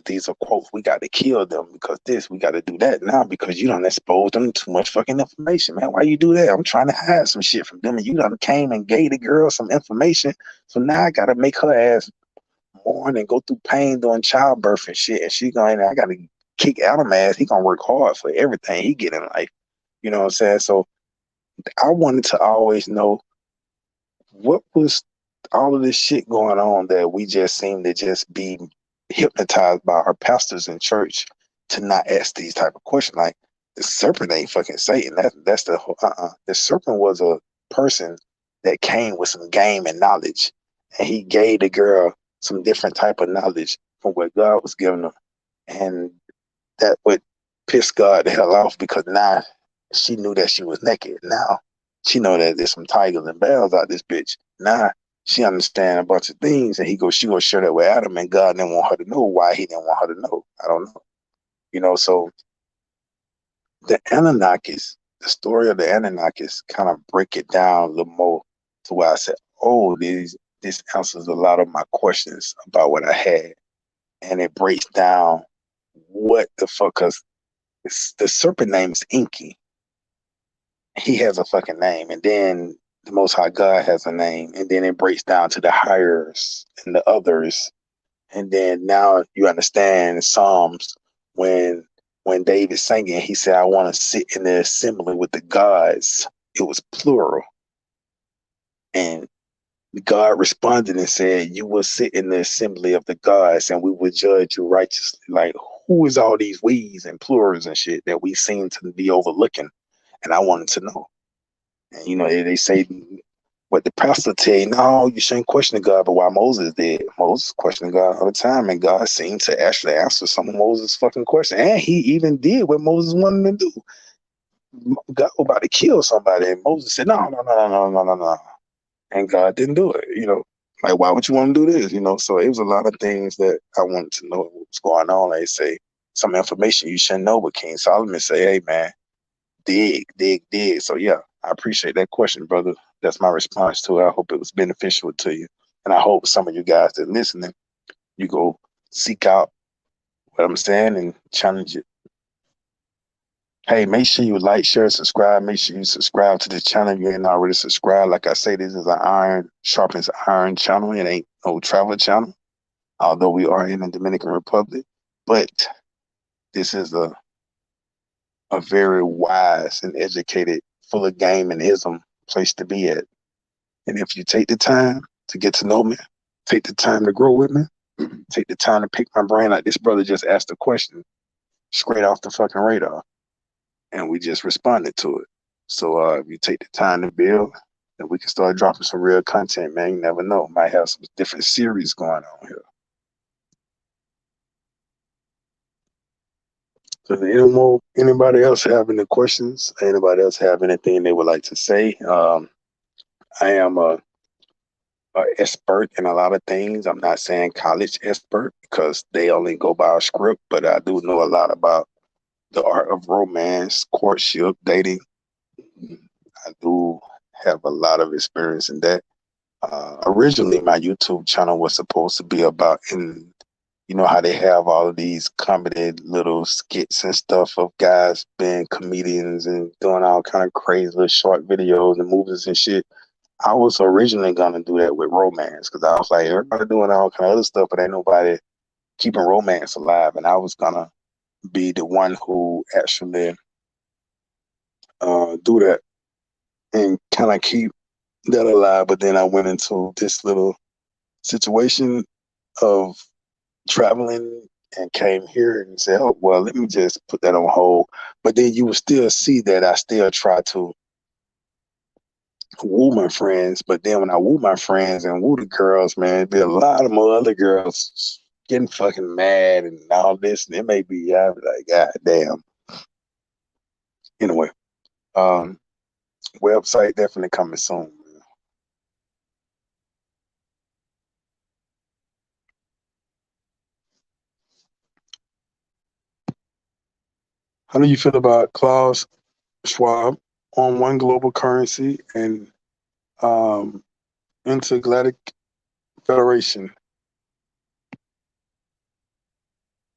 These are quotes. We got to kill them because this. We got to do that now because you don't expose them to too much fucking information, man. Why you do that? I'm trying to hide some shit from them, and you done came and gave the girl some information. So now I got to make her ass mourn and go through pain during childbirth and shit. And she going, I got to kick Adam ass. He gonna work hard for everything he get in life. You know what I'm saying? So I wanted to always know what was all of this shit going on that we just seem to just be hypnotized by our pastors in church to not ask these type of questions. Like, The serpent ain't fucking Satan. That's the whole. The serpent was a person that came with some game and knowledge, and he gave the girl some different type of knowledge from what God was giving her, and that would piss God the hell off because now she knew that she was naked. Now she know that there's some tigers and bears out this bitch. Now she understand a bunch of things, and she gonna share that with Adam, and God didn't want her to know why he didn't want her to know. I don't know, So the Anunnakis, the story of the Anunnakis, kind of break it down a little more to where I said, "Oh, this answers a lot of my questions about what I had," and it breaks down what the fuck, because the serpent name is Inky. He has a fucking name, and then the Most High God has a name, and then it breaks down to the hires and the others, and then now you understand Psalms when David's singing, he said, "I want to sit in the assembly with the gods." It was plural, and God responded and said, "You will sit in the assembly of the gods, and we will judge you righteously." Like, who is all these we's and plurals and shit that we seem to be overlooking? And I wanted to know. And they say what the pastor tell you, no, you shouldn't question God, but why Moses did. Moses questioned God all the time, and God seemed to actually answer some of Moses' fucking questions. And he even did what Moses wanted to do. God was about to kill somebody, and Moses said, "No, no, no, no, no, no, no, no." And God didn't do it, Like, why would you want to do this? So it was a lot of things that I wanted to know what was going on. They say some information you shouldn't know, but King Solomon say, "Hey, man, dig, dig, dig." So yeah, I appreciate that question, brother. That's my response to it. I hope it was beneficial to you. And I hope some of you guys that are listening, you go seek out what I'm saying and challenge it. Hey, make sure you like, share, subscribe. Make sure you subscribe to the channel if you ain't already subscribed. Like I say, this is an iron sharpens iron channel. It ain't no travel channel, although we are in the Dominican Republic. But this is a very wise and educated, full of game and ism place to be at. And if you take the time to get to know me, take the time to grow with me, take the time to pick my brain, like this brother just asked a question straight off the fucking radar, and we just responded to it. So if you take the time to build, then we can start dropping some real content, man. You never know. Might have some different series going on here. So does anybody else have any questions? Anybody else have anything they would like to say? I am a expert in a lot of things. I'm not saying college expert because they only go by a script, but I do know a lot about the art of romance, courtship, dating. I do have a lot of experience in that. Originally, my YouTube channel was supposed to be about, how they have all of these comedy little skits and stuff of guys being comedians and doing all kind of crazy little short videos and movies and shit. I was originally gonna do that with romance because I was like, everybody doing all kind of other stuff, but ain't nobody keeping romance alive. And I was gonna be the one who actually do that and kind of keep that alive. But then I went into this little situation of traveling and came here and said, "Oh, well, let me just put that on hold." But then you will still see that I still try to woo my friends. But then when I woo my friends and woo the girls, man, it'd be a lot of more other girls getting fucking mad and all this. And it may be, I'd be like, God damn. Anyway, website definitely coming soon. How do you feel about Klaus Schwab on one global currency and intergalactic federation?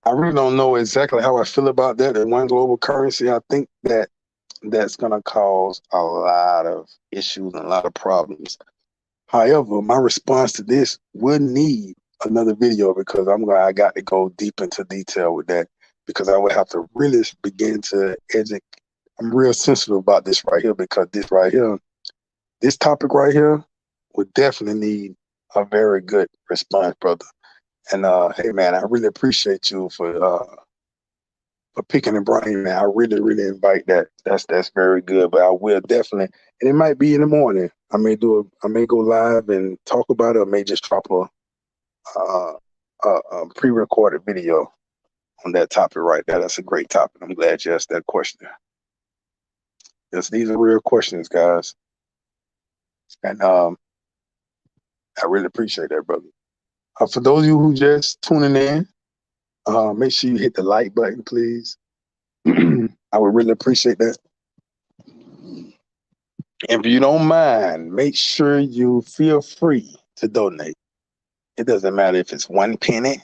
I really don't know exactly how I feel about that. And one global currency, I think that's going to cause a lot of issues and a lot of problems. However, my response to this would need another video because I got to go deep into detail with that because I would have to really begin to educate. I'm real sensitive about this right here because this topic right here would definitely need a very good response, brother. And hey, man, I really appreciate you for for picking and brain, man. I really, really invite that. That's very good. But I will definitely, and it might be in the morning. I may go live and talk about it, or may just drop a pre-recorded video on that topic right there. That's a great topic. I'm glad you asked that question. Yes, these are real questions, guys, and I really appreciate that, brother. For those of you who just tuning in, make sure you hit the like button, please. I would really appreciate that. If you don't mind, make sure you feel free to donate. It doesn't matter if it's 1 penny.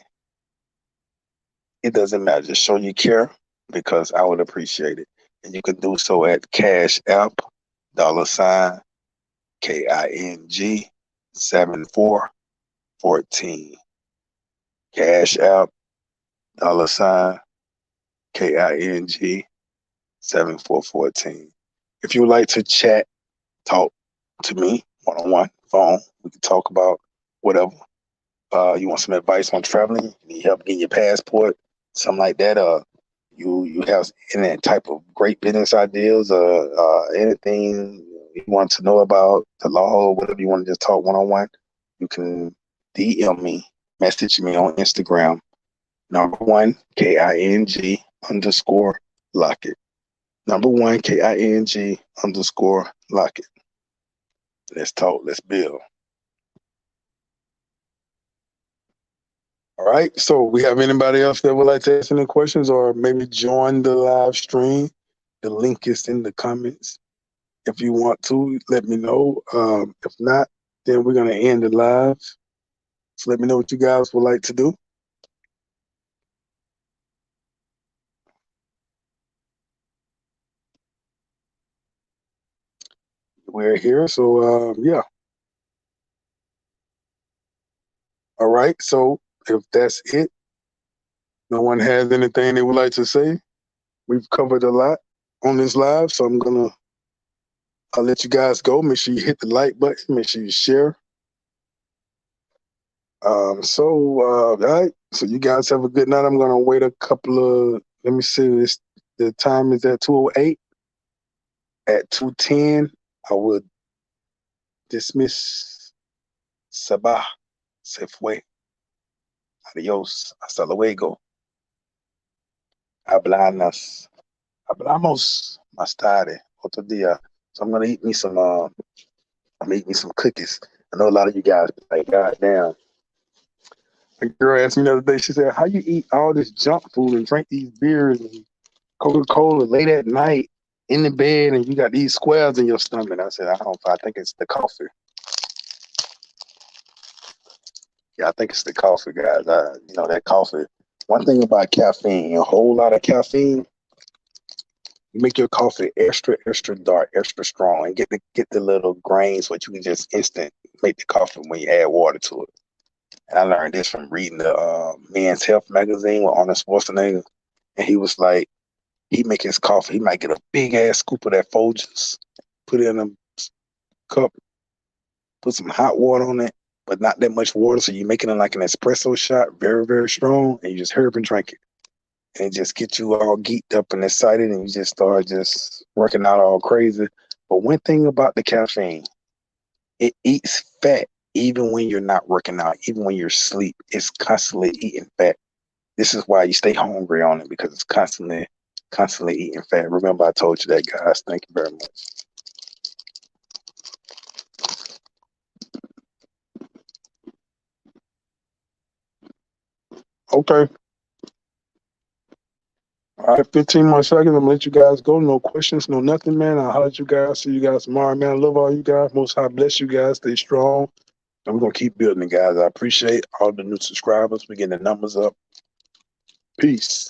It doesn't matter. Just show you care, because I would appreciate it. And you can do so at Cash App, $ KING 7414. Cash App, $ KING 7414. If you would like to chat, talk to me one-on-one, phone, we can talk about whatever. You want some advice on traveling? You need help getting your passport, something like that. You have any type of great business ideas, anything you want to know about the law, or whatever you want to just talk one-on-one, you can DM me, message me on Instagram, #1 KING _Lockett. #1 KING _Lockett. Let's talk. Let's build. All right. So we have anybody else that would like to ask any questions or maybe join the live stream? The link is in the comments. If you want to, let me know. If not, then we're going to end the live. So let me know what you guys would like to do. We're here. So, yeah. All right. So if that's it, no one has anything they would like to say. We've covered a lot on this live. So I'll let you guys go. Make sure you hit the like button. Make sure you share. All right. So you guys have a good night. I'm gonna wait a couple of. Let me see. The time is at 2:08. At 2:10, I would dismiss. Sabah, se fue. Adios. Hasta luego. Hablamos más tarde. Otro día. So I'm gonna eat me some. I'm gonna eat me some cookies. I know a lot of you guys be like, God damn. A girl asked me the other day. She said, "How you eat all this junk food and drink these beers and Coca-Cola late at night in the bed, and you got these squares in your stomach?" I said, I think it's the coffee. Yeah, I think it's the coffee, guys. That coffee. One thing about caffeine, a whole lot of caffeine, you make your coffee extra, extra dark, extra strong, and get the little grains, what you can just instant make the coffee when you add water to it. And I learned this from reading the Men's Health magazine with Arnold Schwarzenegger, and he was like, he make his coffee. He might get a big ass scoop of that Folgers, put it in a cup, put some hot water on it, but not that much water. So you're making it like an espresso shot, very, very strong, and you just hurry up and drink it. And it just gets you all geeked up and excited, and you just start just working out all crazy. But one thing about the caffeine, it eats fat even when you're not working out, even when you're asleep. It's constantly eating fat. This is why you stay hungry on it, because it's constantly eating fat. Remember, I told you that, guys. Thank you very much. Okay. All right, 15 more seconds. I'm gonna let you guys go. No questions, no nothing, man. I'll holler at you guys. See you guys tomorrow, man. I love all you guys. Most High bless you guys. Stay strong. And we're gonna keep building it, guys. I appreciate all the new subscribers. We're getting the numbers up. Peace.